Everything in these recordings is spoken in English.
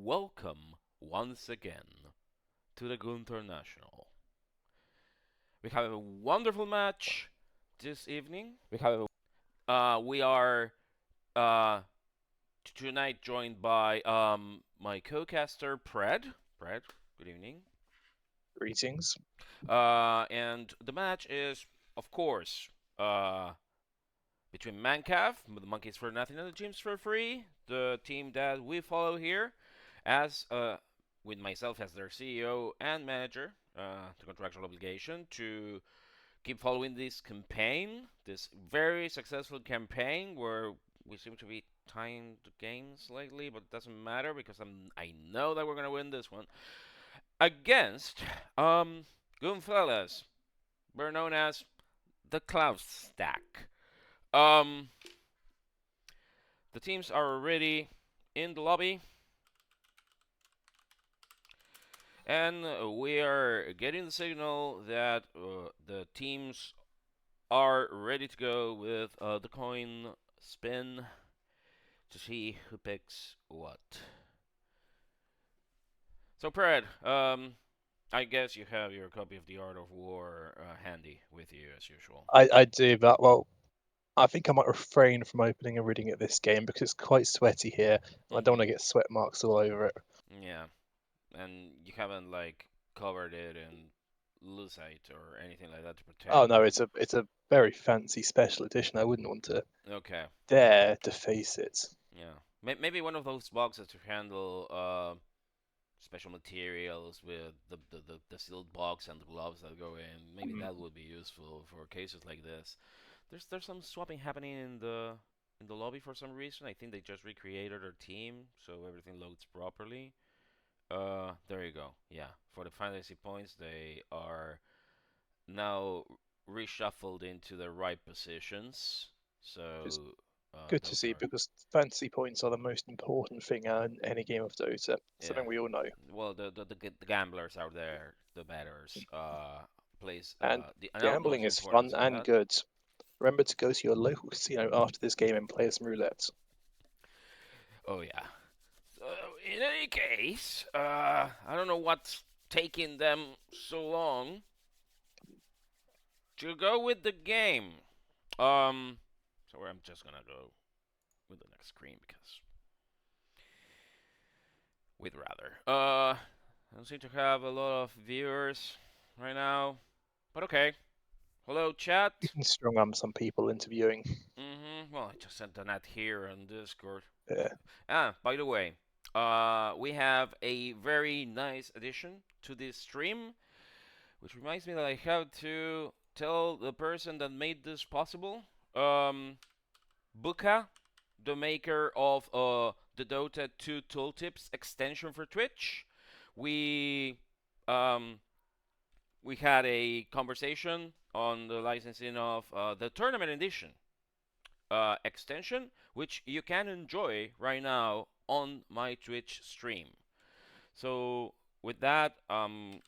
welcome once again to the International. We have a wonderful match this evening. We are tonight joined by my co-caster Pred. Pred, good evening. Greetings. And the match is, of course, between Mancav, the Monkeys for Nothing and the Chimps for Free, the team that we follow here, as with myself as their CEO and manager, the contractual obligation to keep following this campaign, this very successful campaign where we seem to be tying the games lately, but it doesn't matter because I know that we're gonna win this one against Goonfellas. We're known as the Cloud Stack. Um, the teams are already in the lobby, and we are getting the signal that the teams are ready to go with the coin spin to see who picks what. So, Pred, I guess you have your copy of the Art of War handy with you as usual. I do, but well, I think I might refrain from opening and reading it this game because it's quite sweaty here. And I don't want to get sweat marks all over it. Yeah, and you haven't like covered it in lucite or anything like that to protect. Oh no, it's a very fancy special edition. I wouldn't want to dare deface it. Yeah, maybe one of those boxes to handle special materials with the sealed box and the gloves that go in. Maybe that would be useful for cases like this. There's some swapping happening in the lobby for some reason. I think they just recreated their team so everything loads properly. There you go. Yeah, for the fantasy points, they are now reshuffled into the right positions. So good to see because fantasy points are the most important thing in any game of Dota. Something we all know. Well, the gamblers out there, the betters, plays. And gambling is fun and good. Remember to go to your local casino after this game and play some roulette. Oh yeah. So in any case, I don't know what's taking them so long to go with the game. So I'm just gonna go with the next screen because we'd rather. I don't seem to have a lot of viewers right now, but okay. Hello, chat. You can strong arm some people interviewing. Well, I just sent a net here on Discord. Yeah. By the way, we have a very nice addition to this stream, which reminds me that I have to tell the person that made this possible. Buka, the maker of the Dota 2 Tooltips extension for Twitch. We had a conversation on the licensing of the Tournament Edition extension, which you can enjoy right now on my Twitch stream. So with that, I'm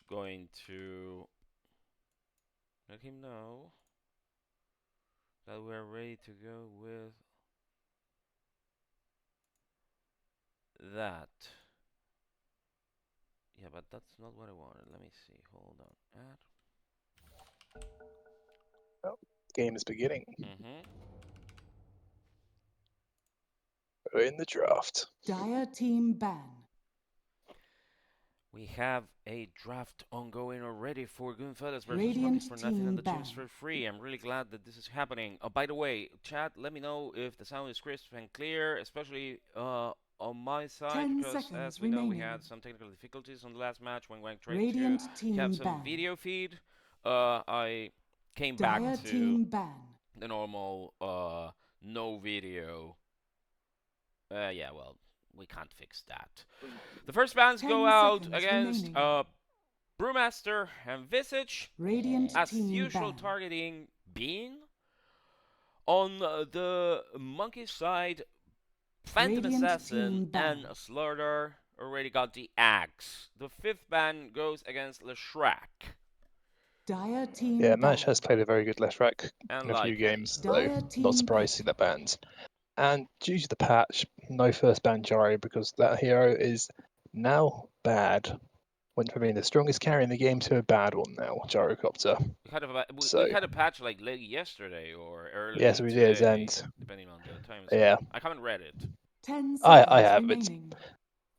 going to let him know that we're ready to go with that. Yeah, but that's not what I wanted. Let me see. Hold on. Add. Well, game is beginning. Mm-hmm. We're in the draft. Dire team ban. We have a draft ongoing already for Goonfellas versus Monkeys for Nothing and the Chimps for Free. I'm really glad that this is happening. By the way, chat, let me know if the sound is crisp and clear, especially on my side, because as we know, we had some technical difficulties on the last match when we tried to have some video feed. I came back to the normal no video. Yeah, well, we can't fix that. The first bans go out against Brewmaster and Visage, as usual targeting Bean. On the Monkey side, Phantom Assassin and Slaughter already got the axe. The fifth ban goes like Leshrac. Yeah, Mash has played a very good Leshrac in a few games, though. Not surprised to see that banned. And due to the patch, no first ban gyro because that hero is now bad. Went from being the strongest carry in the game to a bad one now, Gyrocopter. We So, had a patch like late yesterday or yes, early we did, today, and depending on the time yeah, zone. I haven't read it. 10 I seconds have. It's remaining.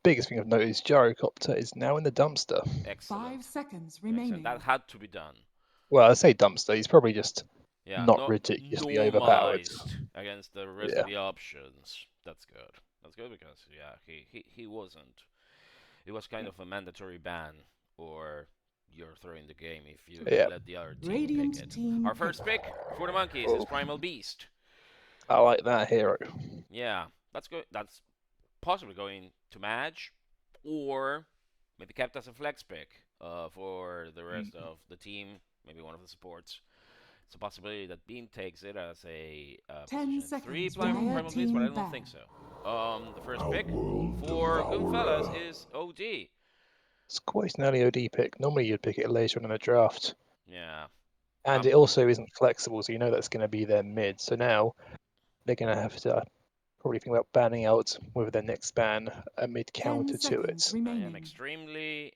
biggest thing of note is Gyrocopter is now in the dumpster. Excellent. 5 seconds Excellent. remaining. That had to be done. Well, I say dumpster, he's probably just Yeah, not ridiculously overpowered. normalized against the rest of Yeah, the options. That's good. That's good because yeah, he wasn't. It was kind of a mandatory ban, or you're throwing the game if you yeah. let the other team Radiant pick it. team Our first pick for the monkeys is Oh, Primal Beast. I like that hero. Yeah, that's good. That's possibly going to match, or maybe kept as a flex pick for the rest of the team. Maybe one of the supports. It's a possibility that Bean takes it as a 10 position 3 seconds. Primal Beast, but I don't Back. think so. The first pick for Goonfellas is OD. It's quite an early OD pick. Normally you'd pick it later on in the draft. Yeah. And it also isn't flexible, so you know that's going to be their mid. So now they're going to have to probably think about banning out with their next ban a mid counter to it. I am extremely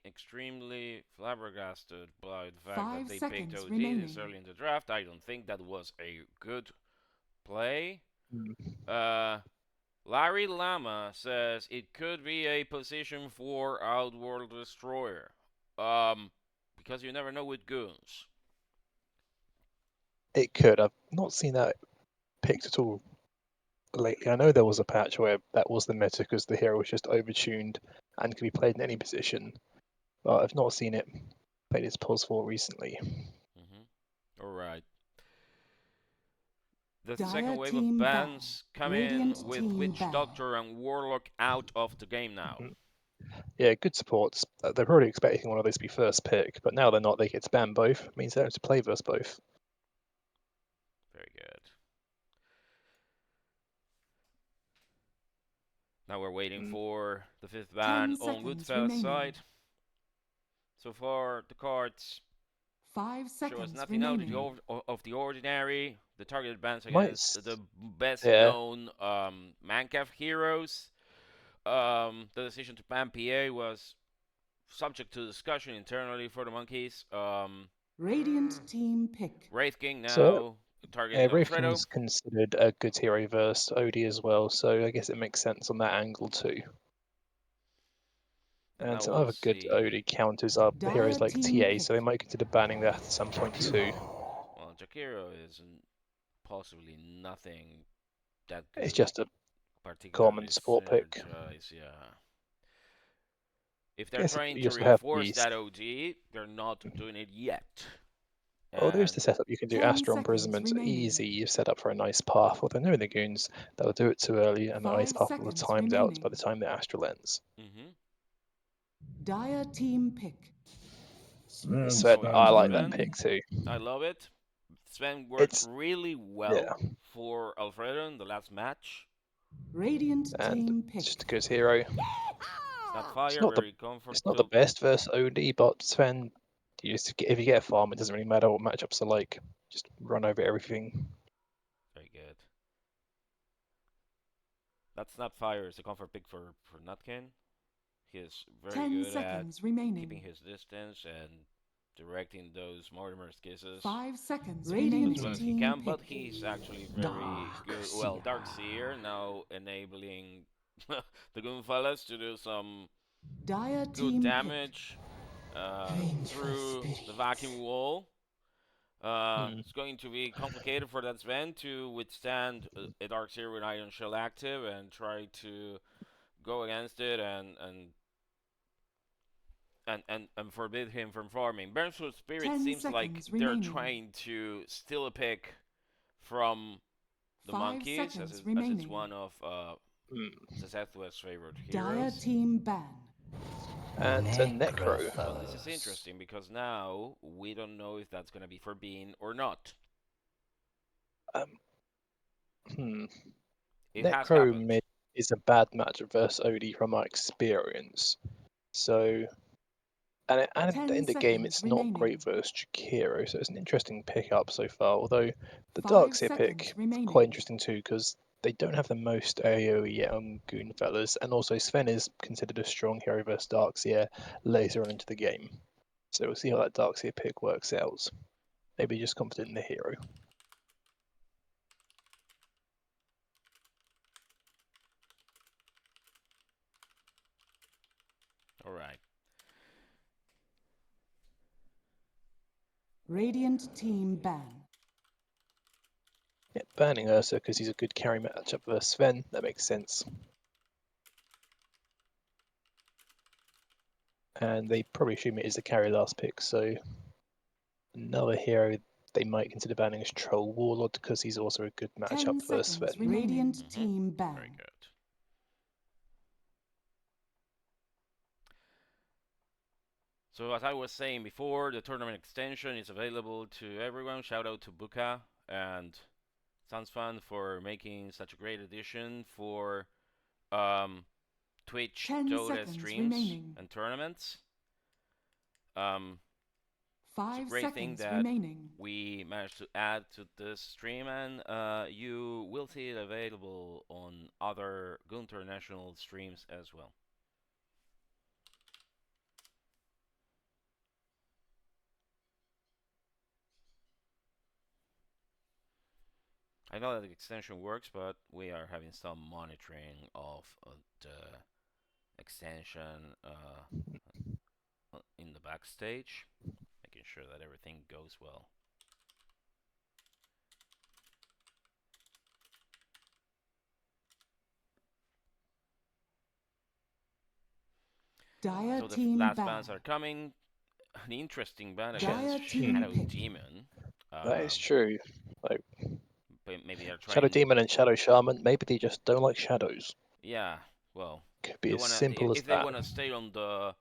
flabbergasted by the fact that they picked OD this early in the draft. I don't think that was a good play. Larry Lama says it could be a position for Outworld Destroyer. Because you never know with goons. It could. I've not seen that picked at all lately. I know there was a patch where that was the meta because the hero was just overtuned and could be played in any position. But I've not seen it played as pos for recently. Alright. The second wave of bans come in with Witch Doctor and Warlock out of the game now. Yeah, good supports. They're probably expecting one of those to be first pick, but now they're not. They get to ban both. It means they have to play versus both. Very good. Now we're waiting for the fifth ban on Goonfellas' side. So far, the cards 5 seconds show us nothing out of the ordinary. The targeted bans against the best known Mancaf heroes. The decision to ban PA was subject to discussion internally for the monkeys. Radiant team pick. Wraith King now targeting Wraith Alfredo. King's considered a good hero versus OD as well, so I guess it makes sense on that angle too. And some other good OD counters are heroes like TA, so they might consider banning that at some point too. Well, Jakiro is possibly nothing that good. It's just a common support pick. Yeah. If they're trying to reinforce that OD, they're not doing it yet. Oh, there's the setup. You can do Astron Imprisonment easy. You set up for a nice path. Well, they're knowing the goons, they'll do it too early, and the ice path will have timed out by the time the Astral ends. Dire team pick. Sven, I like that pick too. I love it. Sven worked really well for Alfredo in the last match. Radiant team pick. Just a good hero. It's not the best versus OD, but Sven, if you get a farm, it doesn't really matter what matchups are like. Just run over everything. Very good. That Snapfire is a comfort pick for Nutkin. He is very good at keeping his distance and directing those Mortimer's kisses 5 seconds as well as he can, but he's actually very good. Well, Darkseer now enabling the Goonfellas to do some good damage through the vacuum wall. It's going to be complicated for that Sven to withstand a Darkseer with Iron Shell active and try to go against it and forbid him from farming. Burnswood Spirit seems like they're trying to steal a pick from the monkeys, as it's one of szethw's favorite heroes. Dire team ban. And a Necro. Well, this is interesting because now we don't know if that's going to be for Bean or not. Necro mid is a bad match versus OD from my experience. So, and in the game, it's not great versus Jakiro, so it's an interesting pick up so far. Although the Darkseer pick is quite interesting too, because they don't have the most AoE yet on Goonfellas, and also Sven is considered a strong hero versus Darkseer later on into the game. So we'll see how that Darkseer pick works out. Maybe just confident in the hero. All right. Radiant team ban. Yeah, banning Ursa because he's a good carry matchup versus Sven. That makes sense. And they probably assume it is the carry last pick, so another hero they might consider banning is Troll Warlord because he's also a good 10 matchup versus seconds Sven. Radiant team ban. Very good. So as I was saying before, the tournament extension is available to everyone. Shout out to Buka and Sounds Fun for making such a great addition for Twitch 10 Dota seconds streams remaining. and tournaments. It's 5 a great thing seconds that remaining. we managed to add to this stream, and you will see it available on other Gunter National streams as well. I know that the extension works, but we are having some monitoring of the extension in the backstage, making sure that everything goes well. Dire So the team last ban. bans are coming. An interesting ban Dire against team Shadow pick. Demon. That is true. Like But maybe they're Shadow trying. Demon and Shadow Shaman, maybe they just don't like shadows. Yeah, well, Could be they as wanna simple as if they that. wanna stay on the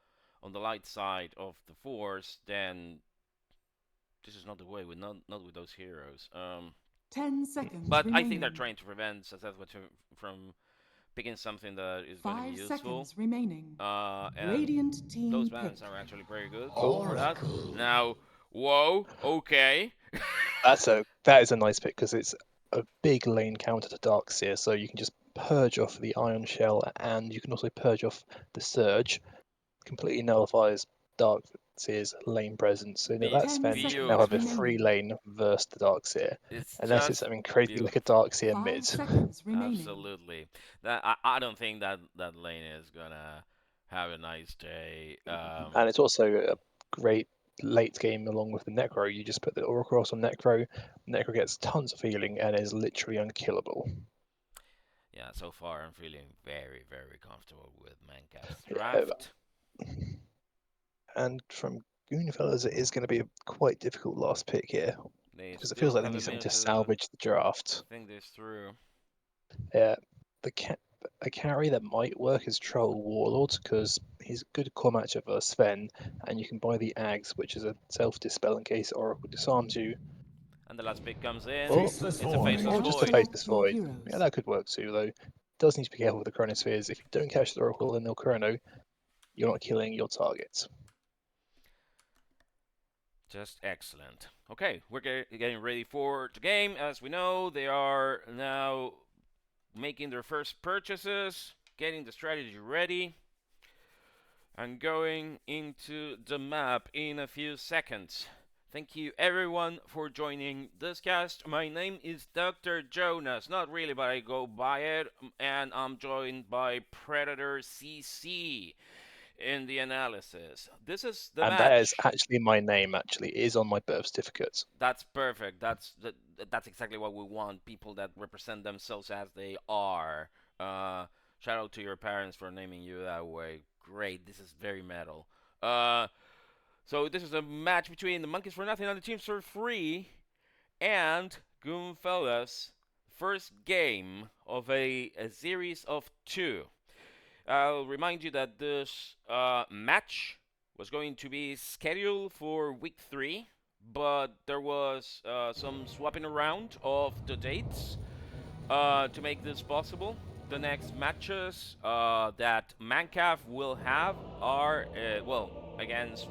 light side of the force, then this is not the way. With not with those heroes. 10 seconds But I remaining. think they're trying to prevent szethw from picking something that is going to be 5 useful. seconds remaining. And Radiant team those pick. bans are actually very good. Oh. For that. Now, whoa, okay. That is a nice pick because it's a big lane counter to Darkseer, so you can just purge off the Iron Shell and you can also purge off the Surge. Completely nullifies Darkseer's lane presence. So Be- that Sven should now have a beautiful. free lane versus the Darkseer. It's Unless just it's something crazy like a beautiful. Darkseer 5 mid. seconds remaining. Absolutely. I don't think that lane is gonna have a nice day. And it's also a great late game along with the Necro. You just put the Aura Cross on Necro. Necro gets tons of healing and is literally unkillable. Yeah, so far I'm feeling very, very comfortable with Mancap's Yeah, draft. and from Goonfellas, it is going to be a quite difficult last pick here They because it still feels like they have need a something minute to salvage the draft. think this through. Yeah, a carry that might work is Troll Warlord because he's a good core matchup versus Sven, and you can buy the Ags, which is a self-dispel in case Oracle disarms you. And the last pick comes in. Or, It's a Void. faceless or just a void. Faceless Select your Void. heroes. Yeah, that could work too, though. Does need to be careful with the Chronospheres. If you don't catch the Oracle and they'll Chrono, you're not killing your targets. Just excellent. Okay, we're getting ready for the game. As we know, they are now making their first purchases, getting the strategy ready, and going into the map in a few seconds. Thank you everyone for joining this cast. My name is Dr. Jonas, not really, but I go by it, and I'm joined by PredatorCC in the analysis. This is the And match. that is actually my name, actually. It is on my birth certificate. That's perfect. That's exactly what we want. People that represent themselves as they are. Shout out to your parents for naming you that way. Great. This is very metal. So this is a match between the Monkeys for Nothing and the Chimps for Free and Goonfellas. First game of a series of 2. I'll remind you that this match was going to be scheduled for week 3, but there was some swapping around of the dates to make this possible. The next matches that Mancaf will have are, against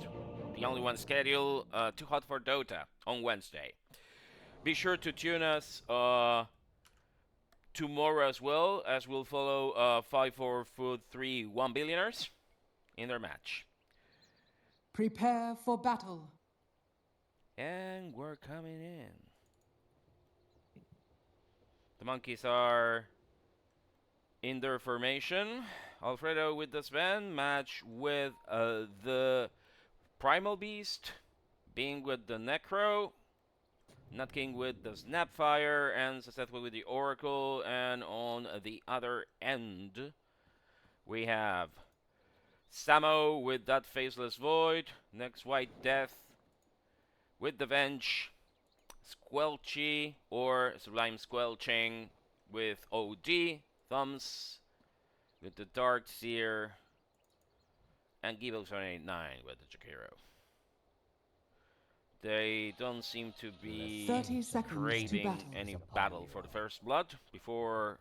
the only one scheduled, Too Hot for Dota on Wednesday. Be sure to tune us tomorrow as well, as we'll follow 5-4-3 1 billionaires in their match. Prepare for battle. And we're coming in. The monkeys are in their formation. Alfredo with the Sven, match with the Primal Beast, Being with the Necro, Nutkin with the Snapfire, and szethw with the Oracle. And on the other end, we have Samo with that Faceless Void, NextWhiteDeath with the Venge, Squelchy or Sublime Squelching with OD, Thomse with the Dark Seer, and Gibo789 with the Jakiro. They don't seem to be 30 seconds craving to battle. any battle for the first blood before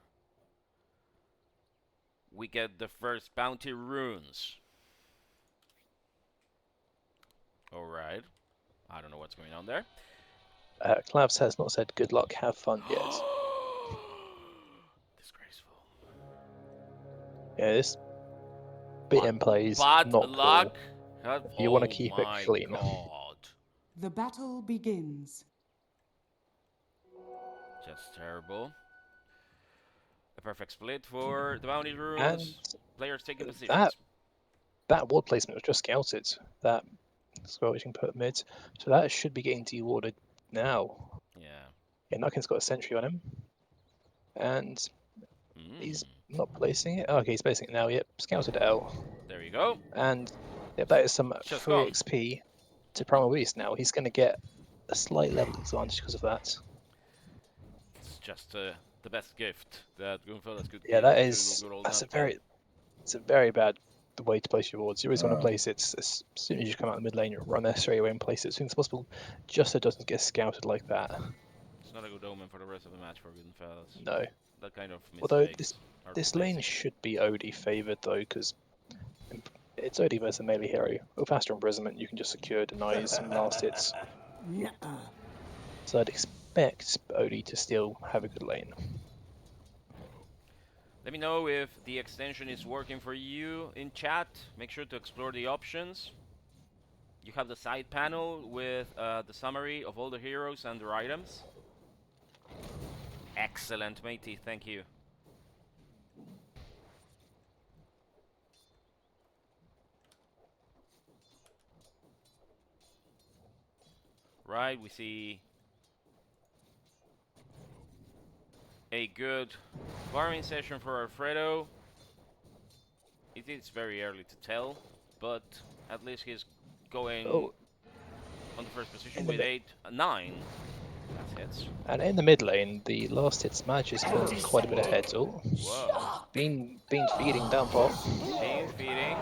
we get the first bounty runes. Alright. I don't know what's going on there. Clavs has not said good luck, have fun yet. Disgraceful. Yeah, this BM plays Bad not luck. cool. You want to Oh keep it my clean. God. The battle begins. Just terrible. A perfect split for the bounty runes. And Players taking positions. that ward placement was just scouted. That Squelching put mid, so that should be getting dewarded now. Yeah. Yeah, Nutkin's got a sentry on him, and he's not placing it. Oh, okay, he's placing it now. Yep, scouted L. There you go. And yep, that is some Just free gone. XP to Primal Beast now. He's going to get a slight level advantage because of that. It's just the best gift that Goonfellas could Yeah, give that to is good old that's a Nutkin. it's a very bad way to place your wards. You always want to place it as soon as you come out of the mid lane, run there straight away and place it as soon as possible, just so it doesn't get scouted like that. It's not a good omen for the rest of the match for Goonfellas. No. That kind of Although mistakes are this placing. lane should be OD favoured though, because it's OD versus a melee hero. With faster imprisonment, you can just secure denies and last hits. So I'd expect OD to still have a good lane. Let me know if the extension is working for you in chat. Make sure to explore the options. You have the side panel with the summary of all the heroes and their items. Excellent, matey. Thank you. Right, we see a good farming session for Alfredo. It is very early to tell, but at least he's going on the first position with 8-9. That's hits. And in the mid lane, the last hits match is quite a bit ahead. Oh, Whoa. Bean feeding down bot. Bean feeding.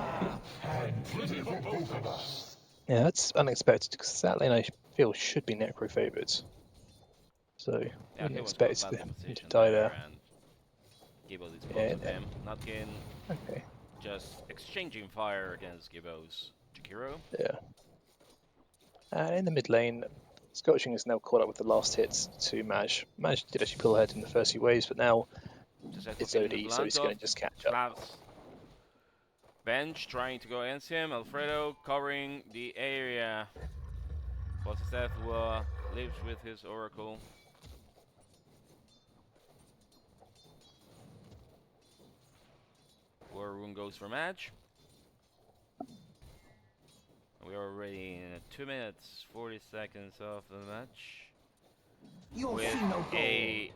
Yeah, that's unexpected because that lane I feel should be necro favoured. So Yeah, wouldn't he was expect badly him to positioned die there, there. and Gibbo disposed of him. Nutkin Okay. just exchanging fire against Gibbo's Jakiro. Yeah. And in the mid lane, Squelching is now caught up with the last hits to Maj. Maj did actually pull ahead in the first few waves, but now it's OD, so he's going to just catch up. Bench trying to go against him. Alfredo covering the area. But szethw lives with his Oracle. War Rune goes for match. We are already in 2 minutes, 40 seconds of the match. With a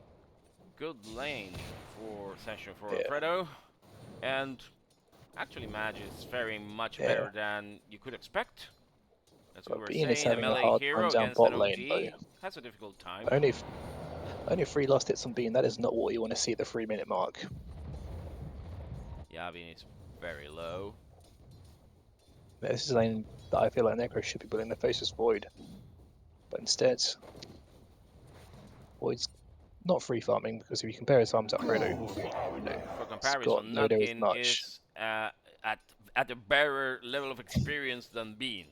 good lane for session for Alfredo. And actually Maj is faring much better than you could expect. As we were Bean is saying, a having a melee hard hero time down against bot an lane, OD though. has a difficult time. Only 3 last hits on Bean. That is not what you want to see at the 3-minute mark. Yeah, Bean is very low. This is a lane that I feel like Necro should be putting the Faceless Void. But instead, Void's not free farming, because if you compare his farms to Alfredo, For got comparison, nowhere near as Nutkin much. is at a better level of experience than Bean.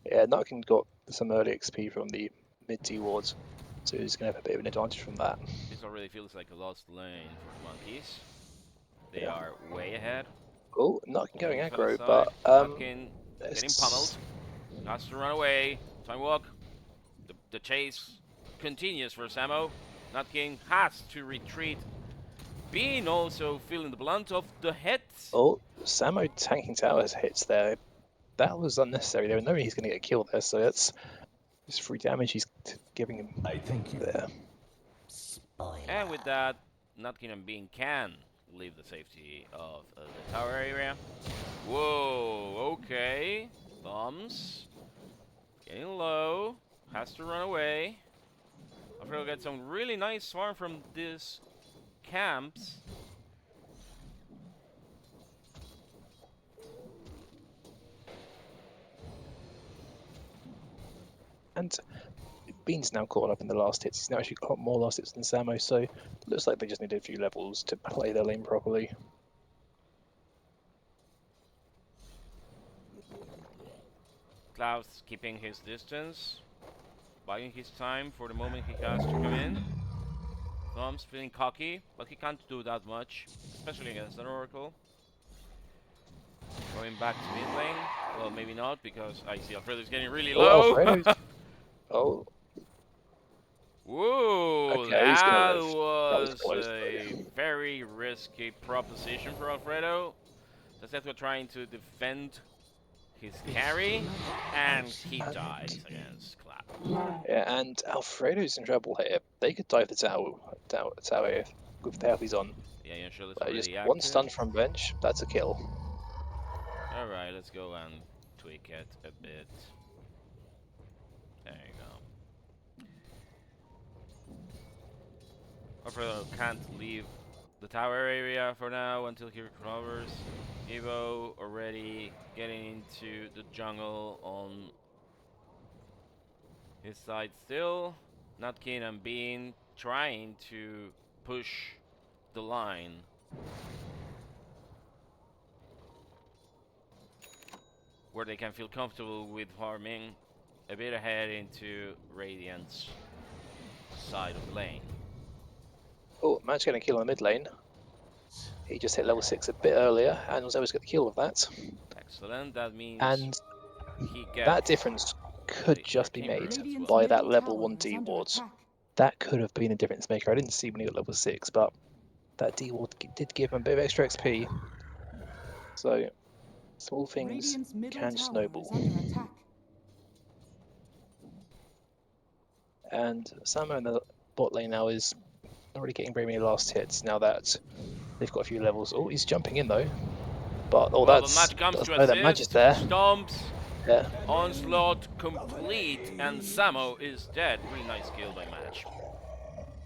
Yeah, Nutkin got some early XP from the mid-T wards. So he's going to have a bit of an advantage from that. This already feels like a lost lane for the monkeys. They Yeah. are way ahead. Oh, Nutkin going On the aggro, side, but Nutkin getting it's- pummeled. Has to run away. Time walk. The chase continues for Samo. Nutkin has to retreat. Bean also feeling the blunt of the hits. Oh, Samo tanking towers hits there. That was unnecessary. There was no way he's going to get killed there, so that's just free damage he's giving him. I thank you. There. And with that, Nutkin and Bean can leave the safety of the tower area. Whoa, okay. Thomse getting low. Has to run away. Alfredo gets some really nice farm from this camps. And Bean's now caught up in the last hits. He's now actually got more last hits than Samo, so it looks like they just needed a few levels to play their lane properly. Klaus keeping his distance, biding his time for the moment he has to come in. Thomse feeling cocky, but he can't do that much, especially against an Oracle. Going back to mid lane. Well, maybe not, because I see Alfredo's getting really low. Oh, Whoa, okay, he's gonna that live. was Close, a very risky proposition for Alfredo. szethw trying to defend his carry, and he dies against Clap. Yeah, and Alfredo's in trouble here. They could dive the tower if, with the help he's on. Yeah, yeah, sure, Just one stun from bench, that's a kill. Alright, let's go and tweak it a bit. There you go. Alfredo can't leave the tower area for now until he recovers. Evo already getting into the jungle on his side still. Nutkin and Bean trying to push the line. Where they can feel comfortable with farming a bit ahead into Radiant's side of the lane. Oh, managed to get a kill in the mid lane. He just hit level 6 a bit earlier and was able to get the kill with that. Excellent, that means And he gets that difference could just be made by that level 1 D ward. That could have been a difference maker. I didn't see when he got level 6, but that D ward did give him a bit of extra XP. So, small things can snowball. And Samo in the bot lane now is not really getting very many last hits now that they've got a few levels. Oh, he's jumping in though. But oh, well, that's the match comes to that match is assist. there. Stomps, Yeah. onslaught complete, and Samo is dead. Really nice kill by Match.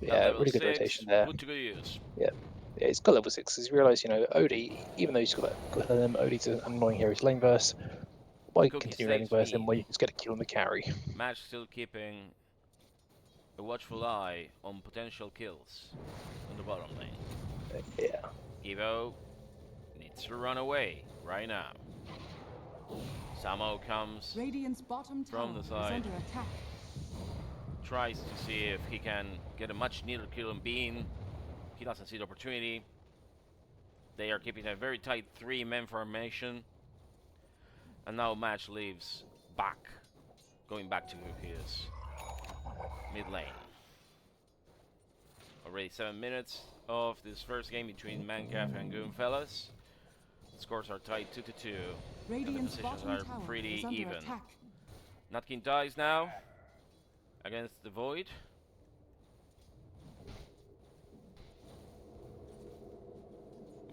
Yeah, really good rotation there. Put to good use. Yeah, he's got level 6. He's realised, you know, Odie, even though he's got Odie's an annoying hero, he's lane verse. Why continue lane verse him when you just get a kill on the carry? Match still keeping a watchful eye on potential kills on the bottom lane. Yeah. Evo needs to run away right now. Samo comes from the side, tries to see if he can get a much needed kill on Bean. He doesn't see the opportunity. They are keeping a very tight 3-man formation. And now Match leaves back, going back to his mid lane. Already 7 minutes of this first game between Mancaf and Goonfellas. The scores are tied 2-2, and the positions are pretty even. Nutkin dies now against the Void.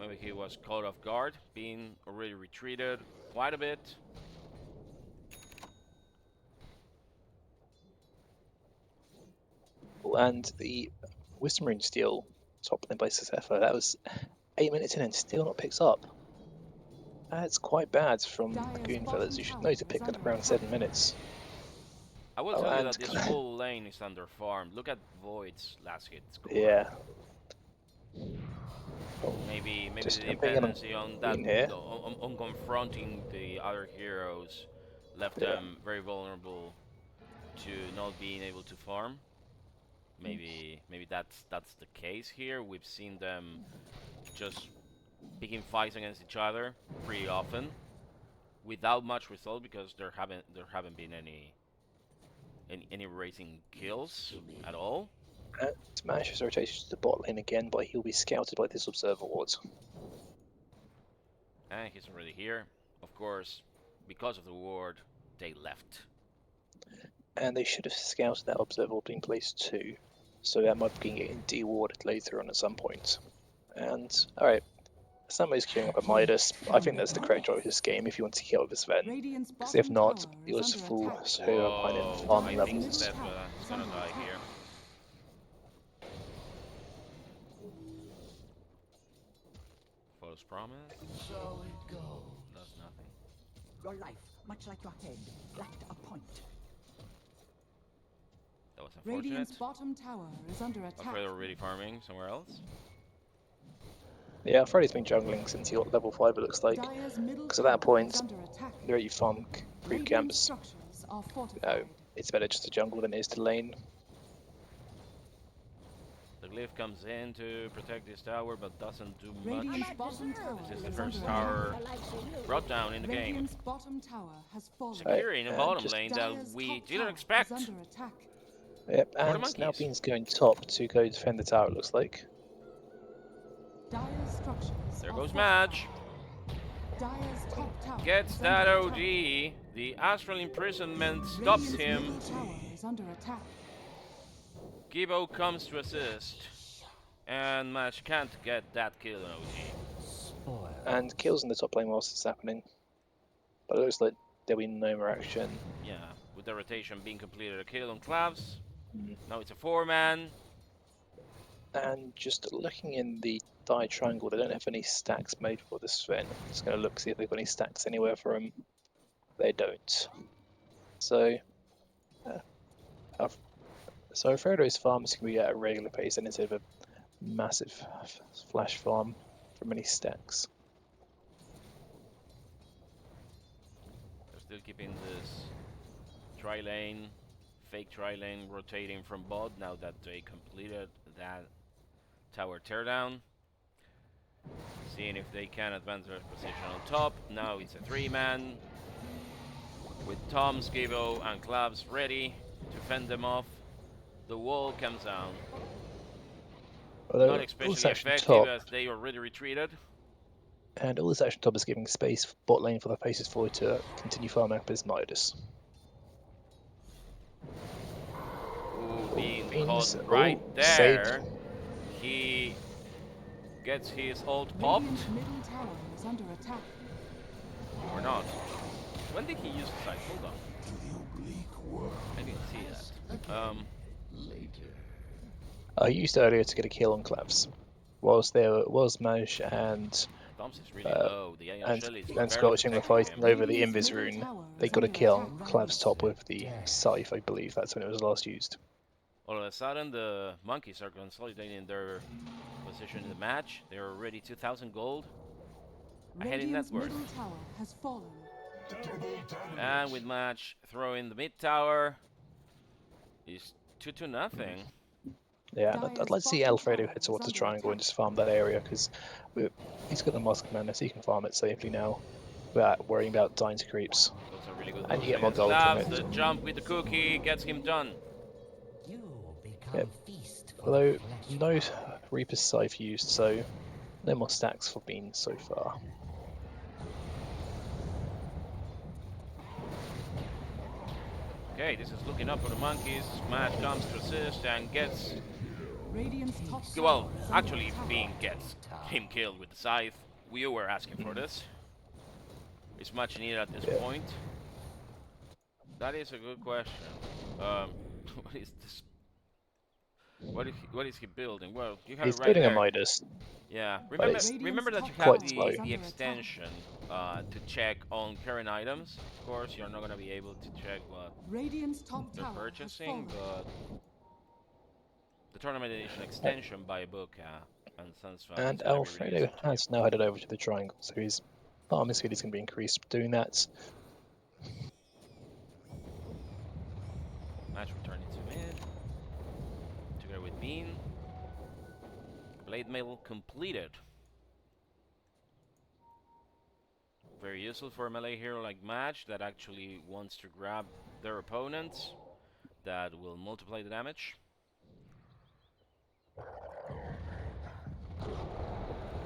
Maybe he was caught off guard, being already retreated quite a bit. And the Wisdom Rune steal top lane by szethw, that was 8 minutes in and still not picks up. That's quite bad from the Goonfellas. You should know to pick that around 7 minutes. I will tell you that this whole lane is under farmed. Look at Void's last hit score. Yeah. Maybe the dependency on that, on confronting the other heroes, left them very vulnerable to not being able to farm. maybe that's the case here. We've seen them just picking fights against each other pretty often, without much result because there haven't been any racing kills at all. Smash his rotation to the bot lane again, but he'll be scouted by this observer ward. And he's already here. Of course, because of the ward, they left. And they should have scouted that observer ward being placed too, so that might be getting de-warded later on at some point. And alright, somebody's queuing up a Midas. I think that's the correct choice of this game if you want to kill this event. Because if not, it was full opponent farm I think levels. szethw is gonna die here. False promise. So it goes. Does nothing. Your life, much like your head, lacked a point. That was unfortunate. Radiant's bottom tower is under attack. Alfredo already farming somewhere else. Yeah, Freddy's been jungling since he got level 5 it looks like. Because at that point, the rate you farm pre-camps, it's better just to jungle than it is to lane. The glyph comes in to protect this tower, but doesn't do much. Radiant's bottom tower This is the is first under tower attack. brought down in the game. Radiant's bottom tower has fallen. Securing a bottom just- lane that Dire's we top didn't tower expect. is under attack. Yep, What are and now monkeys? Bean's going top to go defend the tower it looks like. Dire's structures There are goes fortified. Match. Dire's top tower Gets is that under OG. attack. The astral imprisonment stops Radiant's him. middle tower is under attack. Gibo comes to assist. And Match can't get that kill on OG. And kills in the top lane whilst it's happening. But it looks like there'll be no more action. Yeah, with the rotation being completed, a kill on Clavs. Mm. Now it's a 4-man. And just looking in the die triangle, they don't have any stacks made for this Sven. Just going to look, see if they've got any stacks anywhere for him. They don't. So, so Alfredo's farm is going to be at a regular pace and instead of a massive flash farm from any stacks. They're still keeping this tri-lane, fake tri-lane rotating from bot now that they completed that tower teardown. Seeing if they can advance their position on top. Now it's a 3-man with Thomse, Gibo, and Clavs ready to fend them off. The wall comes down. Although Not all especially this action effective top, as they already retreated. and all this action top is giving space for bot lane for the faces forward to continue farming up his Midas. Ooh, being Beans- caught right oh, there. saved. He gets his ult popped, Radiant's middle tower is under attack. or not. When did he use the side? Hold on. I didn't see that. I used earlier to get a kill on Clavs. Whilst there was Maj and Thomse is really low. The and, Shelley is and barely Squelching were protecting fighting him. over the Invis rune, they got a kill on Clavs top with the Scythe, I believe. That's when it was last used. All of a sudden, the monkeys are consolidating their position in the match. They're already 2,000 gold. Ahead in net Radiant's worth. middle tower has fallen. And with Match throwing the mid tower, is 2-0. Yeah, I'd like to see Alfredo head towards the triangle and just farm that area because he's got the Musk Mana, so he can farm it safely now without worrying about dying to creeps. Those are really good And you moves get more against gold from Clavs. it. The jump with the cookie gets him done. You become Yep. feast for Although flesh. no Reaper's Scythe used, so no more stacks for Bean so far. Okay, this is looking up for the monkeys. Match comes to assist and gets, Radiant's top well, tower is under actually attack. Bean gets him killed with the scythe. We were asking for this. It's much needed at this Yeah. point. That is a good question. What is this? What is he building? Well, you have He's it right building there. a Midas. Yeah, it's remember that you Radiant's have quite the, slow. the Under attack. extension to check on current items. Of course, you're not gonna be able to check what Radiant's top they're tower has purchasing, fallen. but the tournament edition extension by book and Sunsfire. And Alfredo has now headed over to the triangle, so his farming speed is going to be increased doing that. Match returning to mid to bean. Blade mail completed. Very useful for a melee hero like Match that actually wants to grab their opponents. That will multiply the damage.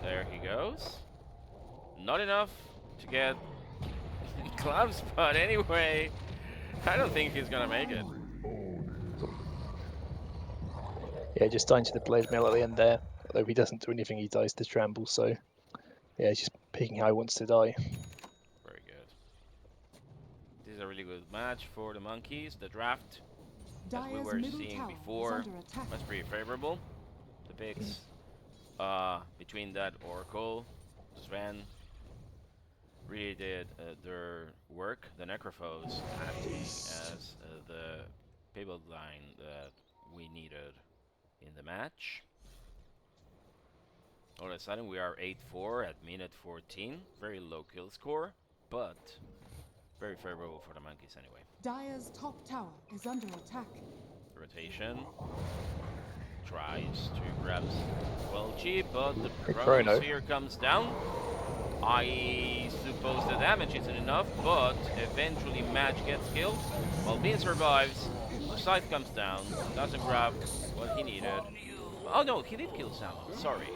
There he goes. Not enough to get gloves, but anyway, I don't think he's gonna make it. Yeah, just dying to the blade mail at the end there. Although he doesn't do anything, he dies to Tramble, so yeah, he's just picking how he wants to die. Very good. This is a really good match for the monkeys. The draft, as we Dire's were middle seeing tower before, is under attack. was pretty favorable. The picks between that Oracle, Sven, really did their work. The Necrophos acting as the pivot line that we needed in the match. All of a sudden we are 8-4 at minute 14. Very low kill score, but very favorable for the monkeys anyway. Dire's top tower is under attack. Rotation. Tries to grab Squelching, but the Chrono. Chronosphere comes down. I suppose the damage isn't enough, but eventually Match gets killed. While Bean survives, the Scythe comes down, doesn't grab what he needed. Oh no, he did kill Samo, sorry.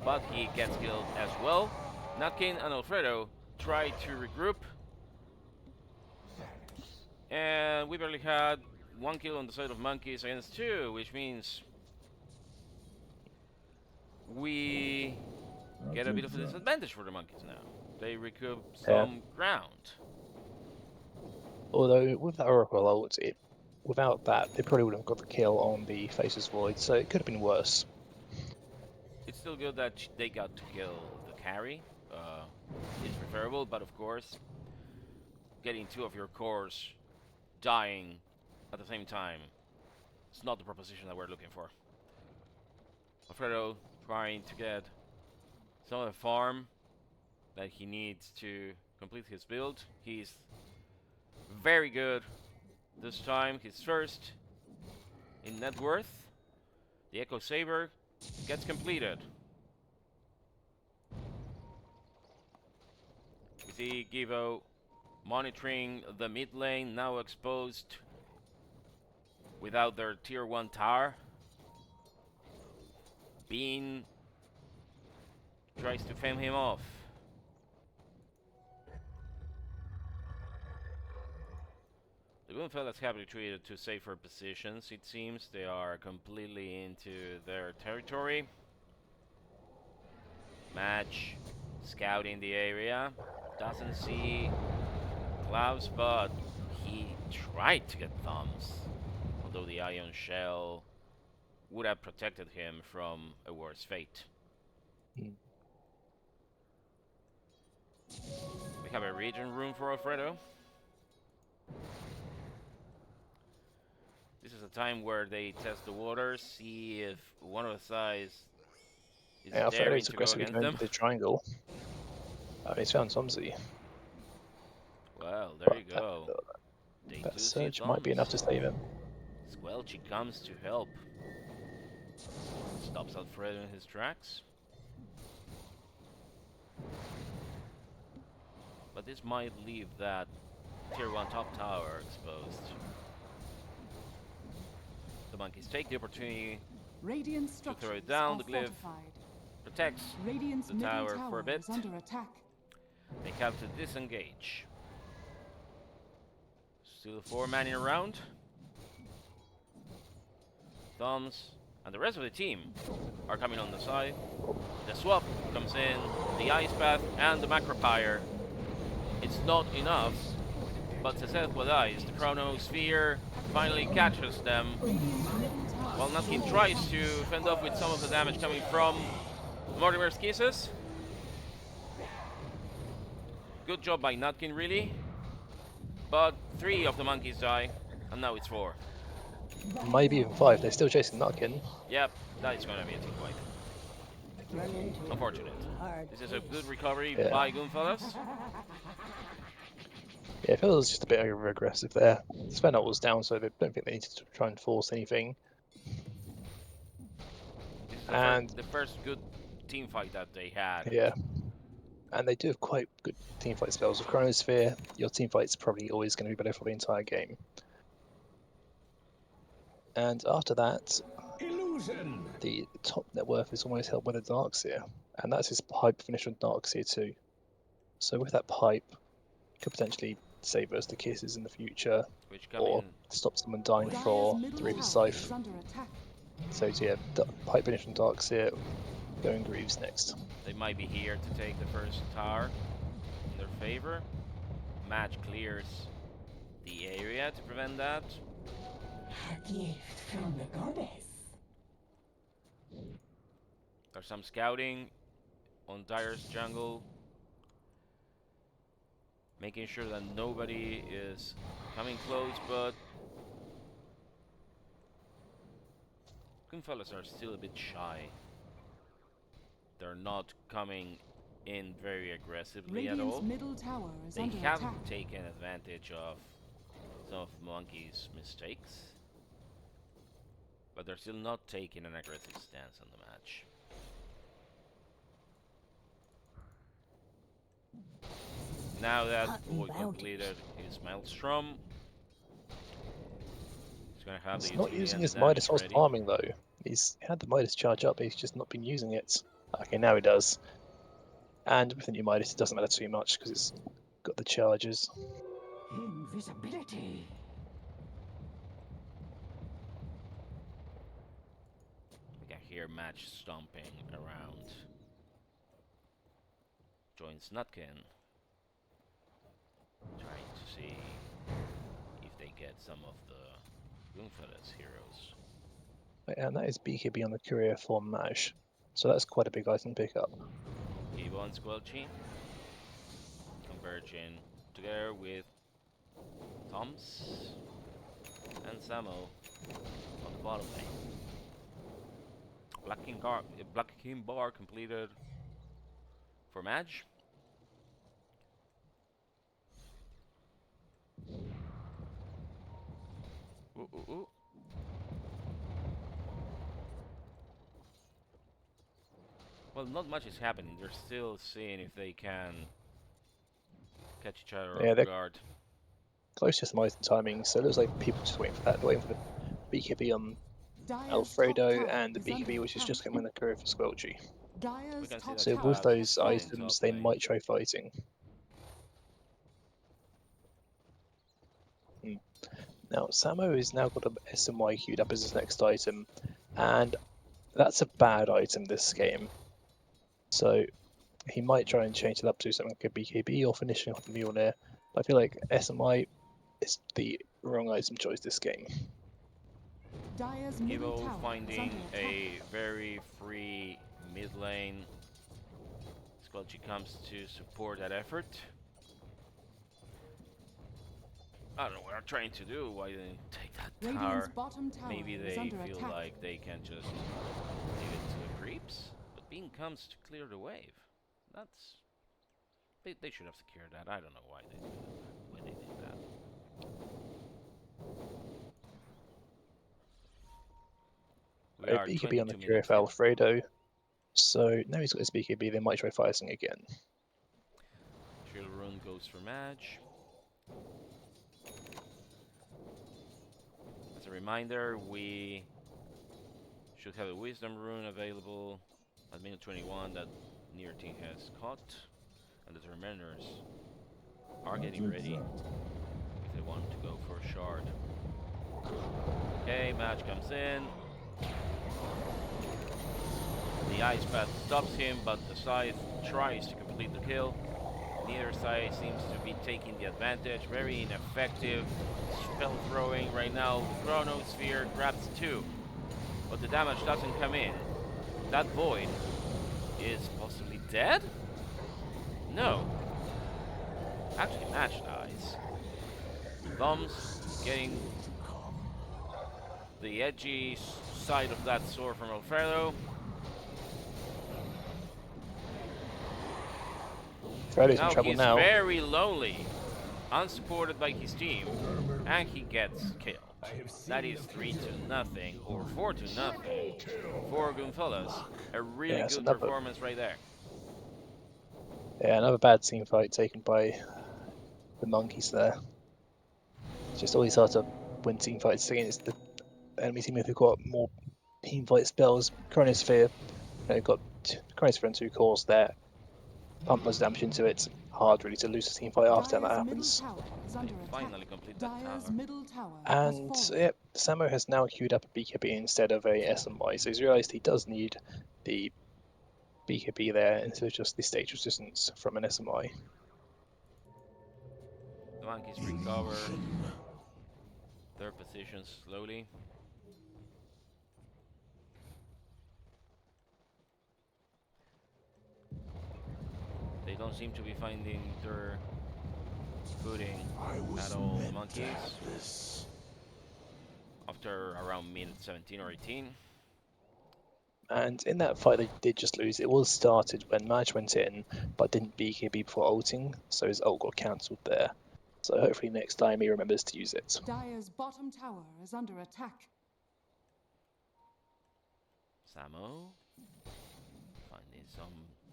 But he gets killed as well. Nutkin and Alfredo try to regroup. And we barely had 1 kill on the side of monkeys against 2, which means we get a bit of a disadvantage for the monkeys now. They recoup some ground. Although with that Oracle ult, without that, they probably wouldn't have got the kill on the Faceless Void, so it could have been worse. It's still good that they got to kill the carry. It's preferable, but of course, getting 2 of your cores dying at the same time, it's not the proposition that we're looking for. Alfredo trying to get some of the farm that he needs to complete his build. He's very good this time. He's first in net worth. The Echo Saber gets completed. We see Givo monitoring the mid lane, now exposed without their tier 1 tower. Bean tries to fend him off. The Goonfellas have retreated to safer positions, it seems. They are completely into their territory. Match scouting the area. Doesn't see Klaus, but he tried to get Thomse. Although the Ion Shell would have protected him from a worse fate. We have a region room for Alfredo. This is a time where they test the waters, see if one of the sides is daring Alfredo's to go aggressively against going them. to the triangle. He's found Thomse. Well, there you go. They That do see surge might be enough to save him. Squelching comes to help. Stops Alfredo in his tracks. But this might leave that tier 1 top tower exposed. The monkeys take the opportunity Radiant to throw structures it down. are The glyph fortified. protects Radiant's the middle tower tower for a bit. is under attack. They have to disengage. Still 4 man in a round. Thomse and the rest of the team are coming on the side. The swap comes in, the Ice Path and the Macropyre. It's not enough, but szethw dies. The Chronosphere finally catches them. While Nutkin tries to fend off with some of the damage coming from Mortimer's kisses. Good job by Nutkin, really. But 3 of the monkeys die, and now it's 4. Maybe even 5. They're still chasing Nutkin. Yep, that is going to be a team fight. Unfortunate. This is a good recovery by Goonfellas. Yeah, it feels just a bit over aggressive there. Sven was down, so they don't think they need to try and force anything. And the first good team fight that they had. yeah, and they do have quite good team fight spells. With Chronosphere, your team fight's probably always going to be better for the entire game. And after that, the top net worth is almost held by the Darkseer, and that's his pipe finish on Darkseer too. So with that pipe, could potentially save us the kisses in the future, Which come or in. stop someone dying Dire's for middle the Reaver tower Scythe. is under attack. So yeah, pipe finish on Darkseer, going Greaves next. They might be here to take the first tower in their favor. Match clears the area to prevent that. A gift from the goddess. There's some scouting on Dire's jungle, making sure that nobody is coming close, but Goonfellas are still a bit shy. They're not coming in very aggressively at all. Radiant's middle tower is They under haven't attack. taken advantage of some of Monkey's mistakes, but they're still not taking an aggressive stance on the match. Now that Void completed his Maelstrom, he's gonna have the He's not utility using and his the damage Midas whilst ready. farming though. He's had the Midas charge up, but he's just not been using it. Okay, now he does. And with the new Midas, it doesn't matter too much because it's got the charges. Invisibility. We can hear Match stomping around. Joins Nutkin, trying to see if they get some of the Goonfellas heroes. And that is BKB on the courier for Mash. So that's quite a big item to pick up. Evo and Squelching converging together with Thomse and Samo on the bottom lane. Black King Bar completed for Madge. Ooh, ooh, ooh. Well, not much is happening. They're still seeing if they can catch each other Yeah, off they're guard. close to some item timing, so it looks like people just waiting for that. They're waiting for the BKB on Dire's Alfredo top tower and the is under BKB, which is attack. just coming on the courier for Squelchy. Dire's can see top that So you tower with have those has fallen. Samo in items, top they lane. might try fighting. Now, Samo has now got a SMY queued up as his next item, and that's a bad item this game. So he might try and change it up to something like a BKB or finishing off the Mjolnir. But I feel like SMY is the wrong item choice this game. Dire's middle Evo tower is finding under attack. a very free mid lane. Squelchy comes to support that effort. I don't know what they're trying to do. Why they didn't take that Radiant's tower? bottom tower Maybe is they under feel attack. like they can just leave it to the creeps. But Bean comes to clear the wave. That's... They should have secured that. I don't know why they did that, when they did that. We are BKB on the 22 courier minutes for in. Alfredo. So now he's got his BKB, they might try fighting again. Chill Rune goes for Madge. As a reminder, we should have a Wisdom Rune available at minute 21 that near team has caught, and the Determiners are getting ready if they want to go for a shard. Okay, Madge comes in. The Ice Path stops him, but the Scythe tries to complete the kill. Neither side seems to be taking the advantage. Very ineffective spell throwing right now. The Chronosphere grabs 2, but the damage doesn't come in. That Void is possibly dead? No. Actually, Match dies. Thomse getting the edgy side of that sword from Alfredo. Alfredo's in Now trouble he's now. very lonely, unsupported by his team, and he gets killed. That is 3-0 or 4-0 for Goonfellas. A really Yeah, it's good another- performance right there. Yeah, another bad team fight taken by the monkeys there. It's just always hard to win team fights against the enemy team if they've got more team fight spells. Chronosphere, got Chronosphere and 2 cores there. Pump much damage into it. Hard really to lose a team fight after that happens. Finally complete that Dyer's tower. middle tower has And fallen. yep, Samo has now queued up a BKB instead of a SMY, so he's realised he does need the BKB there instead of just the stage resistance from an SMY. The monkeys recover their positions slowly. They don't seem to be finding their footing at all, the monkeys. After around minute 17 or 18. And in that fight they did just lose. It was started when Maj went in, but didn't BKB before ulting, so his ult got cancelled there. So hopefully next time he remembers to use it. Dyer's bottom tower is under attack. Samo finding some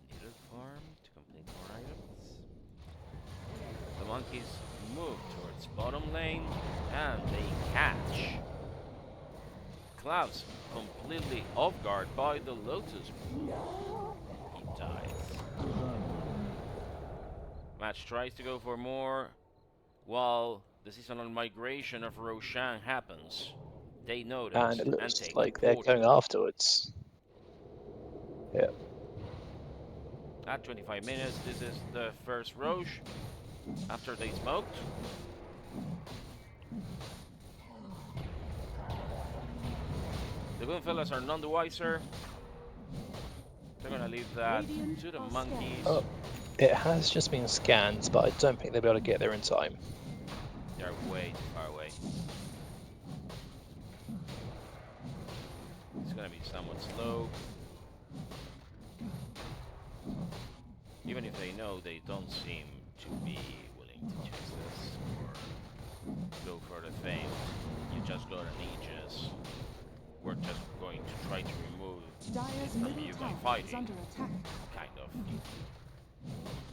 needed farm to complete more items. The monkeys move towards bottom lane and they catch Klaus completely off guard by the Lotus. He dies. Match tries to go for more while the seasonal migration of Roshan happens. They notice And it looks take like they're portal. going afterwards. Yeah. At 25 minutes, this is the first Roche after they smoked. The Goonfellas are none the wiser. They're gonna leave that to the monkeys. Oh, it has just been scanned, but I don't think they'll be able to get there in time. They're way too far away. It's gonna be somewhat slow. Even if they know, they don't seem to be willing to chase this or go for the fame. You just got an Aegis. We're just going to try to remove Dyer's from middle you by tower is fighting. under attack. Kind of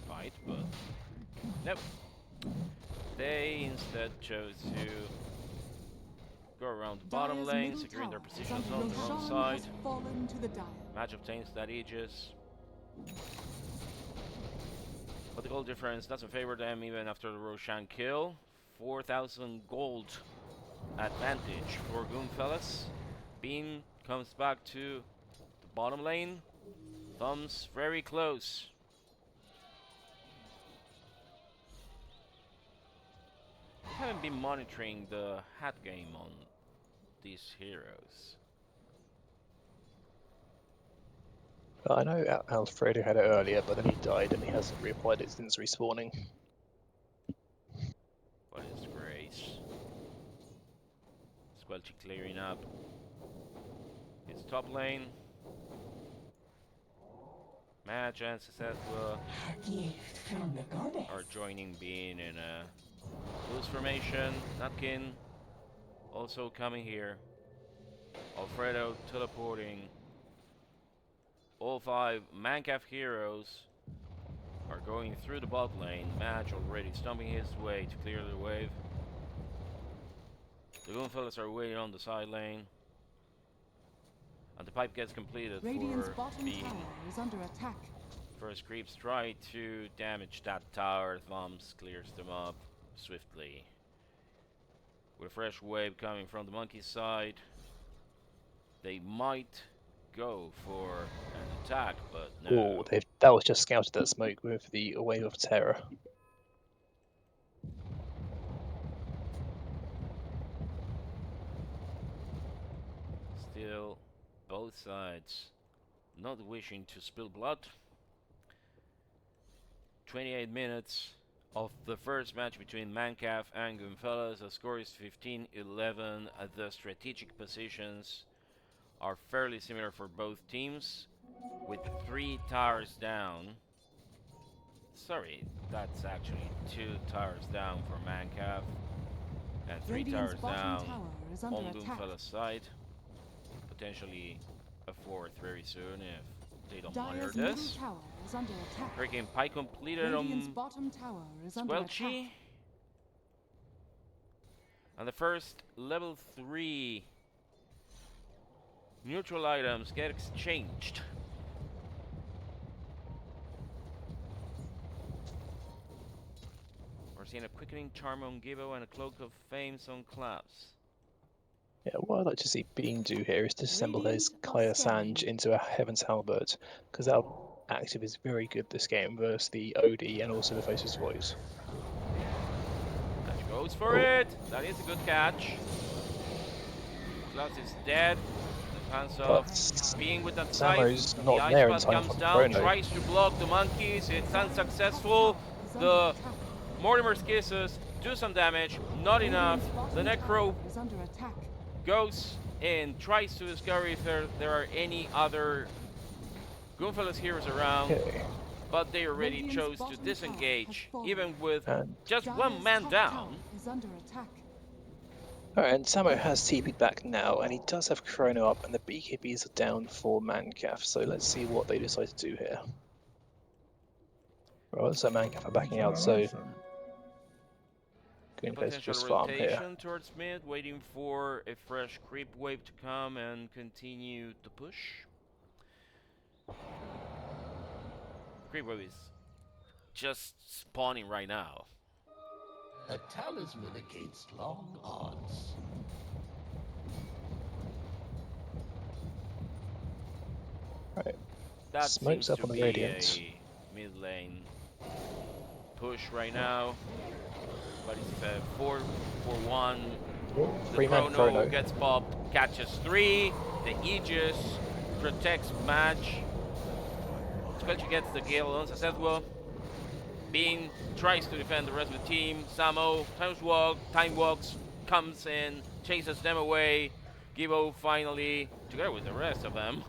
fight, but nope. They instead chose to go around the bottom Dyer's lane, middle securing their tower is positions under on the wrong Roshan side. has fallen to the Dire. Match obtains that Aegis. But the gold difference doesn't favor them even after the Roshan kill. 4,000 gold advantage for Goonfellas. Bean comes back to the bottom lane. Thomse very close. I haven't been monitoring the hat game on these heroes. I know Alfredo had it earlier, but then he died and he hasn't reapplied it since respawning. What is grace? Squelching clearing up his top lane. Match and szethw are joining Bean in a loose formation. Nutkin also coming here. Alfredo teleporting. All 5 Mancaf heroes are going through the bot lane. Match already stomping his way to clear the wave. The Goonfellas are waiting on the side lane. And the pipe gets completed Radiant's for bottom Bean. tower is under attack. First creeps try to damage that tower. Thomse clears them up swiftly. With a fresh wave coming from the monkey side, they might go for an attack, but no. Oh, that was just scouted that smoke with the wave of terror. Still, both sides not wishing to spill blood. 28 minutes of the first match between Mancaf and Goonfellas. The score is 15-11. The strategic positions are fairly similar for both teams, with 3 towers down. Sorry, that's actually 2 towers down for Mancaf And 3 Radiant's towers bottom down tower is on under attack. Goonfellas' side. Potentially a 4th very soon if they don't monitor Dire's middle this. tower is under attack. Hurricane Pike completed Radiant's on bottom tower is under attack. Squelching. And the first level 3 neutral items get exchanged. We're seeing a quickening charm on Gibbo and a cloak of fame on Klaus. Yeah, what I'd like to see Bean do here is disassemble his Radiant are Kaya scanning. Sanj into a Heaven's Halberd, because that active is very good this game versus the OD and also the Faceless Voice. Catch goes for it. That is a good catch. Klaus is dead. The hands of But being with that Samo's scythe. The not ice there in path time comes for the down, chrono. tries to block the monkeys. It's unsuccessful. Is under The attack. Mortimer's kisses do some damage, not enough. Radiant's The bottom Necro tower is under attack. goes and tries to discover if there are any other Goonfellas heroes around, Okay, but they already Radiant's chose to bottom tower disengage, has fallen. even with and just Dire's one man top down. tower is under attack. alright, and Samo has TP'd back now, and he does have Chrono up, and the BKBs are down for Mancaf, so let's see what they decide to do here. Well, so Mancaf are backing out, so A Goonfellas potential just farm here. rotation towards mid, waiting for a fresh creep wave to come and continue to push. Creep wave is just spawning right now. A talisman against long odds. Right. That Smokes seems up to on the be Radiance. a mid lane push right now, but it's a 4-1. The 3-man chrono Chrono. gets popped, catches 3. The Aegis protects match. Squelching gets the kill on szethw. Bean tries to defend the rest of the team. Samo time walks, comes in, chases them away. Gibbo finally, together with the rest of them,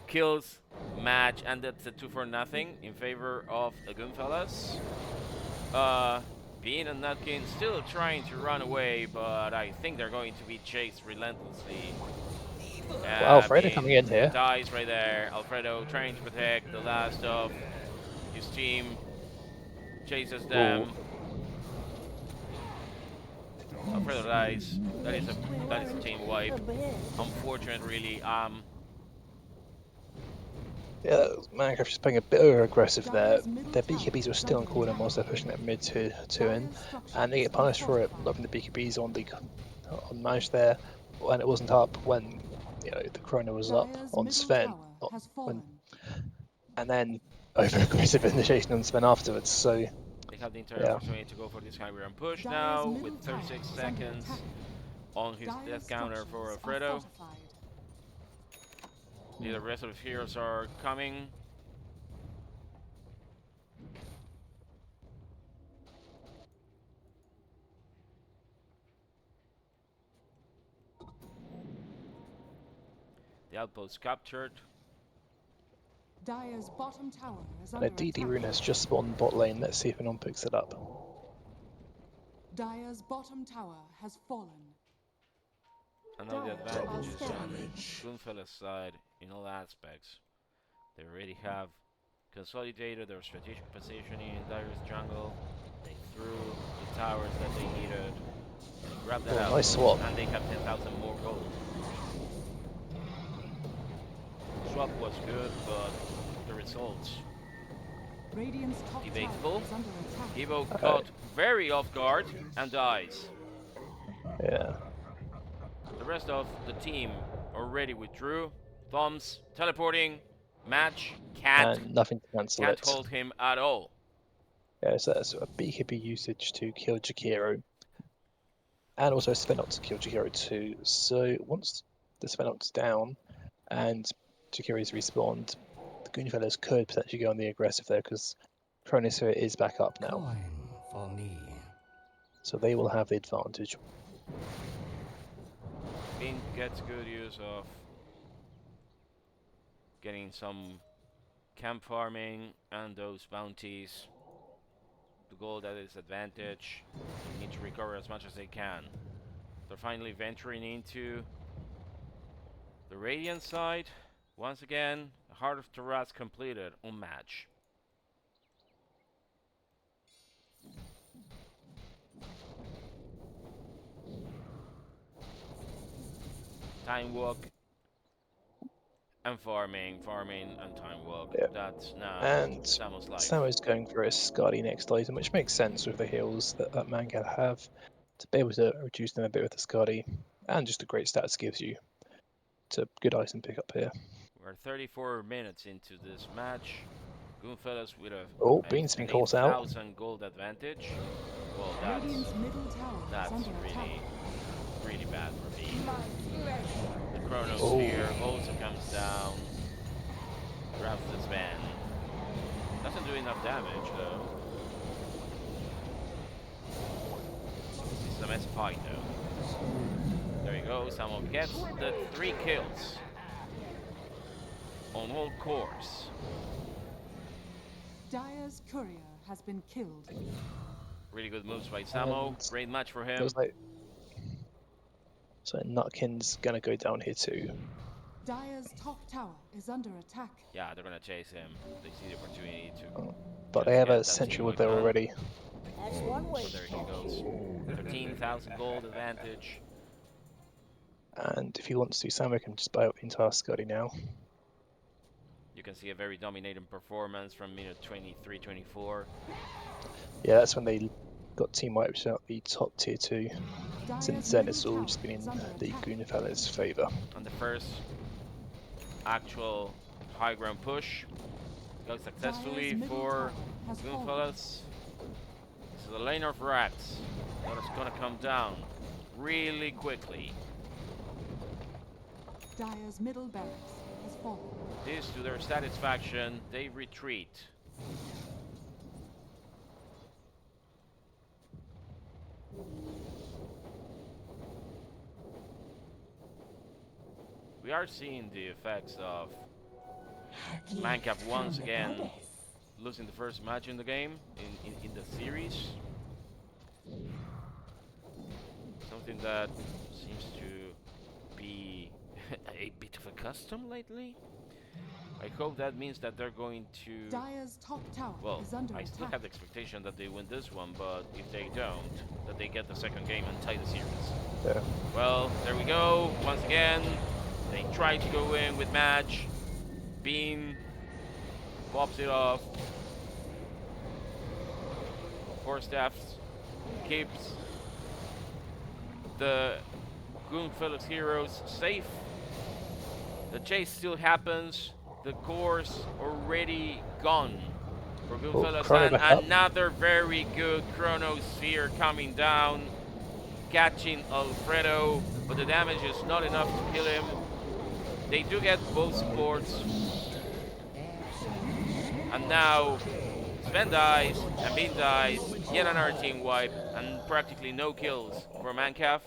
kills match, and that's a 2-for-0 in favor of the Goonfellas. Bean and Nutkin still trying to run away, but I think they're going to be chased relentlessly. Well, Alfredo Bean coming in here. dies right there. Alfredo trying to protect the last of his team. Chases them. Alfredo dies. That is a team wipe. Unfortunate, really. Yeah, Minecraft just playing a bit over aggressive there. Their BKBs are still on corner whilst they're pushing that mid to in, and they get punished for it, loving the BKBs on Manage there, and it wasn't up when the chrono was up on Sven, and then over aggressive initiation on Sven afterwards. So they have the entire opportunity to go for this high run push now with 36 seconds on his death counter for Alfredo. The rest of the heroes are coming. The outpost captured. Dire's bottom tower is and under a DD attack. rune has just spawned bot lane. Let's see if anyone picks it up. Dire's bottom tower has fallen. And now the advantage is on damage. Goonfellas' side in all aspects. They already have consolidated their strategic positioning in Dire's jungle. They threw the towers that they needed. They grabbed that out, Nice swap. and they have 10,000 more gold. Swap was good, but the results Radiant's top debatable. tower is under attack. Gibbo caught very off guard and dies. Yeah. The rest of the team already withdrew. Thomse teleporting. Match can't And nothing to cancel it. hold him at all. Yeah, so that's a BKB usage to kill Jakiro. And also Svenot to kill Jakiro too. So once the Svenot's down and Jakiro's respawned, the Goonfellas could potentially go on the aggressive there because Chronosphere is back up now. Coin for me. So they will have the advantage. Bean gets good use of getting some camp farming and those bounties. the gold at its advantage. They need to recover as much as they can. They're finally venturing into the Radiant side. Once again, the Heart of Taras completed on match. Time walk and farming and time walk. Yep. That's now And Samu's life. Samu's going for a Skadi next item, which makes sense with the heals that man can have to be able to reduce them a bit with the Skadi, and just the great stats gives you. It's a good item pick up here. We're 34 minutes into this match. Goonfellas with Bean's been an caught out. 8,000 gold advantage. Well, Radiant's middle tower is that's under attack. really bad for Bean. The Chronosphere also comes down. Grabs this man. Doesn't do enough damage though. This is a mess fight though. There you go, Samu gets the 3 kills on all cores. Dire's courier has been killed. Really good moves by Samu. And Great match for him. Feels like so Nutkin's gonna go down here too. Dire's top tower is under attack. Yeah, they're gonna chase him. They see the opportunity to. But they have a Sentry Wood there already. That's one way. So there he goes. 13,000 gold advantage. And if he wants to, Samu can just buy up the entire Skadi now. You can see a very dominating performance from minute 23, 24. Yeah, that's when they got team wiped out the top tier 2. Dire's Since then, middle it's all tower just been in is under the attack. Goonfellas' favour. On the first actual high ground push, goes successfully Dire's middle for tower has fallen. Goonfellas. This is a lane of rats that is gonna come down really quickly. Dire's middle barracks has fallen. This, to their satisfaction, they retreat. We are seeing the effects of Mancap once again losing the first match in the game, in the series. Something that seems to be a bit of a custom lately. I hope that means that they're going to... Dire's top tower Well, is under I still attack. have the expectation that they win this one, but if they don't, that they get the second game and tie the series. Yeah. Well, there we go. Once again, they try to go in with match. Bean pops it off. 4 staffs keeps the Goonfellas heroes safe. The chase still happens. The core's already gone for Goonfellas, Chrono and back up. another very good Chronosphere coming down, catching Alfredo, but the damage is not enough to kill him. They do get both supports, and now Sven dies and Bean dies. Yet another team wipe, and practically no kills for Mancaf.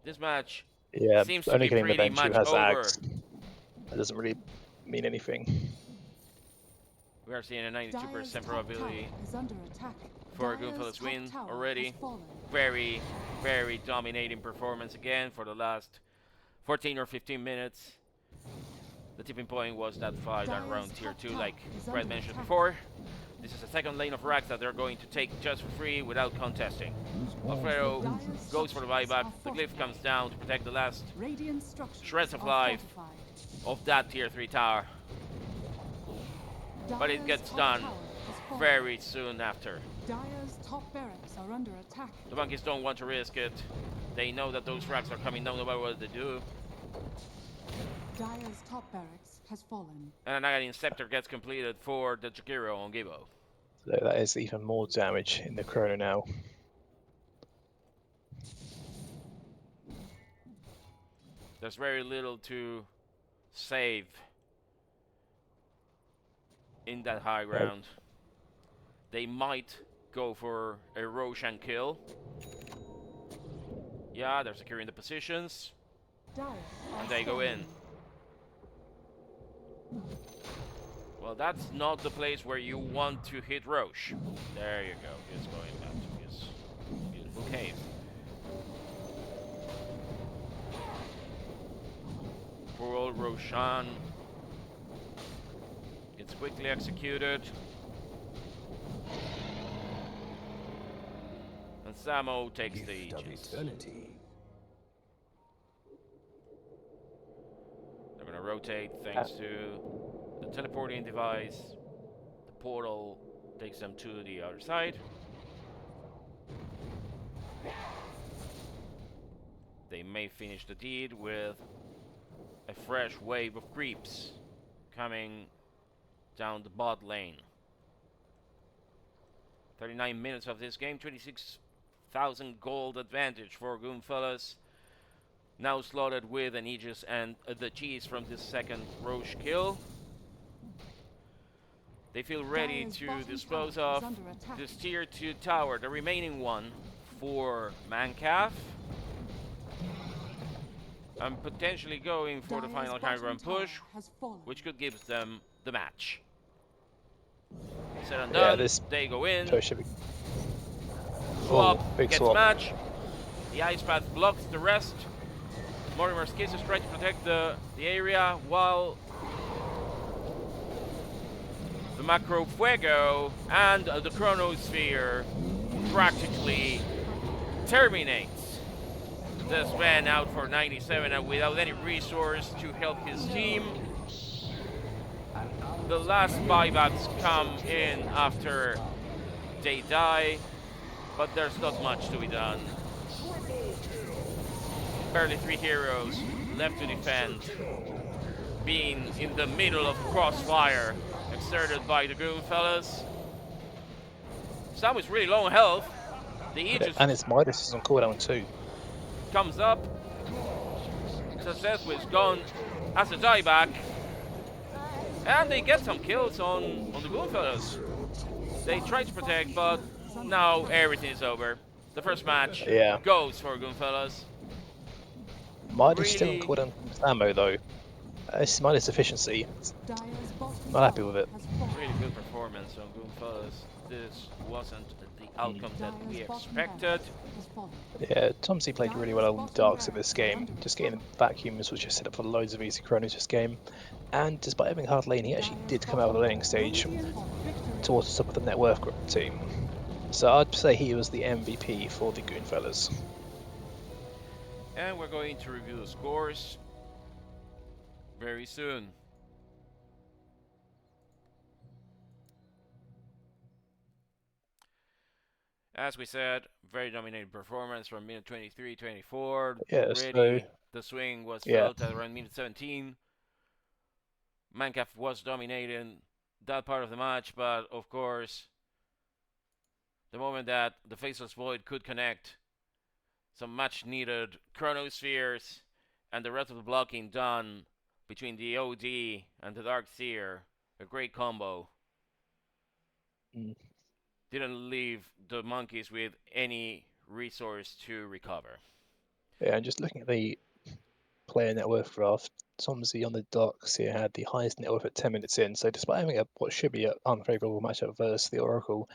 This match Yeah, seems to only be getting the pretty bench who much has over. Axe. That doesn't really mean anything. We are seeing a Dire's 92% top probability tower is under attack. for a Dire's Goonfellas top win tower already. has fallen. Very, very dominating performance again for the last 14 or 15 minutes. The tipping point was that fight around tier 2, like Brad mentioned before. This is the second lane of racks that they're going to take just for free without contesting. Alfredo goes for the buyback. The glyph comes down to protect the last Radiant structures shreds of are life fortified. of that tier 3 tower. But it Dire's gets top done tower has fallen. very soon after. Dire's top barracks are under attack. The monkeys don't want to risk it. They know that those racks are coming down no matter what they do. Dire's top barracks has fallen. And an Aghanim Scepter gets completed for the Jakiro on Gibo. So that is even more damage in the Chrono now. There's very little to save in that high ground. They might go for a Roshan kill. Yeah, they're securing the positions. Dire And they go in. Well, that's not the place where you want to hit Roche. There you go. He's going back to his beautiful cave. Poor old Roshan. It's quickly executed. And Samo takes the Aegis. They're gonna rotate thanks to the teleporting device. The portal takes them to the other side. They may finish the deed with a fresh wave of creeps coming down the bot lane. 39 minutes of this game, 26,000 gold advantage for Goonfellas. Now slotted with an Aegis and the cheese from this second Roche kill. They feel ready to dispose of this tier 2 tower, the remaining one for Mancaf. I'm potentially going for the final high ground push, which could give them the match. Said and done, they go in. Swap gets swap. match. The ice path blocks the rest. Mortimer's Kisses try to protect the area while the Macro Fuego and the Chronosphere practically terminates this man out for 97 and without any resource to help his team. The last buybacks come in after they die, but there's not much to be done. Barely 3 heroes left to defend, being in the middle of crossfire exerted by the Goonfellas. Sam is really low on health. The Aegis and his Midas is on cooldown too. Comes up. szethw is gone as a dieback. And they get some kills on the Goonfellas. They try to protect, but now everything is over. The first match goes for Goonfellas. Midas still on cooldown ammo though. It's Midas efficiency. Not happy with it. Really good performance on Goonfellas. This wasn't the outcome that we expected. Yeah, Thomse played really well on Darks in this game. Just getting vacuums was just set up for loads of easy chronos this game. And despite having hard lane, he actually did come out of the laning stage towards the top of the net worth team. So I'd say he was the MVP for the Goonfellas. And we're going to review the scores very soon. As we said, very dominating performance from minute 23-24. Yeah, Already the swing was felt at around minute 17. Mancaf was dominating that part of the match, but of course, the moment that the Faceless Void could connect, some much needed Chronospheres and the rest of the blocking done between the OD and the Dark Seer, a great combo. Didn't leave the monkeys with any resource to recover. Yeah, and just looking at the player net worth graph, Thomse on the Dark Seer had the highest net worth at 10 minutes in, so despite having what should be an unfavourable matchup versus the Oracle,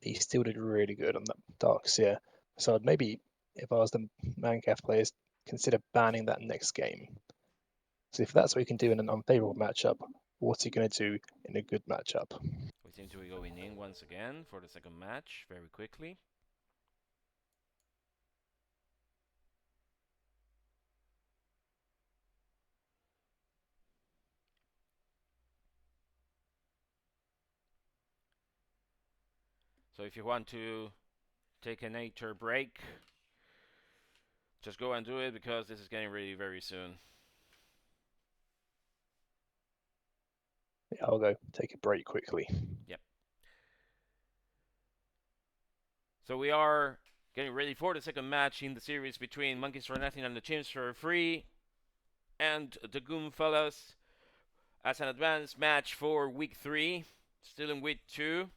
he still did really good on that Dark Seer. So I'd maybe, if I was the Mancaf players, consider banning that next game. So if that's what you can do in an unfavourable matchup, what's he going to do in a good matchup? We seem to be going in once again for the second match very quickly. So if you want to take a nature break, just go and do it because this is getting ready very soon. Yeah, I'll go take a break quickly. Yep. So we are getting ready for the second match in the series between Monkeys for Nothing and the Chimps for Free and the Goonfellas as an advanced match for week 3, still in week 2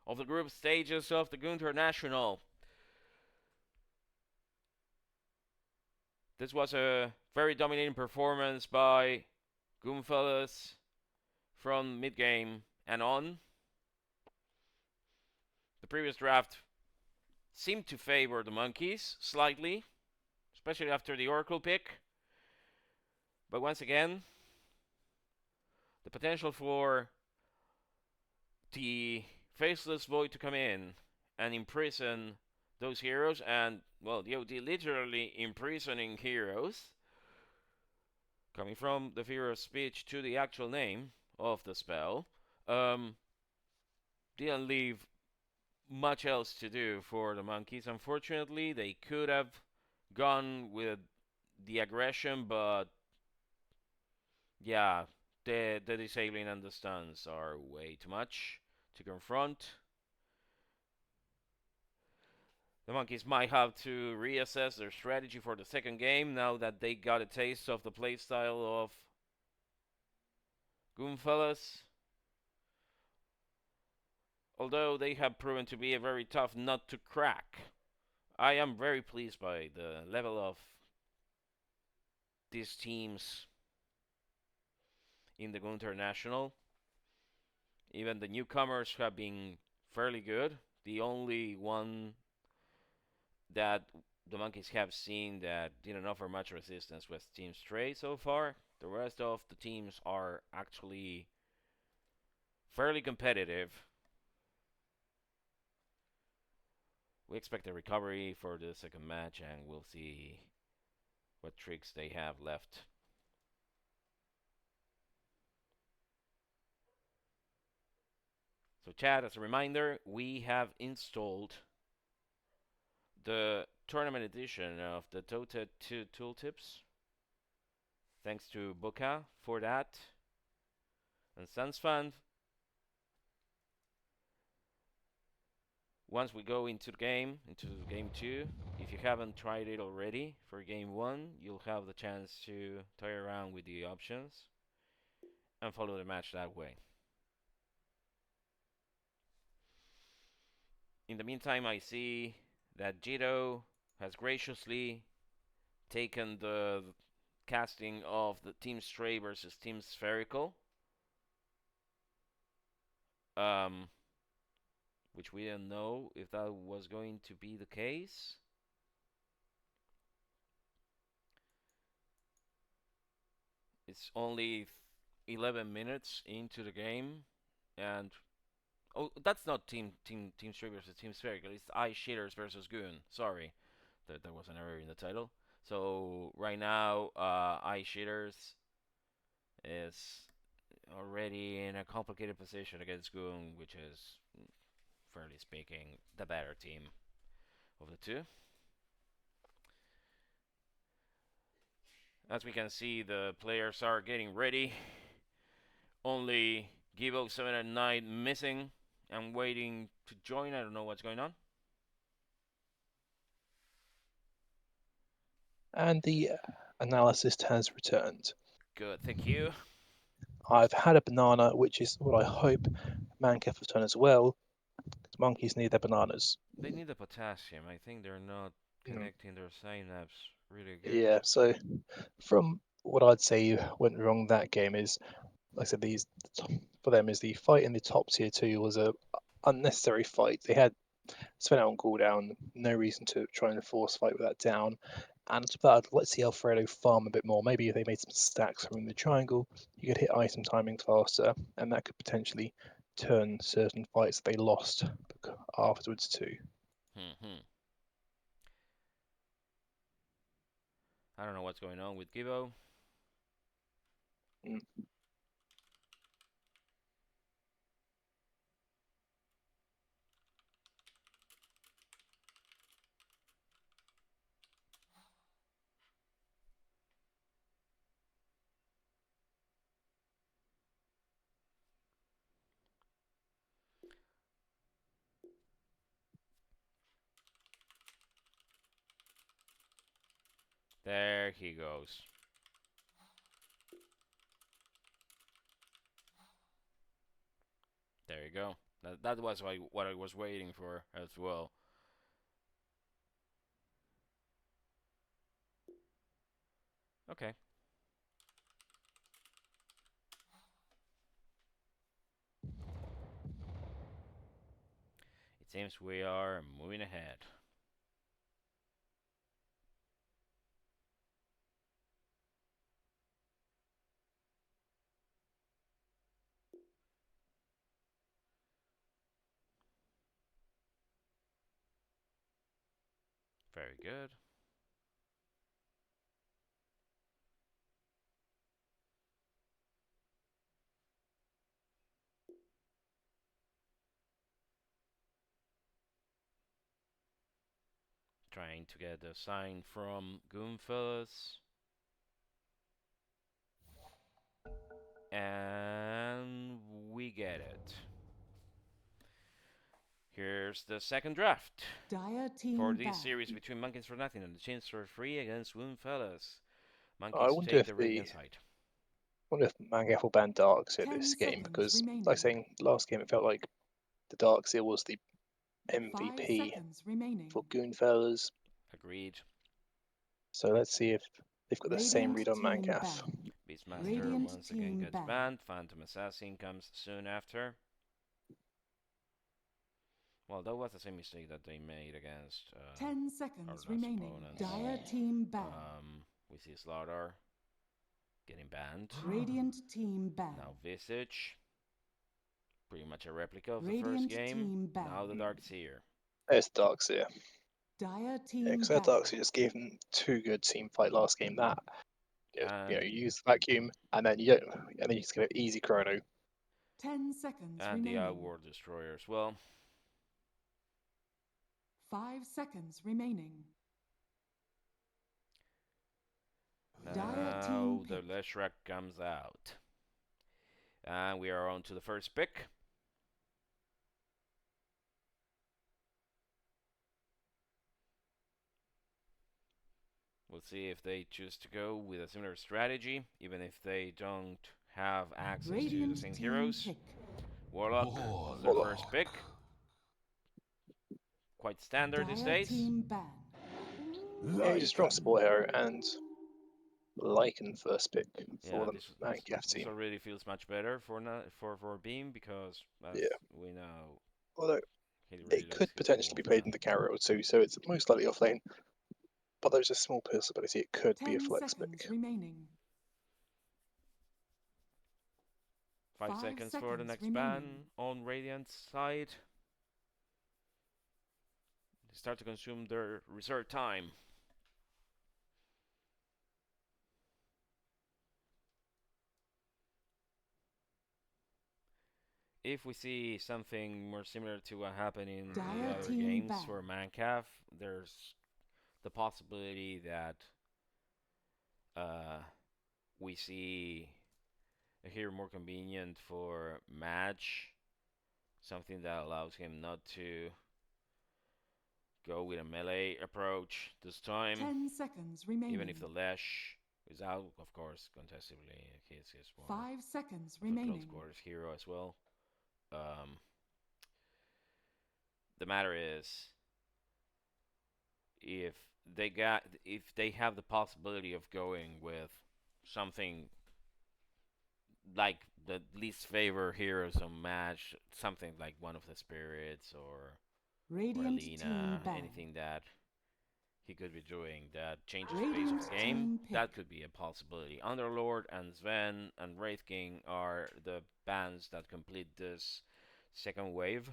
of the group stages of the Goon International. This was a very dominating performance by Goonfellas from mid-game and on. The previous draft seemed to favor the monkeys slightly, especially after the Oracle pick. But once again, the potential for the Faceless Void to come in and imprison those heroes, and, well, the literally imprisoning heroes, coming from the figure of speech to the actual name of the spell, didn't leave much else to do for the monkeys. Unfortunately, they could have gone with the aggression, but yeah, the disabling and the stuns are way too much to confront. The monkeys might have to reassess their strategy for the second game now that they got a taste of the playstyle of Goonfellas. Although they have proven to be a very tough nut to crack. I am very pleased by the level of these teams in the Goon International. Even the newcomers have been fairly good. The only one that the monkeys have seen that didn't offer much resistance was Team Stray so far. The rest of the teams are actually fairly competitive. We expect a recovery for the second match, and we'll see what tricks they have left. So chat, as a reminder, we have installed the tournament edition of the Dota 2 tooltips. Thanks to Boca for that. And Sunsfund. Once we go into game 2, if you haven't tried it already for game 1, you'll have the chance to toy around with the options and follow the match that way. In the meantime, I see that Jito has graciously taken the casting of the Team Stray versus Team Spherical, which we didn't know if that was going to be the case. It's only 11 minutes into the game, and oh, that's not Team Stray versus Team Spherical. It's Ice Shitters versus Goon. Sorry, there was an error in the title. So right now, Ice Shitters is already in a complicated position against Goon, which is, fairly speaking, the better team of the two. As we can see, the players are getting ready. Only Givo 7 and 9 missing and waiting to join. I don't know what's going on. And the analyst has returned. Good, thank you. I've had a banana, which is what I hope Manketh has done as well. Monkeys need their bananas. They need the potassium. I think they're not connecting their synapse really good. Yeah, so from what I'd say went wrong that game is, like I said, for them is the fight in the top tier 2 was a unnecessary fight. They had Sven out on cooldown, no reason to try and force fight with that down. And but let's see Alfredo farm a bit more. Maybe if they made some stacks from the triangle, you could hit item timings faster, and that could potentially turn certain fights they lost afterwards too. I don't know what's going on with Givo. There he goes. There you go. That was what I was waiting for as well. Okay. Seems we are moving ahead. Very good. Trying to get a sign from Goonfellas. And we get it. Here's the second draft Dire team for this ban. series between Monkeys for Nothing and the Chimps for Free against Goonfellas. I Monkeys wonder take if the the Radiant side. Mangaff will ban Darkseer 10 this game seconds because, remaining. like saying last game, it felt like the Darkseer was the 5 MVP seconds remaining. for Goonfellas. Agreed. So let's see if they've got the same read on Radiant team Mangaff. ban. Beastmaster Radiant once again team gets ban. banned. Phantom Assassin comes soon after. Well, that was the same mistake that they made against 10 our seconds last remaining. opponents. Dire team ban. We see Slaughter getting banned. Radiant team ban. Now Visage. Pretty much a replica of the Radiant first game. team ban. Now the Darkseer. There's Darkseer. Dire Yeah, team because ban. that Darkseer just gave them too good team fight last game. That you And use the vacuum and then you don't, and then you just get an easy chrono. 10 seconds and the remaining. Outward Destroyer as well. 5 seconds remaining. Dire Now team the pick. Leshrac comes out. And we are on to the first pick. We'll see if they choose to go with a similar strategy, even if they don't have access to the Radiant same team heroes. pick. Warlock was their first pick. Quite standard these Dire days. team ban. Yeah, he's a strong support hero and Lycan first pick for Yeah, the this Mangaff team. already feels much better for Beam because as Yeah. we know, Although he really it likes could his potentially be played Wolfman. in the carry role too, so it's most likely off lane. But there's a small possibility it could be a 10 flex seconds pick. remaining. 5 5 seconds for the seconds next remaining. ban on Radiant's side. They start to consume their reserve time. If we see something more similar to what happened in the Dire other team games ban. for Mancav, there's the possibility that we see a hero more convenient for match, something that allows him not to go with a melee approach this time. 10 seconds remaining. Even if the Lesh is out, of course, contestably, he's more 5 seconds of a close remaining. quarters hero as well. The matter is, if they have the possibility of going with something like the least favorite heroes on match, something like one of the spirits or Radiant Alina, team ban. anything that he could be doing that changes the pace Radiant of the game, team pick. that could be a possibility. Underlord and Sven and Wraith King are the bans that complete this second wave.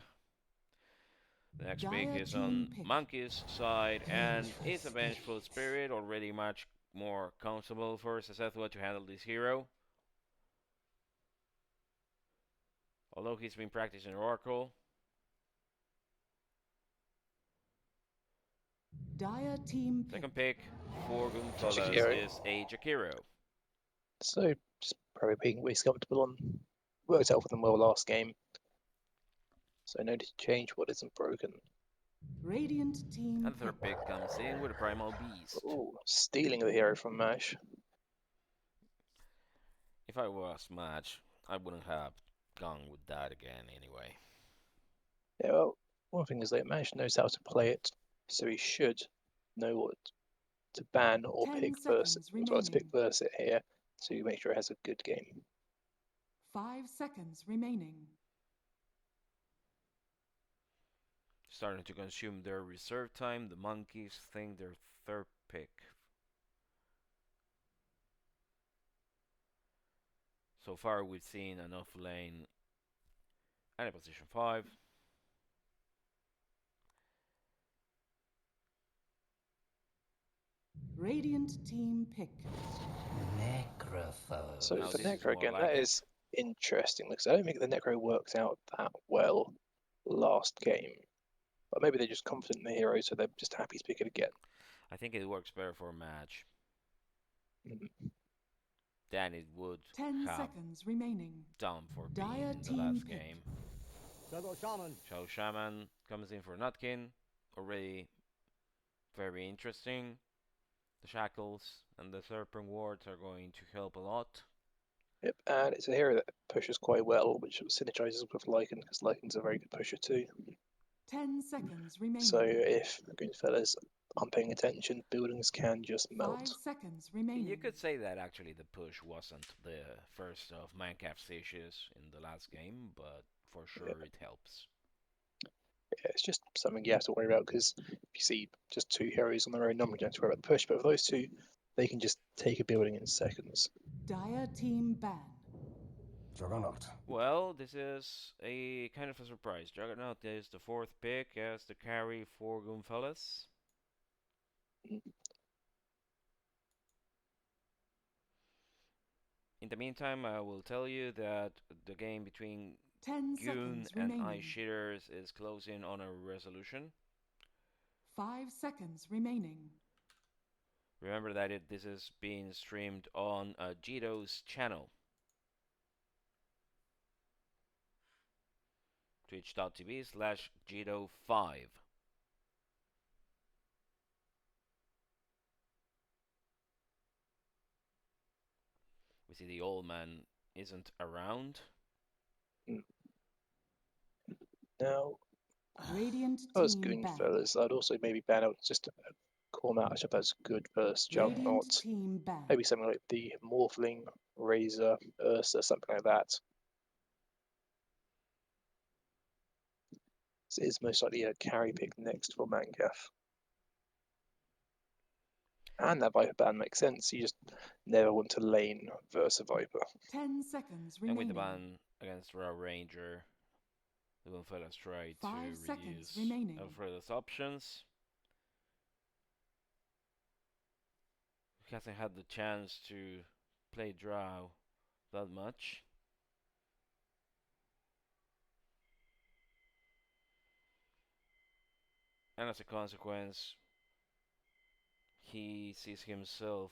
The next pick Dire is on team pick. Monkey's side, and it's a Vengeful Spirit, already much more comfortable for szethw to handle this hero. Although he's been practicing Oracle. Dire team pick. Second pick for Goonfellas Jakiro. is a Jakiro. So just probably being way comfortable on. Worked out for them well last game. So no need to change what isn't broken. Radiant team And the third pick comes in with a Primal Beast. Ooh, stealing the hero from Mash. If I was Match, I wouldn't have gone with that again anyway. Yeah, well, one thing is that Mash knows how to play it, so he should know what to ban or 10 pick first, seconds as well as pick remaining. first here, to make sure it has a good game. 5 seconds remaining. starting to consume their reserve time. The monkeys think their third pick. So far, we've seen an off lane and a position 5. Radiant team pick. Necrophage. So Now for this is Necro more again, like that it. is interesting because I don't think the Necro worked out that well last game. But maybe they're just confident in the hero, so they're just happy to pick it again. I think it works better for a match Mhm. than it would 10 have seconds remaining. done for Dire being in the team last pick. game. Shaman. Shadow Shaman comes in for Nutkin. Already very interesting. The shackles and the serpent wards are going to help a lot. Yep, and it's a hero that pushes quite well, which synergizes with Lycan because Lycan's a very good pusher too. 10 seconds remaining. So if Goonfellas aren't paying attention, buildings can just 5 melt. seconds remaining. You could say that actually the push wasn't the first of Minecraft's issues in the last game, but for sure it helps. Yeah, it's just something you have to worry about because if you see just two heroes on their own, you don't have to worry about the push. But with those two, they can just take a building in seconds. Dire team ban. Juggernaut. Well, this is a kind of a surprise. Juggernaut is the 4th pick as the carry for Goonfellas. In the meantime, I will tell you that the game between 10 Goon seconds and remaining. Ice Shitters is closing on a resolution. 5 seconds remaining. Remember that this is being streamed on Jito's channel. Twitch.tv/Jito5. We see the old man isn't around. Now, Radiant if I was team ban. Goonfellas, I'd also maybe ban out just a core matchup that's good versus Radiant Juggernaut. team ban. Maybe something like the Morphling, Razor, Ursa, something like that. This is most likely a carry pick next for Mancaf. And that Viper ban makes sense. You just never want to lane versus a Viper. 10 seconds And with remaining. the ban against Raw Ranger, the Goonfellas try 5 to seconds reduce remaining. Alfredo's options. He hasn't had the chance to play Drow that much. And as a consequence, he sees himself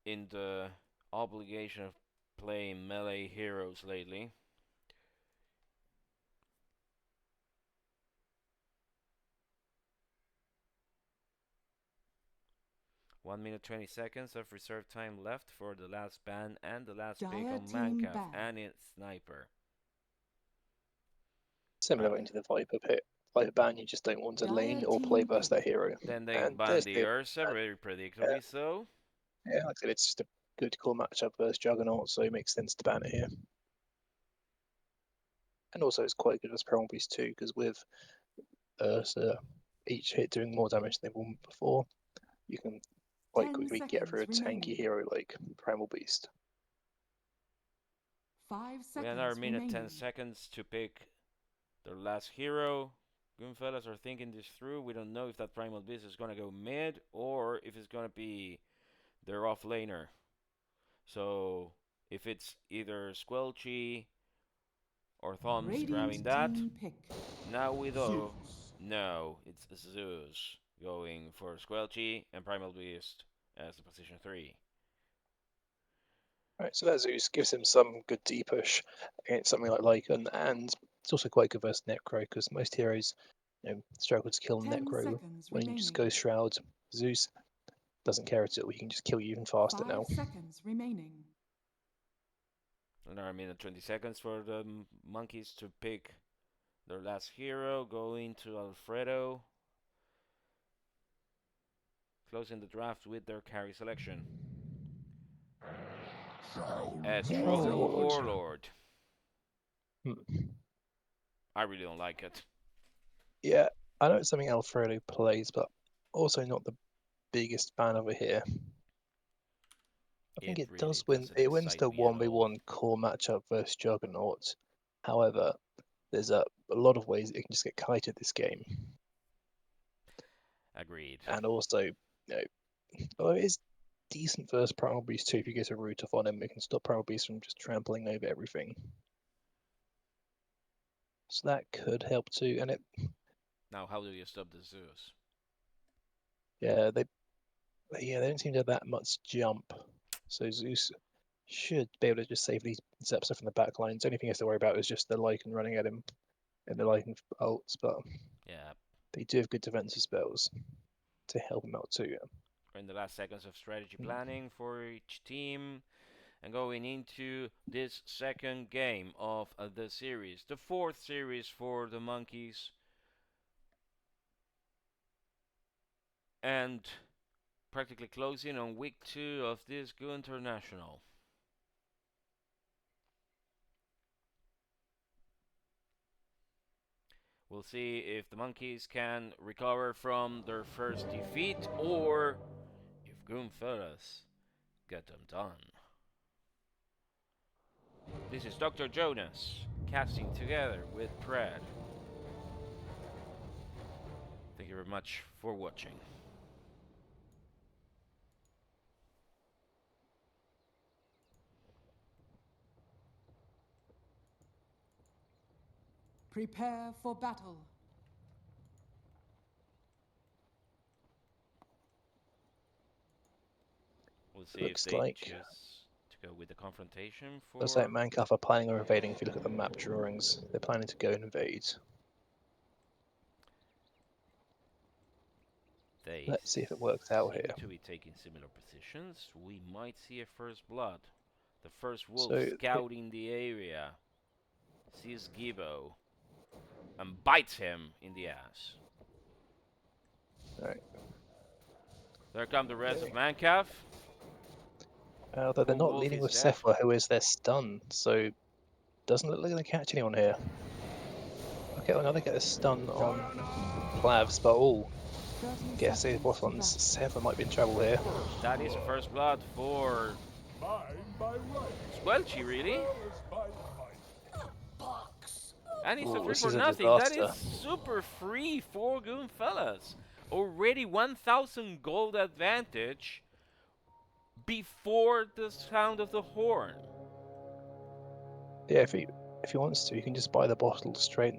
in the obligation of playing melee heroes lately. One minute 20 seconds of reserve time left for the last ban and the last pick Dire on team Mancaf ban. and its sniper. Similar into the Viper pick. Viper ban, you just don't want to Dire lane or play team versus pick. that hero. Then they And ban there's the the Ursa, very predictably so. yeah, like I said, it's just a good core matchup versus Juggernaut, so it makes sense to ban it here. And also it's quite good as Primal Beast too, because with Ursa each hit doing more damage than one before, you can quite 10 quickly get through a seconds tanky remaining. hero like Primal Beast. 5 We seconds have another minute remaining. 10 seconds to pick their last hero. Goonfellas are thinking this through. We don't know if that Primal Beast is gonna go mid or if it's gonna be their off laner. So if it's either Squelchy or Thomse Radiant grabbing that, team pick. now we know. No, it's Zeus going for Squelchy and Primal Beast as the position 3. Right, so that Zeus gives him some good D push against something like Lycan, and it's also quite good versus Necro because most heroes struggle to kill 10 Necro seconds when you just remaining. go Shroud. Zeus doesn't care at all, he can just kill you even faster 5 now. seconds remaining. Another minute 20 seconds for the monkeys to pick their last hero, going to Alfredo, closing the draft with their carry selection. A Troll Warlord. Warlord. Hmm. I really don't like it. Yeah, I know it's something Alfredo plays, but also not the biggest fan over here. I think it really does win. doesn't It wins excite the me at all. 1v1 core matchup versus Juggernaut. However, there's a lot of ways it can just get kited this game. Agreed. And also, although it is decent versus Primal Beast too, if you get a root off on him, it can stop Primal Beast from just trampling over everything. So that could help too. And Now, how do you stop the Zeus? yeah, they don't seem to have that much jump. So Zeus should be able to just safely zap stuff from the back lines. The only thing he has to worry about is just the Lycan running at him and the Lycan ults, but Yeah, they do have good defensive spells to help him out too. we're in the last seconds of strategy planning for each team. And going into this second game of the series, the fourth series for the Monkeys. And practically closing on week 2 of this Go International. We'll see if the Monkeys can recover from their first defeat or if Goonfellas get them done. This is Dr. Jonas casting together with Pred. Thank you very much for watching. Prepare for battle. We'll see Looks if they like choose to go with the confrontation for... looks like Mancaf are planning on invading. If you look at the map drawings, they're planning to go and invade. They Let's see if it works out seem here. to be taking similar positions. We might see a first blood. The first wolf So scouting the area sees Gibbo and bites him in the ass. Right. There come the rest of Mancaf. Although they're Poor not wolf leading is with dead. szethw, who is their stun, so doesn't look like they're going to catch anyone here. Okay, well now they get a stun on Plavs, but all 30 guess the seconds boss to ones. battle. szethw might be in trouble here. That is a first blood for Squelching, really? And it's a Ooh, 3 this for is a nothing. That is disaster. super free for Goonfellas. Already 1,000 gold advantage before the sound of the horn. Yeah, if he wants to, he can just buy the bottle straight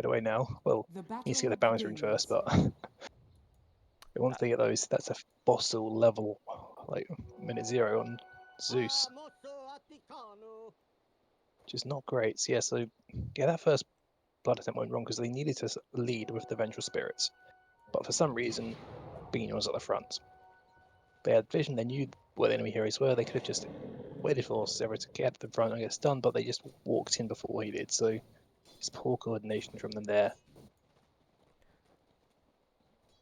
away now. Well, The he needs to get the battle bouncer in first, begins. but once they get those, that's a bottle level, like minute 0 on Zeus, which is not great. So yeah, so yeah, that first blood attempt went wrong because they needed to lead with the vengeful spirits, but for some reason, Bean was at the front. They had vision, they knew where the enemy heroes were. They could have just waited for szethw to get to the front and get stunned, but they just walked in before he did. So just poor coordination from them there.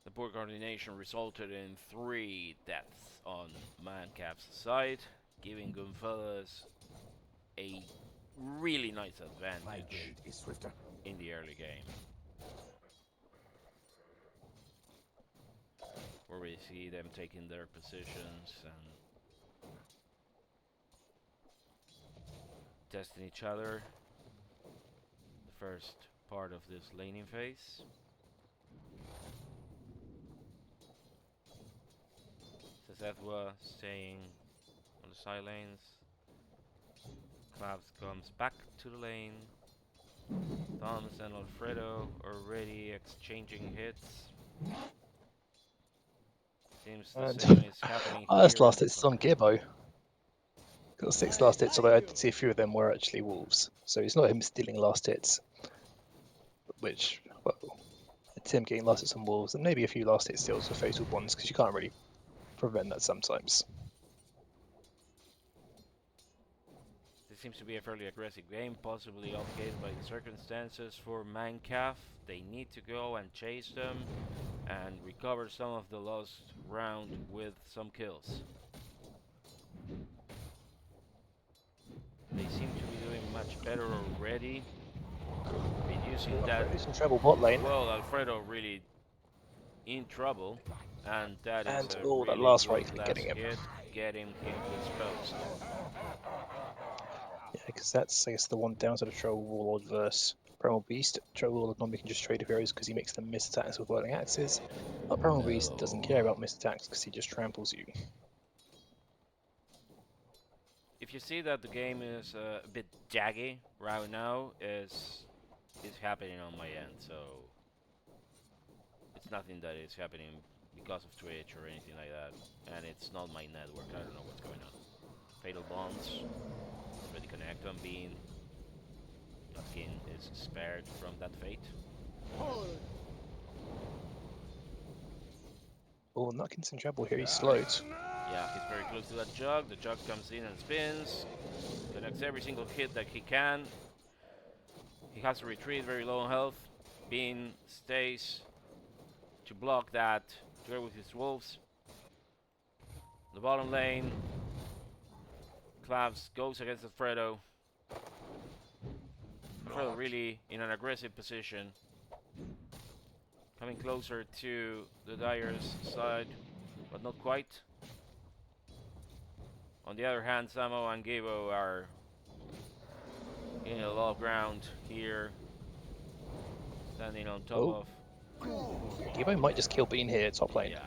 The poor coordination resulted in 3 deaths on Mancap's side, giving Goonfellas a really nice advantage is swifter. in the early game. Where we see them taking their positions and testing each other. The first part of this laning phase. szethw staying on the side lanes. Clavs comes back to the lane. Thomse and Alfredo already exchanging hits. Seems the And same is happening that's here in last the hits on front. Gibbo. Got 6 last hits, although I did see a few of them were actually wolves. So it's not him stealing last hits, which, well, it's him getting last hits on wolves, and maybe a few last hit steals for fatal ones, because you can't really prevent that sometimes. This seems to be a fairly aggressive game, possibly obligated by the circumstances for Mancaf. They need to go and chase them and recover some of the lost round with some kills. They seem to be doing much better already, using that. Alfredo's in trouble bot lane. Well, Alfredo really in trouble, and that is And a oh, that really last good right click last getting him. hit, getting him exposed. Yeah, because that's, I guess, the one downside of Troll Warlord versus Primal Beast. Troll Warlord normally can just trade heroes because he makes them miss attacks with whirling axes, but Primal Beast doesn't care about missed attacks because he just tramples you. If you see that the game is a bit jaggy right now, is happening on my end, so it's nothing that is happening because of Twitch or anything like that, and it's not my network. I don't know what's going on. Fatal bonds already connect on being. Nutkin is spared from that fate. Oh, Nutkin's in trouble here, he's slowed. Yeah, he's very close to that jug. The jug comes in and spins, connects every single hit that he can. He has to retreat, very low on health. Bean stays to block that, together with his wolves. The bottom lane, Clavs goes against Alfredo. Alfredo really in an aggressive position, coming closer to the Dyer's side, but not quite. On the other hand, Samo and Gabo are in a lot of ground here, standing on top of. Gibo might just kill Bean here, top lane. Yeah,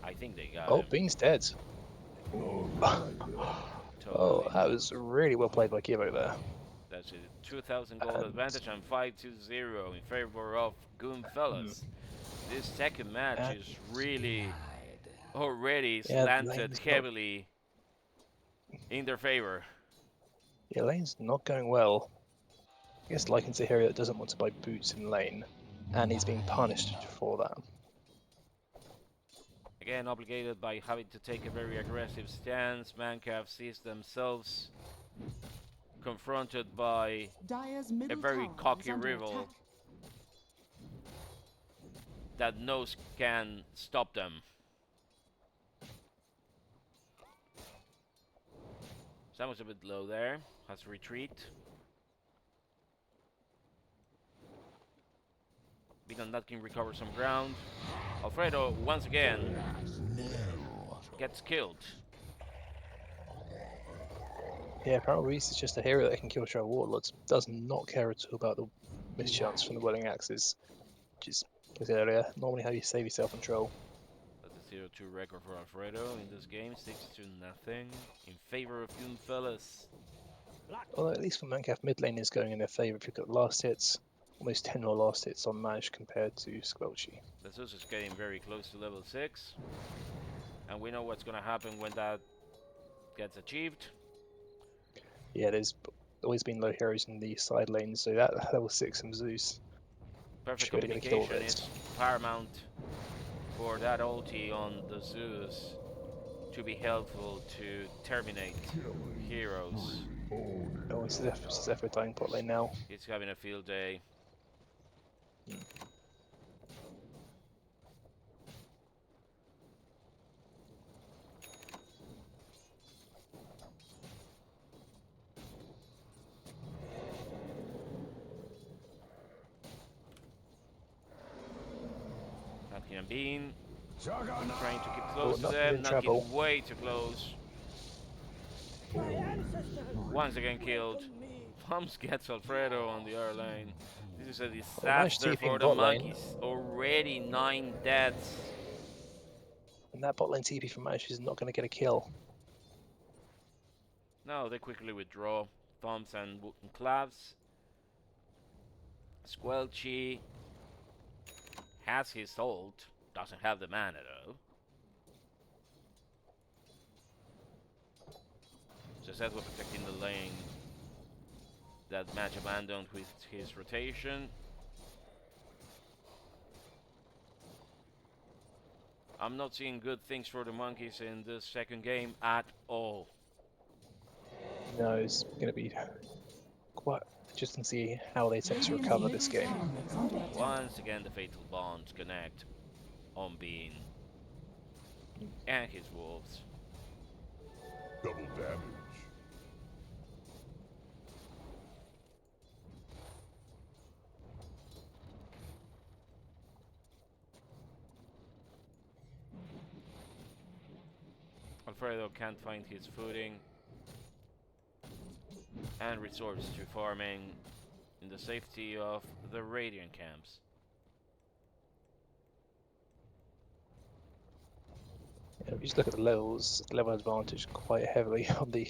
I think they got Oh, him. Bean's dead. Oh, Totally. that was really well played by Gibo there. That's a 2,000 gold advantage and 5-0 in favor of Goonfellas. This second match is really already slanted lane's heavily in their favor. Yeah, lane's not going well. I guess Lycan's a hero that doesn't want to buy boots in lane, and he's being punished for that. Again, obligated by having to take a very aggressive stance, Mancav sees themselves confronted by Dyer's a middle very tower cocky is under rival attack. that knows can stop them. Someone's a bit low there, has to retreat. Bean and Nutkin recover some ground. Alfredo, once again, gets killed. Yeah, Primal Beast is just a hero that can kill Shadow Warlords. Does not care at all about the mischance from the Whirling Axes, which is, as I said earlier, normally how you save yourself on Troll. That's a 0-2 record for Alfredo in this game, 6-0 in favor of Goonfellas. Although at least for Mancaf, mid lane is going in their favour if you've got last hits, almost 10 more last hits on Manage compared to Squelching. The Zeus is getting very close to level 6, and we know what's going to happen when that gets achieved. Yeah, there's always been low heroes in the side lanes, so that level 6 and Zeus Perfect should be able to kill communication this. is paramount for that ulti on the Zeus to be helpful to terminate heroes. Oh, it's szethw dying pot lane now. He's having a field day. Nutkin and Bean trying to keep close to Nutkin's them. in trouble. Nutkin way too close. Once again killed. Thomse gets Alfredo on the other lane. This is a nice disaster TP for the bot lane. monkeys. Already 9 deaths. And that bot lane TP from Manage is not going to get a kill. No, they quickly withdraw. Thomse and Clavs. Squelching has his ult. Doesn't have the mana though. So szethw protecting the lane that match abandoned with his rotation. I'm not seeing good things for the monkeys in this second game at all. No, it's going to be quite interesting to see how they attempt to recover this game. Once again, the fatal bonds connect on Bean and his wolves. Double damage. Alfredo can't find his footing and resorts to farming in the safety of the Radiant camps. Yeah, if you just look at the levels, level advantage quite heavily on the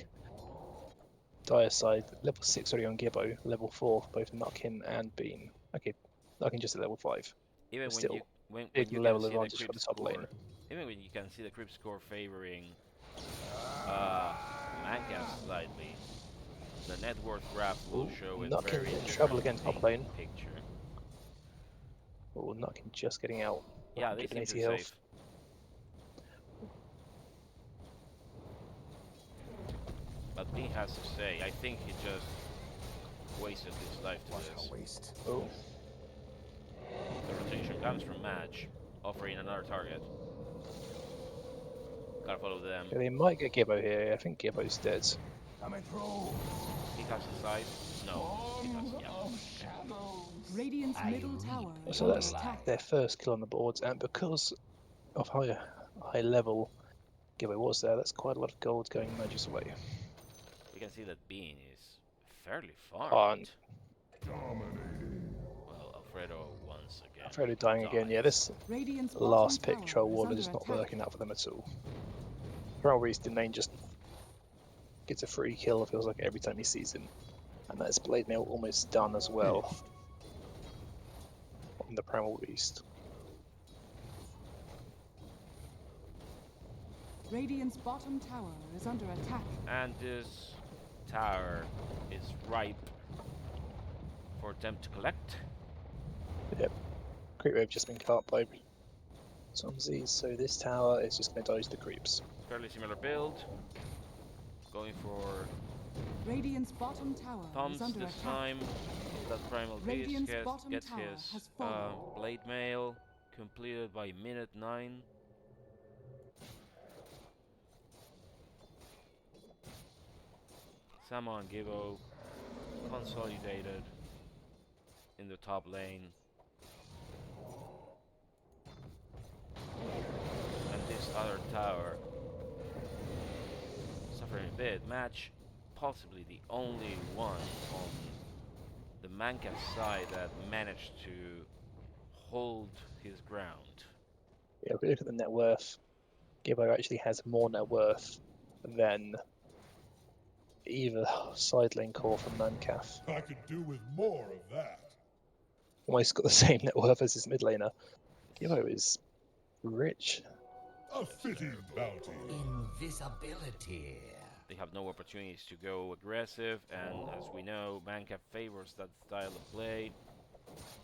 Dire side. Level 6 already on Gibbo, level 4 for both Nutkin and Bean. Okay, Nutkin just at level 5. Even But when still, you when big you level can see the advantage for creep the top score, lane. even when you can see the creep score favoring Manca slightly, the net worth graph will Ooh, show a Nutkin very in trouble different again top lane. picture. Oh, Nutkin just getting out. Yeah, they seem to 180 be health. safe. But Bean has to say, I think he just wasted his life to What this. a waste. Oh, The rotation comes from Match, offering another target. Gotta follow them. yeah, they might get Gibbo here. I think Gibbo's dead. Coming through. He has his side. No, he has, yeah. Radiant's middle tower is So under that's attack. their first kill on the boards, and because of how high level Gibbo was there, that's quite a lot of gold going Magus away. We can see that Bean is fairly On farmed. Dominating. Well, Alfredo once again. Alfredo dying again. Yeah, this Radiant's last bottom pick tower troll is wall under is not attack. working out for them at all. Probably the main just gets a free kill, feels like every time he sees him. And that's blade mail almost done as well on the Primal Beast. Radiant's bottom tower is under attack. And this tower is ripe for them to collect. Yep. Creep wave just been cut by Thomse, so this tower is just going to dodge the creeps. Fairly similar build. Going for Radiant's bottom tower is Thomse under this attack. time. That Primal Beast Radiant's bottom gets tower his has fallen. blade mail completed by minute 9. Samo and Gibbo consolidated in the top lane. And this other tower suffering a bit. Match possibly the only one on the Manca side that managed to hold his ground. Yeah, if we look at the net worth, Gibbo actually has more net worth than either side lane core from Mancaf. I could do with more of that. Almost got the same net worth as his mid laner. Gibbo is rich. A fitting bounty. Invisibility. They have no opportunities to go aggressive, and as we know, Manca favors that style of play.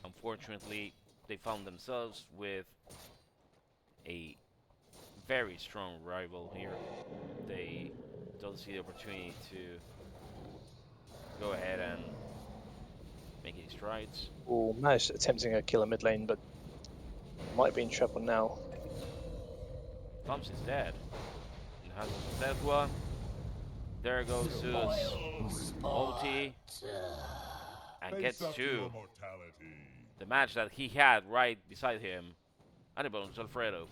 Unfortunately, they found themselves with a very strong rival here. They don't see the opportunity to go ahead and make any strides. Oh, managed attempting a kill in mid lane, but might be in trouble now. Thomse is dead. And has szethw. There goes Zeus. OT. And Face gets up to to your mortality. the match that he had right beside him. And it belongs to Alfredo.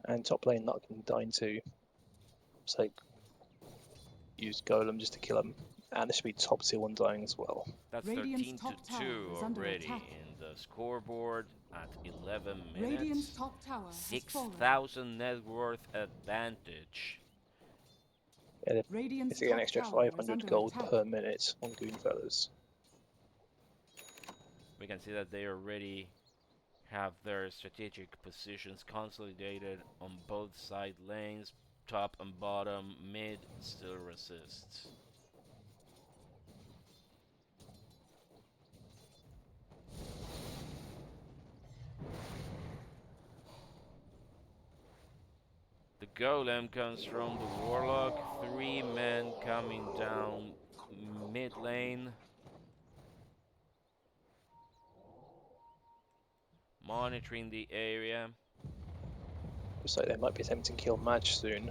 And top lane Nutkin dying too. So use Golem just to kill him. And this should be top tier 1 dying as well. That's Radiant's 13 top to tower 2 is under already attack. in the scoreboard at 11 Radiant's minutes. top tower has fallen. 6,000 net worth advantage. Yeah, Radiant's it's an top extra tower is 500 under gold attack. per minute on Goonfellas. We can see that they already have their strategic positions consolidated on both side lanes. Top and bottom, mid still resists. The golem comes from the warlock. 3 men coming down mid lane. Monitoring the area. So they might be attempting to kill Madge soon.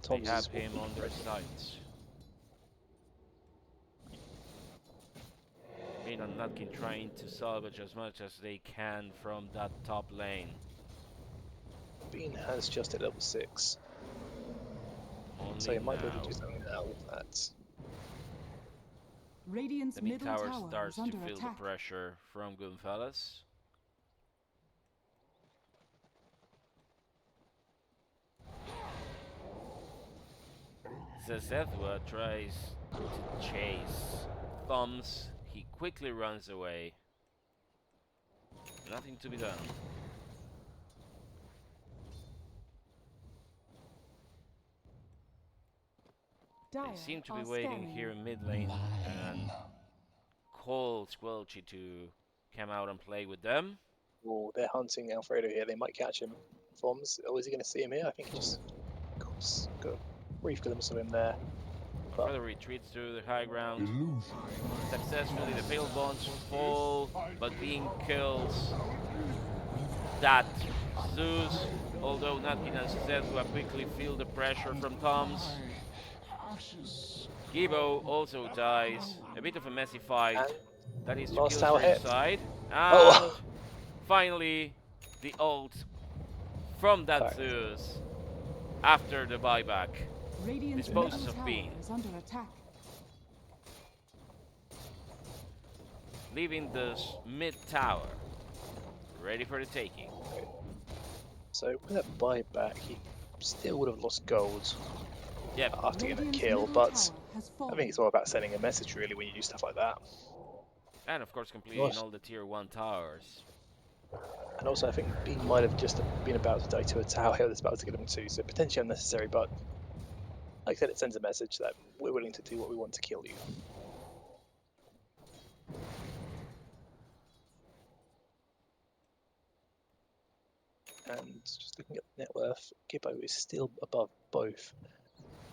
They Thomse have is him on their sights. Bean and Nutkin trying to salvage as much as they can from that top lane. Bean has just hit level 6, Only so he might be able now. to do something now with that. Radiant's The mid middle tower tower starts is to under feel attack. the pressure from Goonfellas. Szethw tries to chase Thomse. He quickly runs away. Nothing to be done. They seem to be waiting here in mid lane and call Squelchy to come out and play with them. Oh, they're hunting Alfredo here. They might catch him. Thomse, oh, is he going to see him here? I think he just got a brief glimpse of him there. Alfredo retreats to the high ground. Illusion. Successfully, the failed bonds fall, but being killed. That Zeus, although Nutkin and szethw quickly feel the pressure from Thomse. Gibo also dies. A bit of a messy fight. That is to Last kill tower hit. side. And Oh. finally, the ult from that Alright. Zeus after the buyback. Radiant's Disposes middle of tower Bean. is under attack. Leaving the mid tower ready for the taking. So with that buyback, he still would have lost gold Yep. after getting a Radiant's kill, middle but tower has I fallen. think it's all about sending a message really when you do stuff like that. And of course completing Nice. all the tier 1 towers. And also I think Bean might have just been about to die to a tower hill that's about to get him too, so potentially unnecessary, but like I said, it sends a message that we're willing to do what we want to kill you. And just looking at net worth, Gibbo is still above both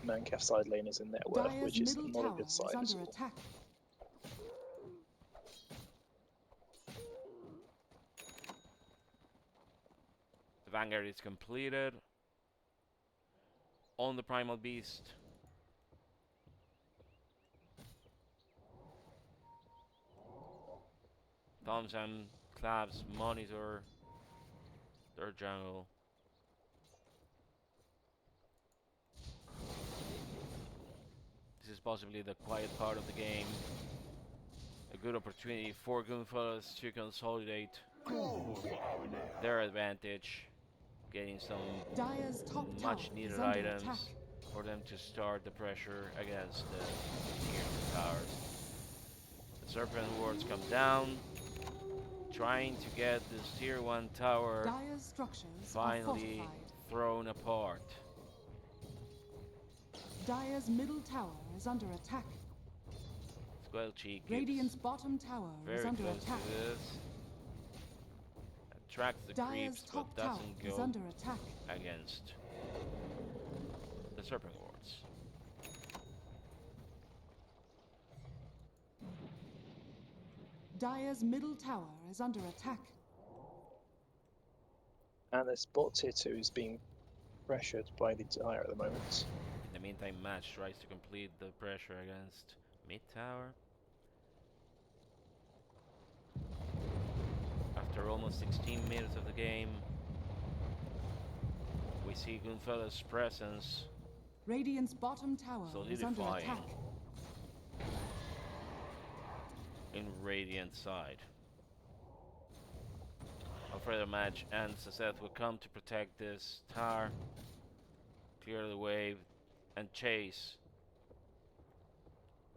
Mancaf side laners in net worth, Dyer's which is middle not a tower good is sign at under all. attack. The Vanguard is completed. On the Primal Beast. Thomse and Clabs monitor their jungle. This is possibly the quiet part of the game. A good opportunity for Goonfellas to consolidate their advantage, getting some Dyer's top much tower needed is under items attack. for them to start the pressure against the tier 2 towers. The Serpent Wards come down, trying to get this tier 1 tower Dyer's structures finally are fortified. thrown apart. Dyer's middle tower is under attack. Squelchy keeps Radiant's bottom tower is very under close attack. to this. Attracts the Dyer's creeps, top but tower doesn't is go under attack. against the Serpent Wards. Dyer's middle tower is under attack. And this bot tier 2 is being pressured by the Dire at the moment. In the meantime, Match tries to complete the pressure against mid tower. After almost 16 minutes of the game, we see Goonfellas' presence Radiant's bottom tower is under solidifying attack. in Radiant side. Alfredo Match and szethw will come to protect this tower, clear the wave, and chase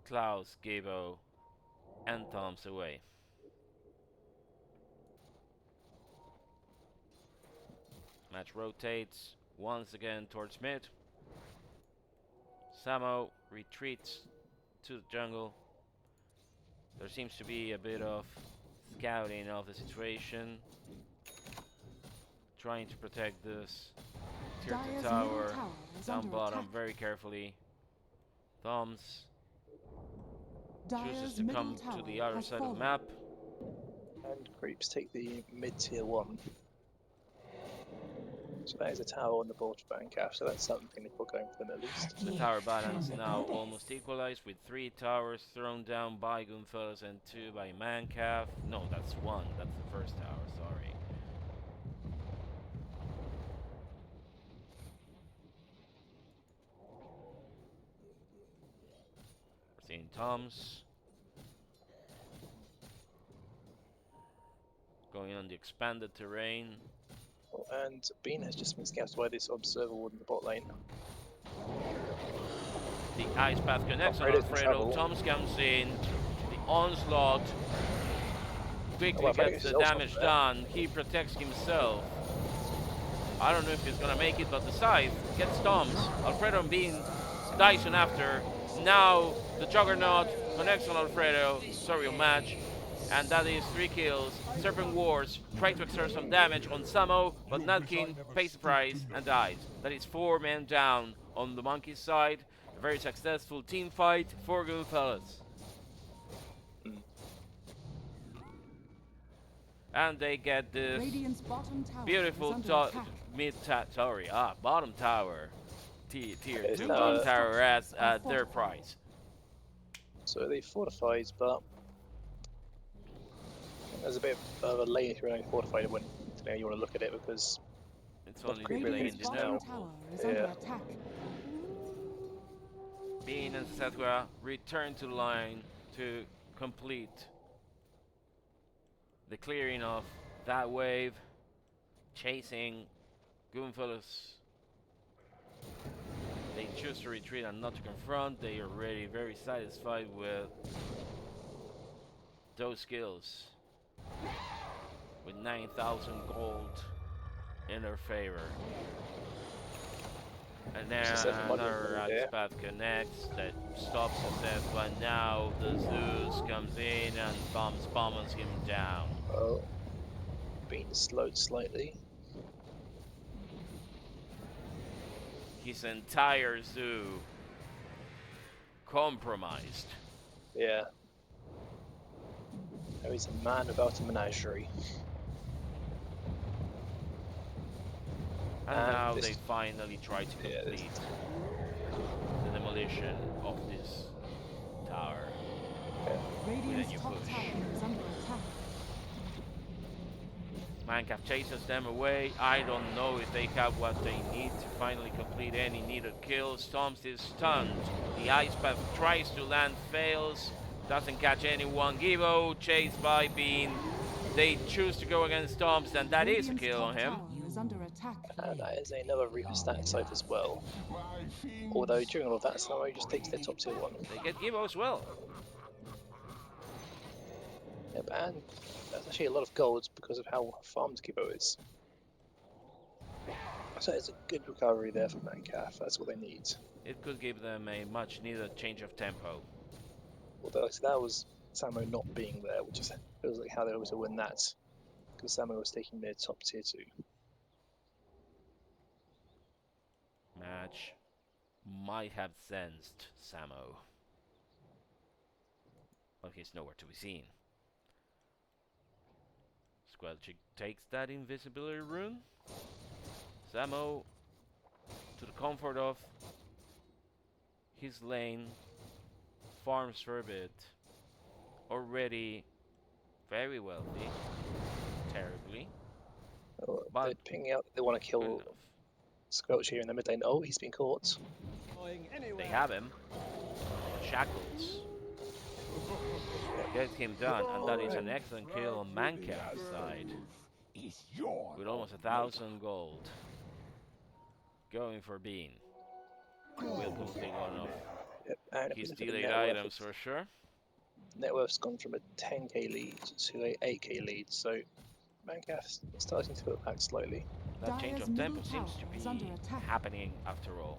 Klaus, Gabo, and Thomse away. Match rotates once again towards mid. Samo retreats to the jungle. There seems to be a bit of scouting of the situation, trying to protect this tier 2 Dyer's tower middle tower is down under bottom attack. very carefully. Thomse chooses Dyer's to middle come tower to the other has side of fallen. the map. And creeps take the mid tier 1. So that is a tower on the board for Mancaf, so that's something if we're going for them at least. The tower balance now almost equalized, with 3 towers thrown down by Goonfellas and 2 by Mancaf. No, that's 1. That's the first tower, sorry. Seeing Thomse. Going on the expanded terrain. And Bean has just been scouted by this observer ward in the bot lane. The ice path connects on Alfredo can Alfredo. travel. Thomse comes in. The onslaught quickly Alfredo gets the is also damage there. done. He protects himself. I don't know if he's gonna make it, but the scythe gets Thomse. Alfredo and Bean dies soon after. Now the Juggernaut connects on Alfredo. Sorry, match. And that is 3 kills. Serpent Wars tries to exert some damage on Samo, but Nutkin pays the price and dies. That is 4 men down on the monkey side. A very successful team fight for Goonfellas. And they get this Radiant's bottom tower beautiful is under attack. bottom tower. Tier It's 2 now, bottom tower at their price. So they fortified, but there's a bit of a lane if you're only fortified when you want to look at it because It's only creepy laying Radiant's it bottom now. tower is under Yeah. attack. Bean and szethw return to the line to complete the clearing of that wave, chasing Goonfellas. They choose to retreat and not to confront. They are already very satisfied with those skills, with 9,000 gold in their favor. And now another ice path connects that stops szethw, but now the Zeus comes in and bombs him down. oh, Bean slowed slightly. His entire zoo compromised. Yeah. Now he's a man without a menagerie. And now they finally try to Yeah, complete the demolition of this tower. Radiant's you top push. tower is under attack. Minecraft chases them away. I don't know if they have what they need to finally complete any needed kills. Thomse is stunned. The ice path tries to land, fails, doesn't catch anyone. Givo chased by Bean. They choose to go against Thomse, and that is a Radiant's kill top on him. tower is under attack. And that is another Reaper stat site as well. Although during all of that, Samo just takes their top tier one. They get Givo as well. Yep, and that's actually a lot of gold because of how farmed Gibbo is. So it's a good recovery there for Mancaf, that's what they need. It could give them a much needed change of tempo. Although so that was Samo not being there, which is feels like how they were to win that. Because Samo was taking their top tier 2. Match might have sensed Samo, but he's nowhere to be seen. Squelching takes that invisibility rune. Samo, to the comfort of his lane, farms for a bit. Already very wealthy, terribly, Oh, but they're pinging out, they want to good kill enough. Squelch here in the mid lane. Oh, he's been caught. They have him. Shackles. Get him done, and that is an excellent kill on Mancaf's side. With almost 1,000 gold. Going for Bean. Will complete one of Yep, and his if we look at delayed the net items for sure. net worth's gone from a 10k lead to a 8k lead, so Mancaf's starting to put back slightly. That change Dire's of tempo middle seems tower to is under be attack. happening after all.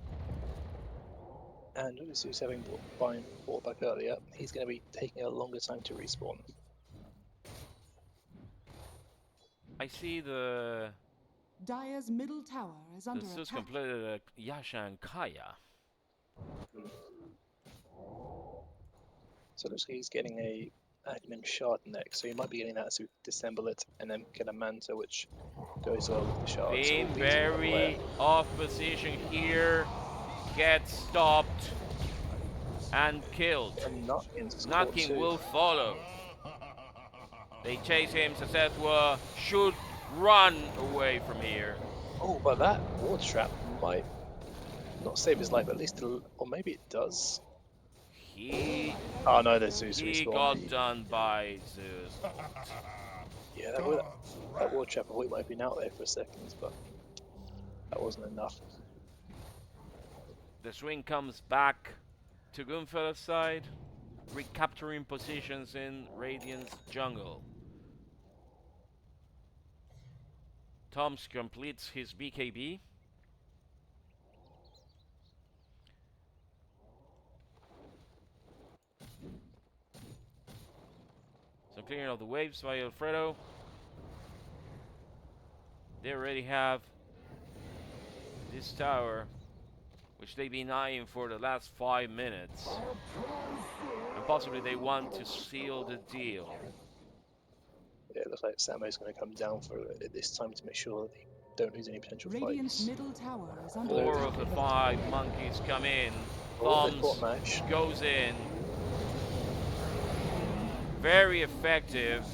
And Zeus having bought back earlier, he's going to be taking a longer time to respawn. I see the Dire's middle tower is under Zeus attack. completed a Yasha and Kaya. So it looks like he's getting a admin shard next, so he might be getting that so we can disassemble it and then get a manta which goes well with the shard. So Being we'll be very off position here, gets stopped and killed. and Nutkin will follow. They chase him. szethw should run away from here. Oh, but that water trap might not save his life, at least, or maybe it does. Oh no, there's Zeus He respawn. got done by Zeus. Yeah, that war trap I thought might have been out there for a second, but that wasn't enough. The swing comes back to Goonfellas' side, recapturing positions in Radiant's jungle. Thomse completes his BKB. Some clearing of the waves by Alfredo. They already have this tower, which they've been eyeing for the last 5 minutes. And possibly they want to seal the deal. Yeah, it looks like Samo's going to come down for it this time to make sure that they don't lose any potential Radiant's fights. middle tower is under 4 attack. of the 5 monkeys come in. Oh, they caught Thomse match. goes in. Very effective,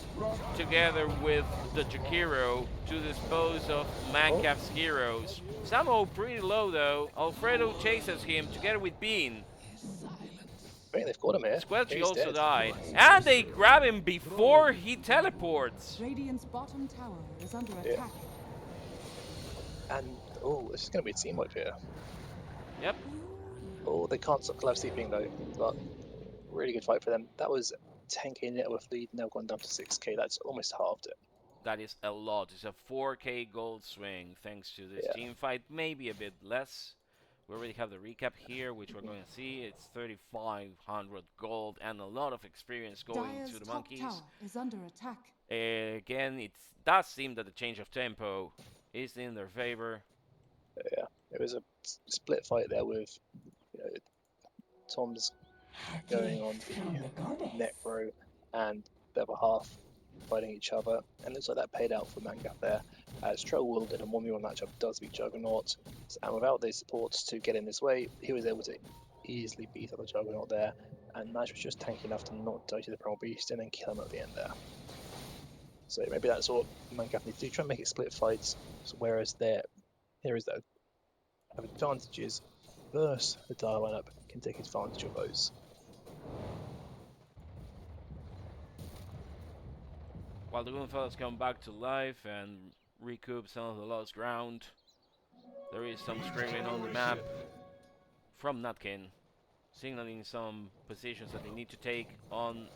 together with the Jakiro, to dispose of Mancaf's heroes. Samo pretty low though. Alfredo chases him together with Bean. I think they've got him here. Squelching He's also dead. died. And they grab him before he teleports. Radiant's bottom tower is under Yeah. attack. And oh, this is going to be a team wipe here. Yep. Oh, they can't stop collab sleeping though, but really good fight for them. That was 10k net worth lead, now gone down to 6k. That's almost halved it. That is a lot. It's a 4k gold swing thanks to this Yeah. team fight. Maybe a bit less. We already have the recap here, which we're going to see. It's 3,500 gold and a lot of experience going Dire's to the top monkeys. tower is under attack. Again, it does seem that the change of tempo is in their favor. Yeah, it was a split fight there with, you know, Tom's going on the net row and the other half fighting each other, and looks like that paid out for Mancaf there, as Trollworld in a 1v1 matchup does beat Juggernaut, and without these supports to get in this way, he was able to easily beat up the Juggernaut there, and Mash was just tanky enough to not die to the Primal Beast and then kill him at the end there. So maybe that's what Mancaf needs to do, try and make it split fights, whereas there is that have advantages versus the Dire lineup can take advantage of those. While the Goonfellas come back to life and recoup some of the lost ground, there is some scribbling on the map from Nutkin, signaling some positions that they need to take on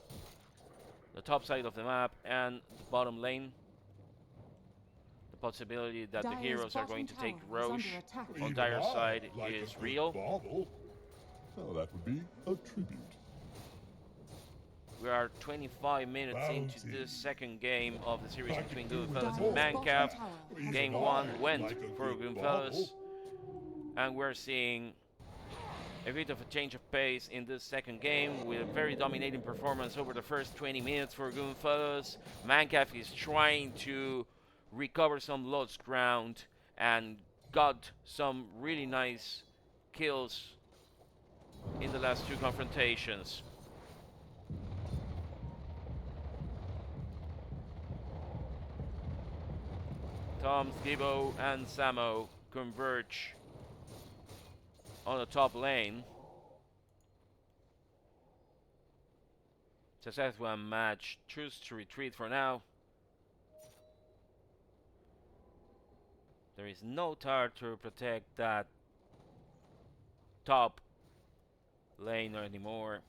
the top side of the map and the bottom lane. The possibility that the Dire's heroes are bottom going to take tower is Roche under attack. on Even Dire's I'd side like a is good real. bauble. Oh, that would be a tribute. We are 25 minutes into Bounty. this second game of the series between Goonfellas Dire's and bottom Mancaf. tower Even Game I'd 1 went like a for good Goonfellas, bauble. and we're seeing a bit of a change of pace in this second game with a very dominating performance over the first 20 minutes for Goonfellas. Mancaf is trying to recover some lost ground and got some really nice kills in the last 2 confrontations. Thomse, Gibbo, and Samo converge on the top lane. Szethw and Match choose to retreat for now. There is no tower to protect that top lane anymore.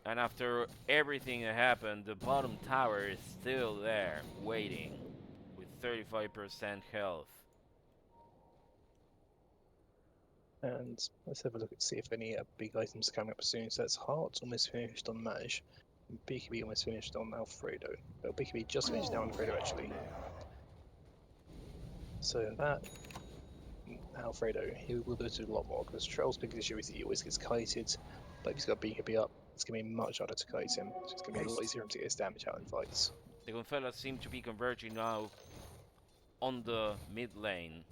And after everything that happened, the bottom tower is still there, waiting, with 35% health. And let's have a look and see if any big items are coming up soon. So that's Heart almost finished on Maj, and BKB almost finished on Alfredo. Well, BKB just finished now on Alfredo actually. So that Alfredo, he will go to a lot more because Troll's big issue is he always gets kited, but if he's got BKB up, it's going to be much harder to kite him. So it's going to be a lot easier for him to get his damage out in fights. The Goonfellas seem to be converging now on the mid lane,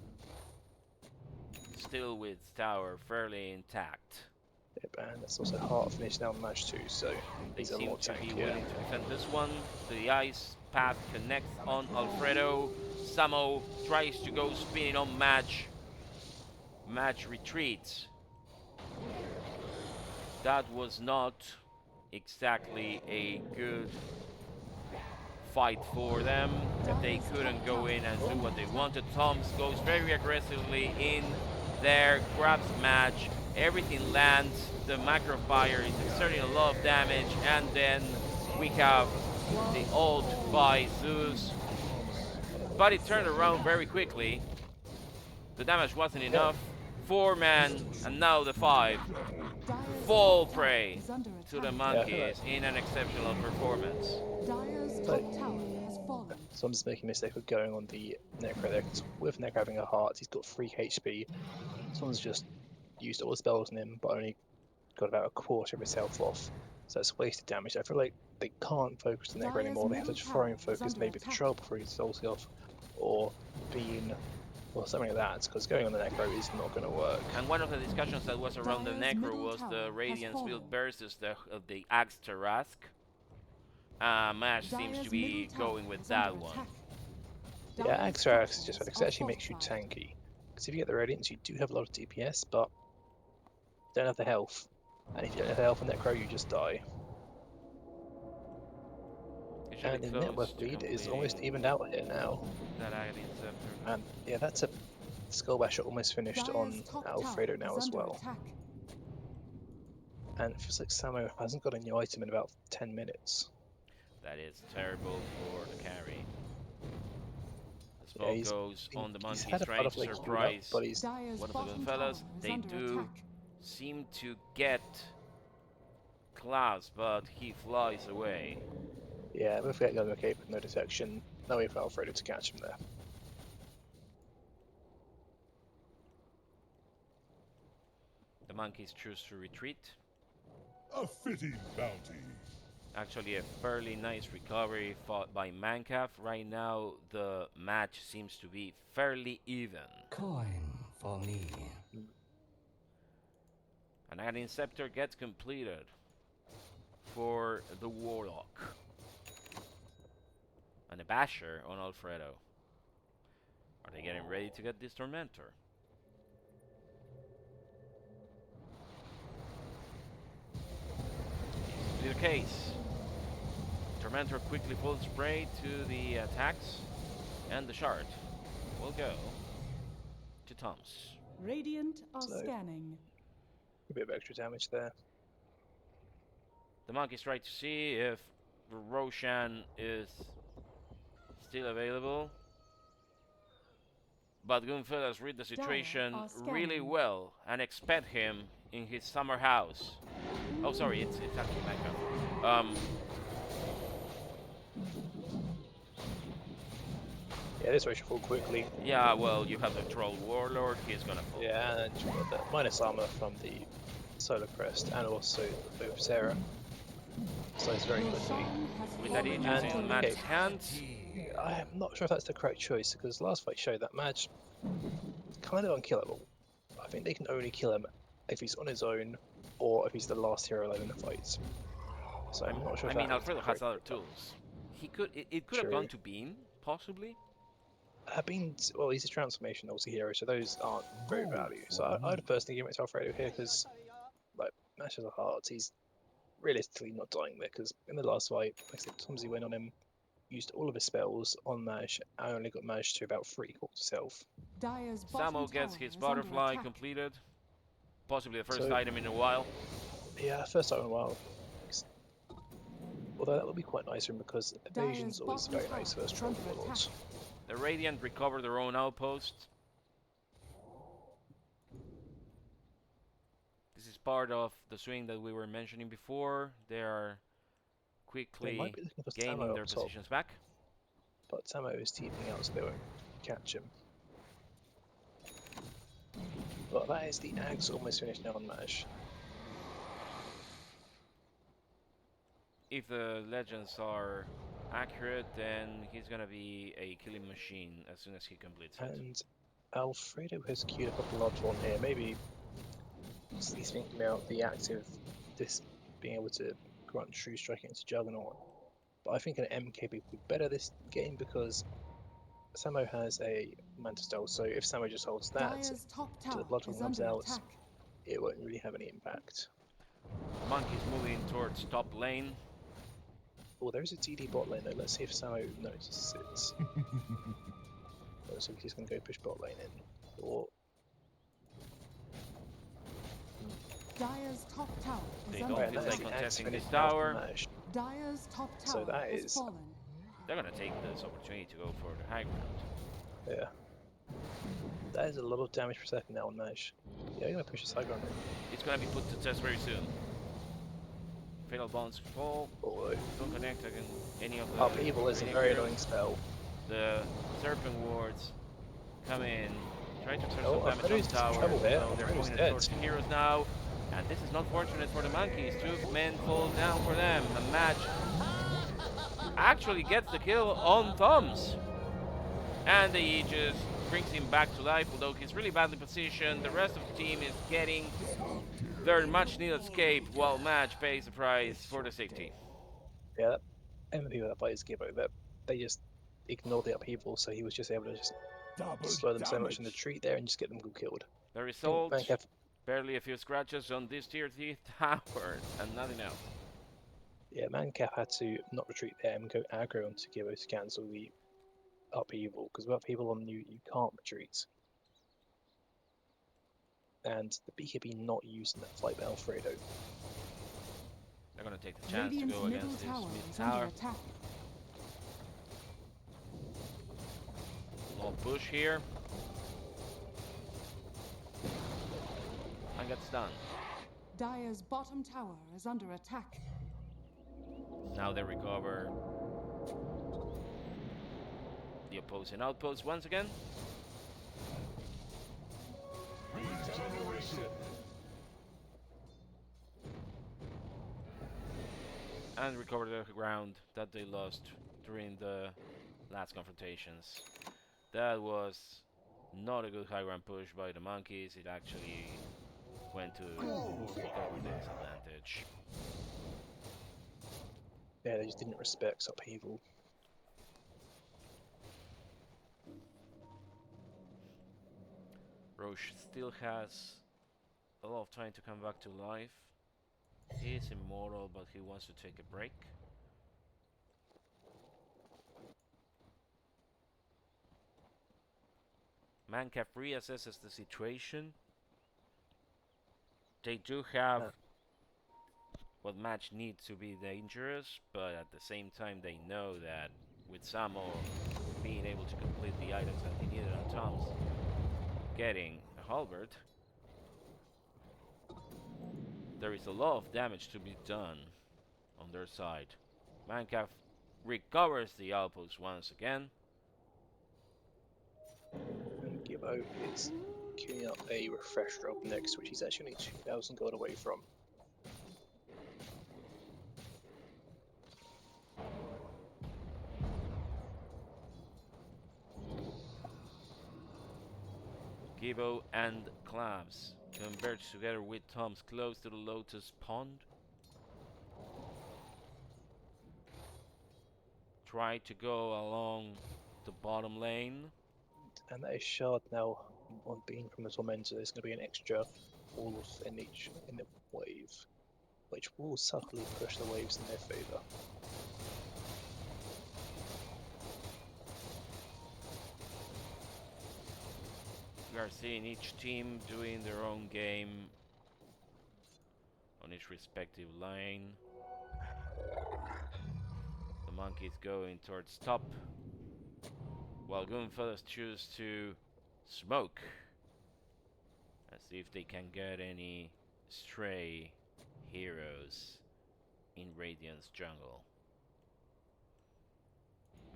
still with tower fairly intact. Yep, and that's also Heart finished now on Maj too, so They he's a seem lot to be tankier. willing to defend this one. The ice path connects on Alfredo. Samo tries to go spinning on Match. match retreats. That was not exactly a good fight for them. They couldn't go in and do what they wanted. Thomse goes very aggressively in there, grabs match, everything lands. The macro fire is exerting a lot of damage, and then we have the ult by Zeus. But it turned around very quickly. The damage wasn't enough. 4-man, and now the 5 Dire's fall top prey tower is under to the attack. monkeys in an exceptional performance. Dire's Like- top tower has fallen. So I'm just making a mistake of going on the Necro there, 'cause with Necro having a heart, he's got 3 HP. Someone's just used all the spells on him, but only got about a quarter of his health off. So it's wasted damage. I feel like they can't focus the Necro Dire's anymore. They have to middle try and tower is focus under maybe attack. Control before he's ulti off, or Bean, or something like that, because going on the Necro is not going to work. And one of the discussions that was around the Dire's Necro middle was tower the has Radiance build fallen. versus the Axe Tarask. Mash seems to Dire's be middle tower going with is that under one. attack. Yeah, Dire's Axe top Tarax is just towers because are it actually makes you fortified. tanky. Because if you get the Radiance, you do have a lot of DPS, but don't have the health. And if you don't have the health on Necro, you just die. It should And be the close network to lead is almost completing evened out here now. that Aghanim Scepter. And yeah, that's a Skull Basher almost finished on Dire's top Alfredo tower now is as under well. attack. And it feels like Samo hasn't got a new item in about 10 minutes. That is terrible for the carry. The Yeah, spell goes on the he's monkeys, had a trying to Butterfly queued up, surprise but he's Dire's one of the bottom Goonfellas. tower is They under do attack. seem to get Klaus, but he flies away. yeah, with that gun okay with no detection, no way for Alfredo to catch him there. The monkeys choose to retreat. A fitting bounty. Actually, a fairly nice recovery fought by Mancaf. Right now, the match seems to be fairly even. Coin for me. An Aghanim Scepter gets completed for the Warlock. And a Basher on Alfredo. Are they getting ready to get this Tormentor? To be the case. Tormentor quickly pulls spray to the attacks, and the shard will go to Thomse. Radiant are So- scanning. A bit of extra damage there. The monkeys try to see if Roshan is still available. But Goonfellas read the situation are really scanning. well and expect him in his summer house. Oh, sorry, it's actually Minecraft. Yeah, this way should fall quickly. Yeah, well, you have the Troll Warlord, he's gonna fall. Yeah, and you've got the minus armor from the Solar Crest and also the Bow of Sarah. So it's very quickly. Roshan has With that fallen agency to in the Matt's attack. hands, I am not sure if that's the correct choice because last fight showed that Madge is kind of unkillable. I think they can only kill him if he's on his own or if he's the last hero alive in the fights. So I'm not sure. I if mean, that Alfredo has correct. other tools. He could, it could have True. gone to Bean, possibly. Well, he's a transformation ulti hero, so those aren't very value. So I'd personally give it to Alfredo here because, like, Mash has a heart. He's realistically not dying there because in the last fight, like I said, Thomse went on him, used all of his spells on Mash, and only got Mash to about 3/4 health. Dire's bottom Samo gets tower his is under butterfly attack. completed. Possibly the first So- item in a while. Yeah, first time in a while. Although that would be quite nice for him because evasion's Dire's always bottom very nice tower versus is Troll under Warlords. The Radiant recover their own outpost. This is part of the swing that we were mentioning before. They are They quickly might be looking for gaining Samo their up top, positions back. but Samo is TPing out so they won't catch him. But that is the Axe almost finished now on Mash. If the legends are accurate, then he's gonna be a killing machine as soon as he completes it. And Alfredo has queued a couple of on here. Maybe he's thinking about the active, this being able to grunt true striking into Juggernaut. But I think an MK would be better this game because Samo has a Manta Stole, so if Samo just holds that Dire's top till the tower Bloodhorn is comes under out, attack. it won't really have any impact. Monkey's moving towards top lane. Oh, there's a TD bot lane though. Let's see if Samo notices it. Oh, so he's going to go push bot lane in. Or Dire's top tower is They under don't right, feel that is like the contesting activated this tower. mash. Dire's top So tower that has is- fallen. They're gonna take this opportunity to go for the high ground. Yeah. That is a lot of damage per second now on Mash. Yeah, you're going to push the Cyclone in. It's gonna be put to test very soon. Fatal Bonds fall. Although, Don't connect against any of the Upheaval is a remaining very heroes. annoying spell. The Serpent Wards come in, try to exert Oh, some damage on Alfredo's the tower. trouble there. So they're Alfredo's pointed dead. towards the heroes now. And this is not fortunate for the monkeys. Two men fall down for them. A match actually gets the kill on Thomse. And the Aegis brings him back to life, although he's really badly positioned. The rest of the team is getting their much needed escape, while Match pays the price for the safety. Yeah, MVP with that fight is Gibbo. That they just ignored the upheaval, so he was just able to just Double slow them so much in the damage. retreat there and just get them all killed. The I think result, Mancaf, barely a few scratches on this tier 3 tower, and nothing else. yeah, Mancaf had to not retreat there and go aggro onto Gibbo to cancel the upheaval, because with upheaval on you, you can't retreat. And the BKB not using that fight by Alfredo. They're gonna take the chance to Radiant's go middle against this tower mid is under tower. attack. Small push here. And gets done. Dire's bottom tower is under attack. Now they recover the opposing outpost once again. Regeneration. And recover the ground that they lost during the last confrontations. That was not a good high ground push by the monkeys. It actually went to recover the disadvantage. Yeah, they just didn't respect upheaval. Roche still has a lot of time to come back to life. He is immortal, but he wants to take a break. Mancaf reassesses the situation. They do have what match needs to be dangerous, but at the same time they know that with Samo being able to complete the items that they needed on Thomse, getting a halberd, there is a lot of damage to be done on their side. Mancaf recovers the outpost once again. And Gibbo is queuing up a refresh drop next, which he's actually 2,000 gold away from. Gibbo and Clabs converge together with Thomse close to the Lotus Pond. Try to go along the bottom lane. And that is shard now on being from the Tormentor. There's going to be an extra wolf in the wave, which will subtly push the waves in their favour. We are seeing each team doing their own game on each respective lane. The monkeys going towards top, while Goonfellas choose to smoke and see if they can get any stray heroes in Radiant's jungle.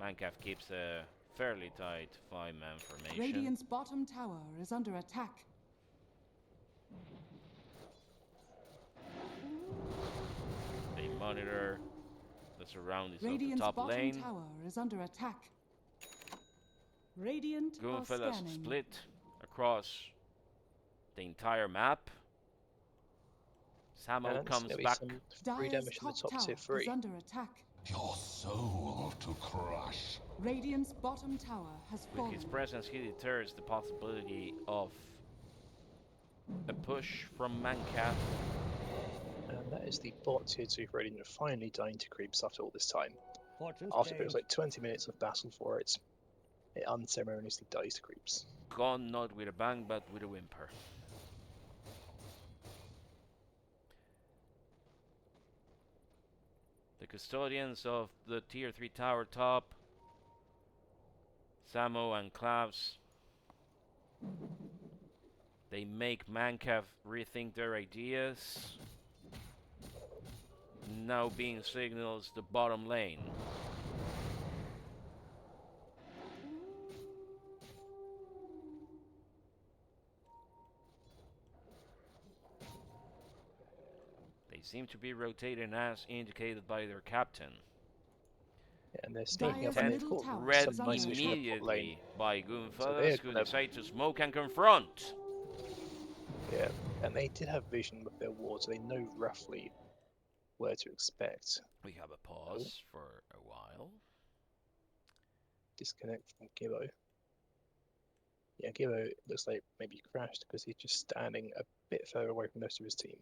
Mancaf keeps a fairly tight 5-man formation. Radiant's bottom tower is under attack. They monitor the surroundings Radiant's of the top bottom lane. tower is under attack. Radiant are Goonfellas scanning. split across the entire map. Samo And comes there'll be back. some free Dire's damage in the top top tower tier is 3. under attack. Your soul to crush. Radiant's bottom tower has With fallen. his presence, he deters the possibility of a push from Mancaf. And that is the bot tier 2 for Radiant finally dying to creeps after all this time. Fortune's After it was changed. like 20 minutes of battle for it, it unceremoniously dies to creeps. Gone not with a bang, but with a whimper. The custodians of the tier 3 tower top, Samo and Klaus, they make Mancaf rethink their ideas. Now being signals the bottom lane. They seem to be rotating as indicated by their captain. Yeah, and they're sneaking up Dire's and they've middle got tower Read is some nice vision of the bot lane. immediately by So Goonfellas, they're who gonna- decide to smoke and confront. Yeah, and they did have vision with their ward, so they know roughly where to expect. We have a pause for a while. Disconnect from Gibbo. Yeah, Gibbo looks like maybe he crashed because he's just standing a bit further away from most of his team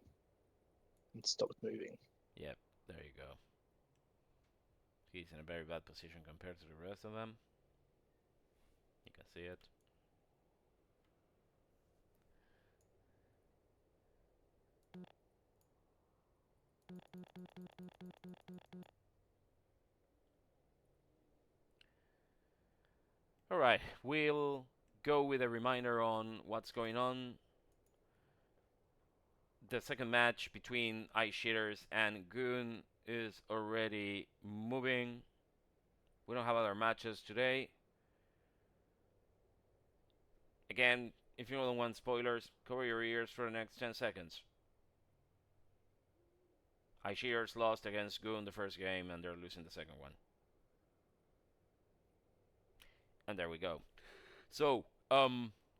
and stopped moving. Yep, there you go. He's in a very bad position compared to the rest of them. You can see it. Alright, we'll go with a reminder on what's going on. The second match between Ice Sheeters and Goon is already moving. We don't have other matches today. Again, if you don't want spoilers, cover your ears for the next 10 seconds. Ice Sheeters lost against Goon the first game and they're losing the second one. And there we go. So,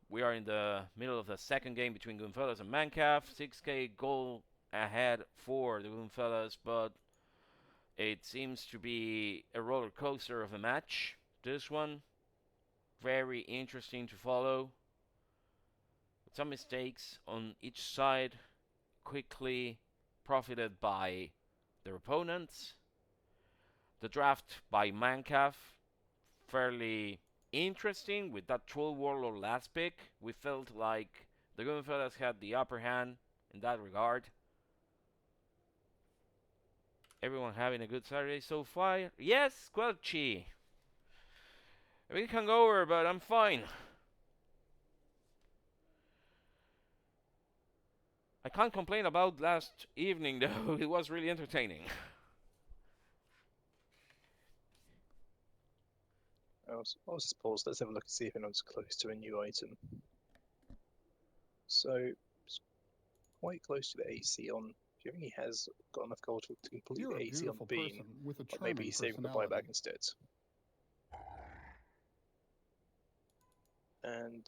we are in the middle of the second game between Goonfellas and Mancaf. 6k goal ahead for the Goonfellas, but it seems to be a roller coaster of a match. This one, very interesting to follow. With some mistakes on each side, quickly profited by their opponents. The draft by Mancaf, fairly interesting with that Troll Warlord last pick. We felt like the Goonfellas had the upper hand in that regard. Everyone having a good Saturday so far? Yes, Squelching. We can go over, but I'm fine. I can't complain about last evening though. It was really entertaining. I'll just pause. Let's have a look and see if anyone's close to a new item. So, it's quite close to the AC on. Do you think he has got enough gold to complete You're the a AC on beautiful Bean? person with a Or maybe charming he's saving the personality. buyback instead. And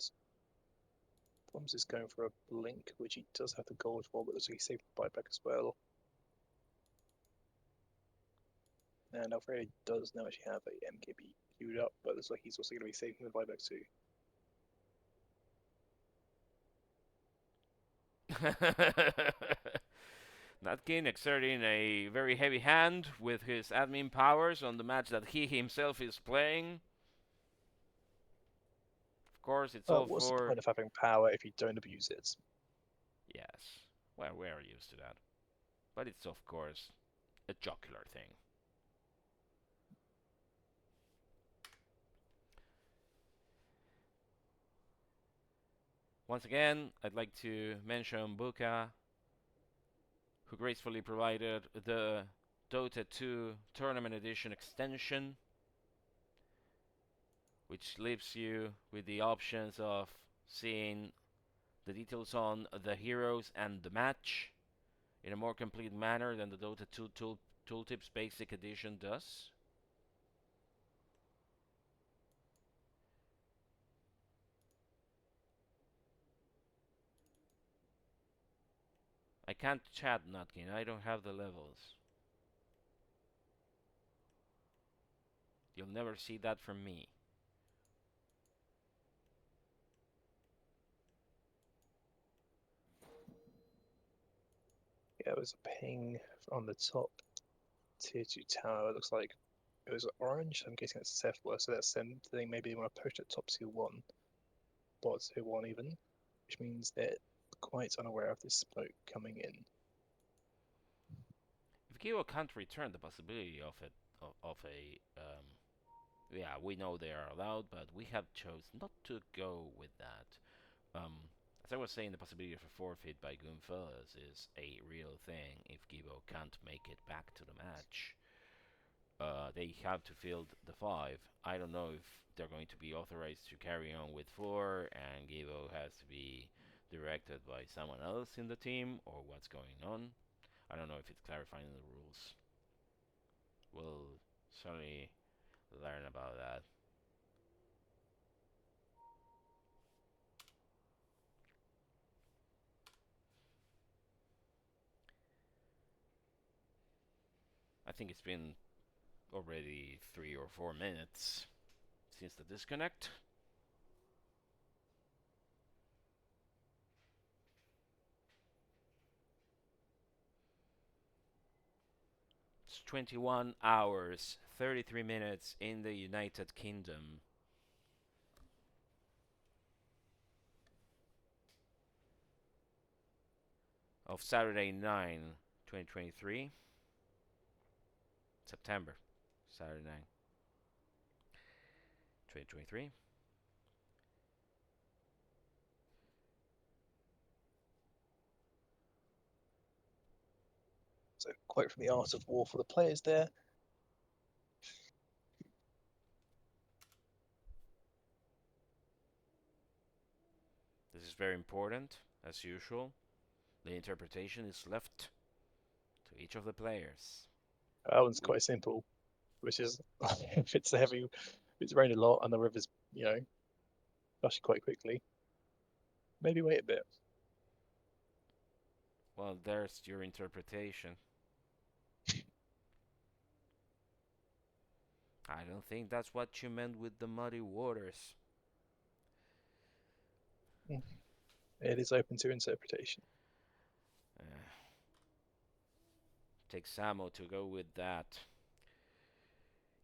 Thomse is going for a blink, which he does have the gold for, but looks like he's saving the buyback as well. And Alfredo does now actually have a MKB queued up, but looks like he's also going to be saving the buyback too. Nutkin exerting a very heavy hand with his admin powers on the match that he himself is playing. Of course, it's all What's the for... point of having power if you don't abuse it? Yes, well, we are used to that. But it's, of course, a jocular thing. Once again, I'd like to mention Buka, who gracefully provided the Dota 2 Tournament Edition extension, which leaves you with the options of seeing the details on the heroes and the match in a more complete manner than the Dota 2 Tooltips Basic Edition does. I can't chat, Nutkin. I don't have the levels. You'll never see that from me. Yeah, it was a ping on the top tier 2 tower. It looks like it was orange. I'm guessing that's szethw, so that's them. They maybe want to push at top tier 1, bot tier 1 even, which means they're quite unaware of this smoke coming in. If Geo can't return the possibility of it, yeah, we know they are allowed, but we have chose not to go with that. As I was saying, the possibility of a forfeit by Goonfellas is a real thing if Gibo can't make it back to the match. They have to field the 5. I don't know if they're going to be authorized to carry on with 4, and Gibo has to be directed by someone else in the team, or what's going on. I don't know if it's clarifying the rules. We'll certainly learn about that. I think it's been already 3 or 4 minutes since the disconnect. It's 21 hours, 33 minutes in the United Kingdom. Of Saturday 9, 2023. September, Saturday 9, 2023. So, quote from the Art of War for the players there. This is very important, as usual. The interpretation is left to each of the players. That one's quite simple, which is if it's heavy, if it's rained a lot and the river's, rushing quite quickly, maybe wait a bit. Well, there's your interpretation. I don't think that's what you meant with the muddy waters. It is open to interpretation. Take Samo to go with that.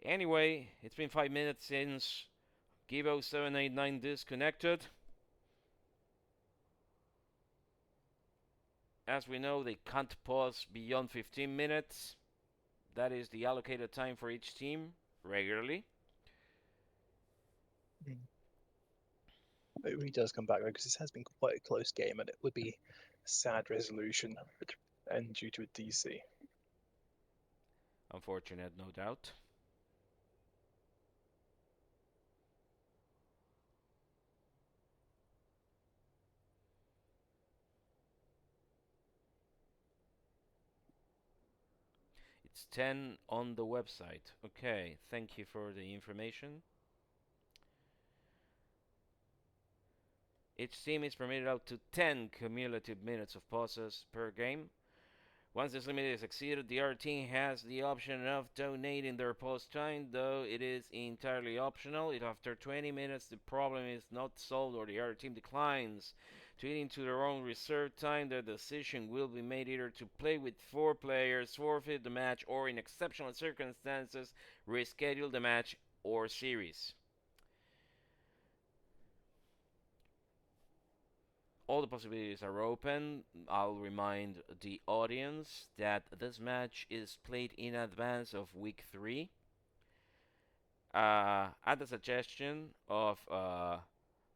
Anyway, it's been 5 minutes since Givo789 disconnected. As we know, they can't pause beyond 15 minutes. That is the allocated time for each team regularly. It really does come back though, because this has been quite a close game, and it would be a sad resolution and due to a DC. Unfortunate, no doubt. It's 10 on the website. Okay, thank you for the information. Each team is permitted up to 10 cumulative minutes of pauses per game. Once this limit is exceeded, the other team has the option of donating their pause time, though it is entirely optional. If after 20 minutes the problem is not solved or the other team declines to eat into their own reserve time, their decision will be made either to play with 4 players, forfeit the match, or in exceptional circumstances, reschedule the match or series. All the possibilities are open. I'll remind the audience that this match is played in advance of week 3. At the suggestion of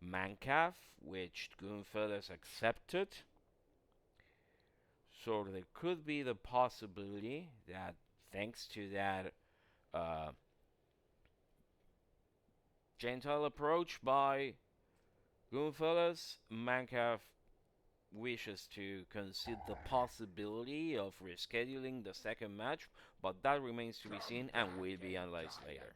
Mancaf, which Goonfellas accepted. So there could be the possibility that thanks to that gentle approach by Goonfellas, Mancaf wishes to concede the possibility of rescheduling the second match, but that remains to be seen and will be analyzed later.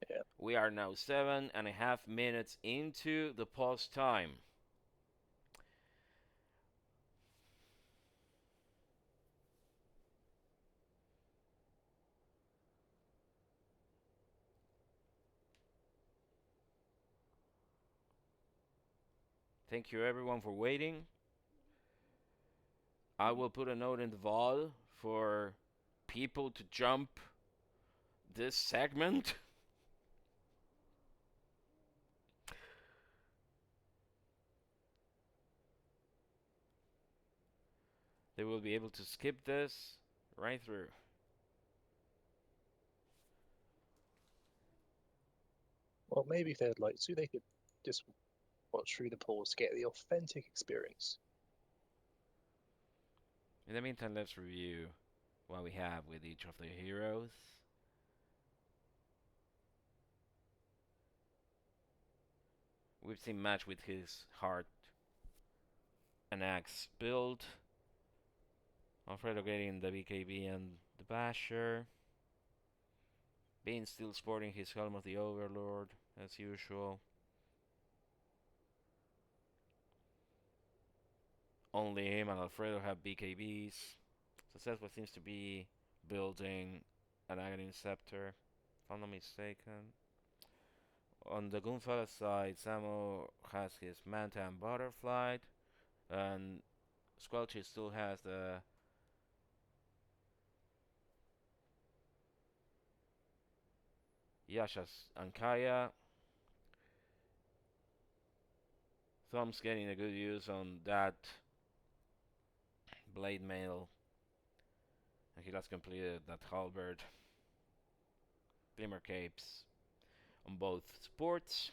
Yeah. We are now 7.5 minutes into the pause time. Thank you everyone for waiting. I will put a note in the VOD for people to jump this segment. They will be able to skip this right through. Well, maybe if they'd like to, they could just watch through the polls to get the authentic experience. In the meantime, let's review what we have with each of the heroes. We've seen Match with his heart and axe build. Alfredo getting the BKB and the Basher. Bean still sporting his Helm of the Overlord, as usual. Only him and Alfredo have BKBs. So szethw seems to be building an Aghanim Scepter, if I'm not mistaken. On the Goonfellas side, Samo has his Manta and Butterfly, and Squelching still has the Yasha's Ankaya. Thomse getting a good use on that blade mail. And he has completed that halberd. Glimmer capes on both sports.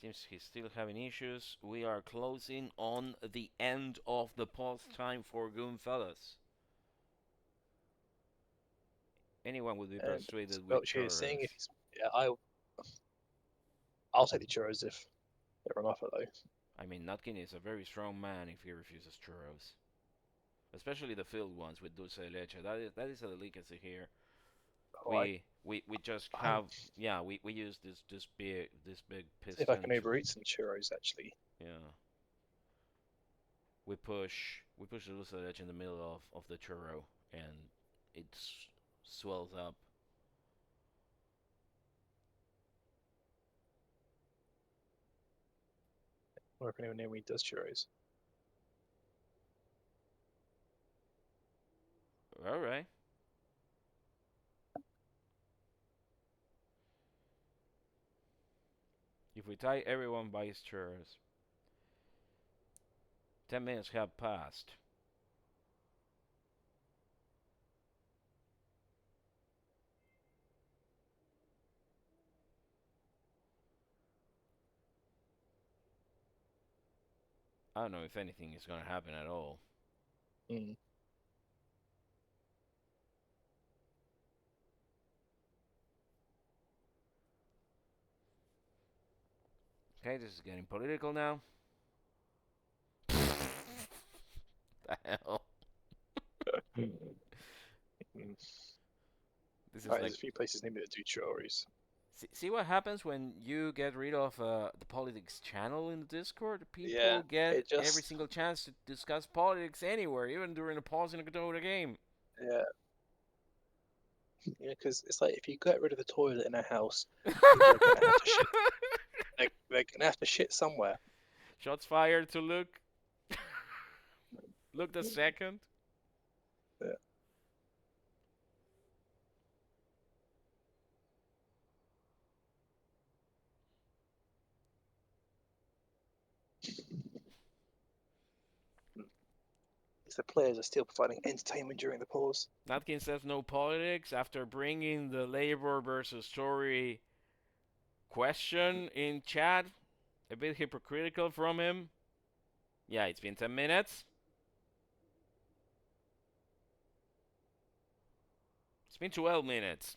Seems he's still having issues. We are closing on the end of the pause time for Goonfellas. Anyone would be persuaded with Squelchy is saying if churros. he's, yeah, I'll take the churros if they're on offer though. I mean, Nutkin is a very strong man if he refuses churros. Especially the filled ones with dulce de leche. That is a delicacy here. Oh, We just have we use this big piston. see if I can overeat some churros actually. Yeah. We push the dulce de leche in the middle of the churro and it swells up. Or if anyone near me does churros. All right. If we tie everyone by his churros, 10 minutes have passed. I don't know if anything is gonna happen at all. Mm. Okay, this is getting political now. The hell? This is Alright, like there's a few places near me that do churros. see what happens when you get rid of the politics channel in the Discord? People Yeah, get it just- every single chance to discuss politics anywhere, even during a pause in a Dota game. Yeah. Yeah, because it's like if you get rid of the toilet in a house, they're gonna have to shit. They're gonna have to shit somewhere. Shots fired to Luke. Luke the second. Yeah. The players are still providing entertainment during the pause. Nutkin says no politics after bringing the labor versus story question in chat. A bit hypocritical from him. Yeah, it's been 10 minutes. It's been 12 minutes.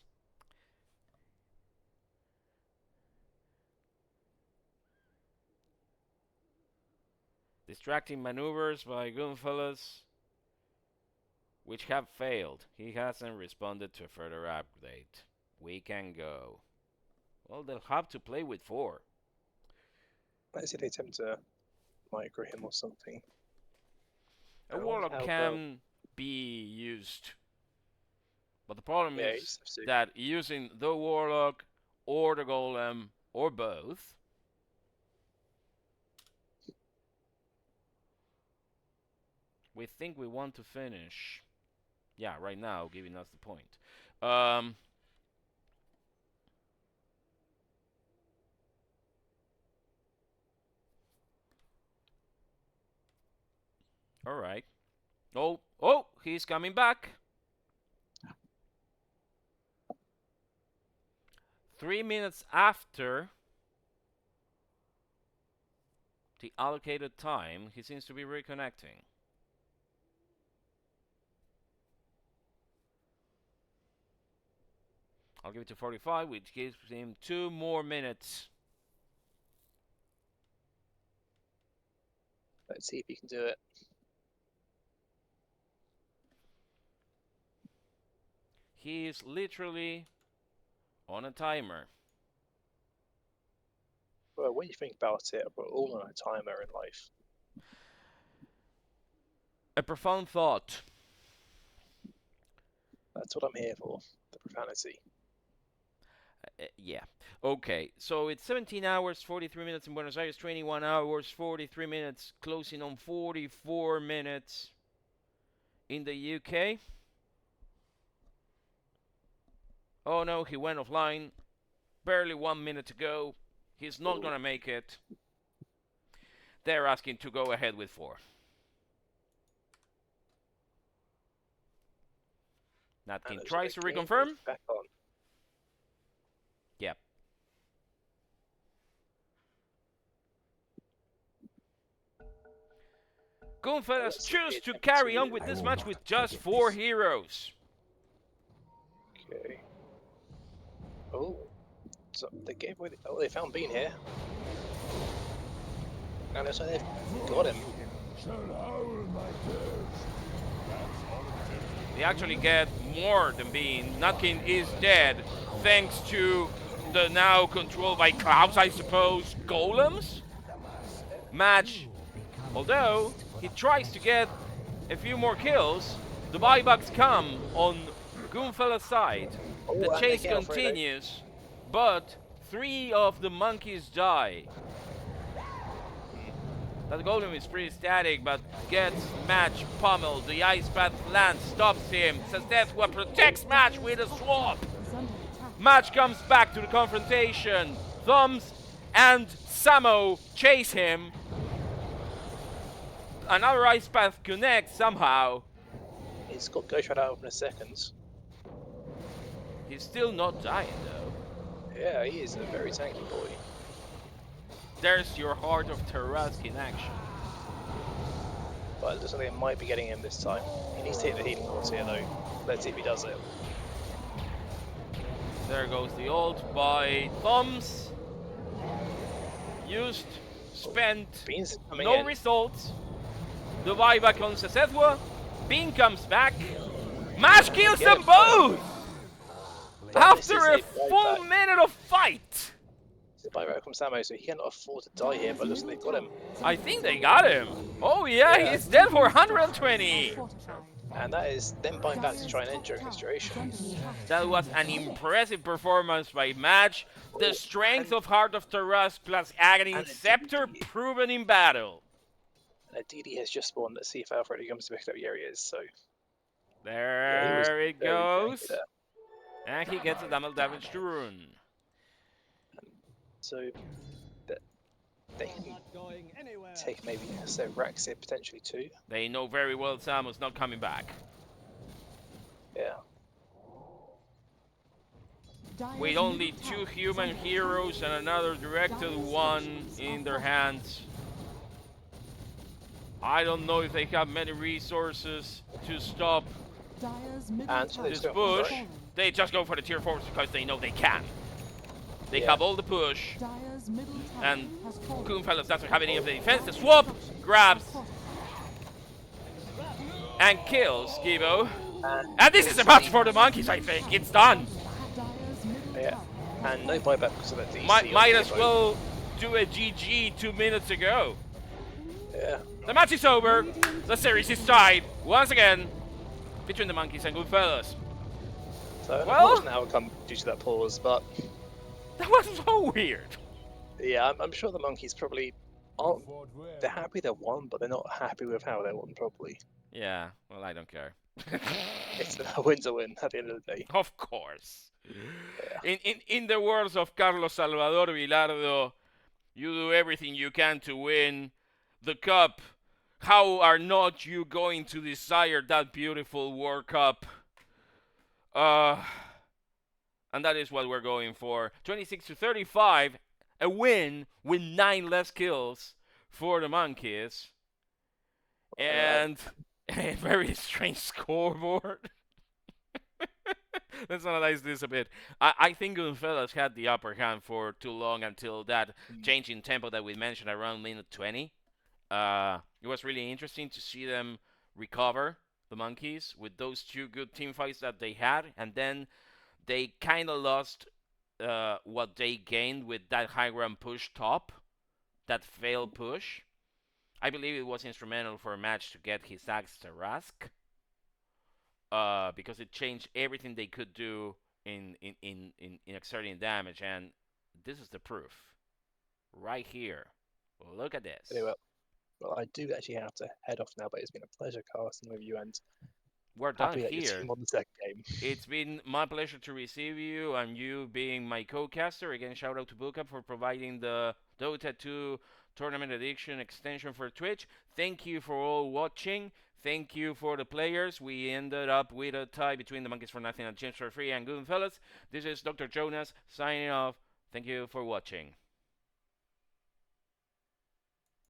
Distracting maneuvers by Goonfellas, which have failed. He hasn't responded to a further update. We can go. Well, they'll have to play with 4. Let's see if they attempt to micro him or something. A warlock How can be used, but the problem Yeah, you is just have to. that using the warlock or the golem or both we think we want to finish. Yeah, right now, giving us the point. All right. Oh, he's coming back. 3 minutes after the allocated time, he seems to be reconnecting. I'll give it to 45, which gives him 2 more minutes. Let's see if he can do it. He is literally on a timer. Well, when you think about it, we're all on a timer in life. A profound thought. That's what I'm here for. The profanity. Yeah. Okay, so it's 17 hours, 43 minutes in Buenos Aires, 21 hours, 43 minutes, closing on 44 minutes in the UK. Oh no, he went offline. Barely 1 minute to go. He's not gonna make it. They're asking to go ahead with 4. Nutkin tries to reconfirm. Back on. Yep. Goonfellas choose to carry on with this match with just 4 heroes. Okay. Oh. So they gave away. Oh, they found Bean here. And that's why they've got him. They actually get more than Bean. Nutkin is dead thanks to the now controlled by Klaus, I suppose, golems? Match. Although he tries to get a few more kills, the buybacks come on Goonfellas' side. The chase continues, but 3 of the monkeys die. That golem is pretty static, but gets Match pummeled. The ice path lands, stops him. Szethw protects Match with a swap. Match comes back to the confrontation. Thomse and Samo chase him. Another ice path connects somehow. He's got Ghost Rider out in a second. He's still not dying though. Yeah, he is a very tanky boy. There's your Heart of Tarrasque in action. But it looks like they might be getting him this time. He needs to hit the healing cords here though. Let's see if he does it. There goes the ult by Thomse. Used, spent, Bean's coming no in. results. The buyback on szethw. Bean comes back. Match kills them both! After a full minute of fight! It's a buyback from Samo, so he cannot afford to die here, but looks like they've got him. I think they got him. Oh yeah, he's dead for 120. And that is them buying back to try and end during this duration. That was an impressive performance by Match. The strength of Heart of Tarrasque plus Agony And Scepter proven in battle. And a DD has just spawned. Let's see if Alfredo comes to pick up. Yeah, he is. So There it very goes. tanky there. And he gets a double damage to Rune. So they can take maybe Rax here potentially too. They know very well Samu's not coming back. Yeah. With only 2 human heroes and another directed one in their hands. I don't know if they have many resources to stop And so they this just go for push. it. They just go for the tier 4s because they know they can. They Yeah. have all the push. And Goonfellas doesn't have any of the defense. The swap grabs and kills Gibo. And this is a match for the monkeys, I think. It's done. Yeah. And no buyback because of that DC. Might as well do a GG 2 minutes ago. Yeah. The match is over. The series is tied once again between the monkeys and Goonfellas. So an Well- unfortunate outcome due to that pause, but That was so weird. yeah, I'm sure the monkeys probably aren't. They're happy they won, but they're not happy with how they won. Probably. Yeah, well, I don't care. It's a win's a win at the end of the day. Of course. In the words of Carlos Salvador Vilardo, you do everything you can to win the cup. How are not you going to desire that beautiful World Cup? And that is what we're going for. 26-35, a win with 9 less kills for the monkeys. And a very strange scoreboard. Let's analyze this a bit. I think Goonfellas had the upper hand for too long until that change in tempo that we mentioned around minute 20. It was really interesting to see them recover, the monkeys, with those 2 good team fights that they had. And then they kind of lost what they gained with that high ground push top, that failed push. I believe it was instrumental for a match to get his axe to Rask. Because it changed everything they could do in exerting damage, and this is the proof right here. Look at this. Anyway, well, I do actually have to head off now, but it's been a pleasure casting with you, and We're done happy that your here. team won the second game. It's been my pleasure to receive you, and you being my co-caster. Again, shout out to Bookup for providing the Dota 2 Tournament Addiction extension for Twitch. Thank you for all watching. Thank you for the players. We ended up with a tie between the Monkeys for Nothing and Chimps for Free and Goonfellas. This is Dr. Jonas signing off. Thank you for watching.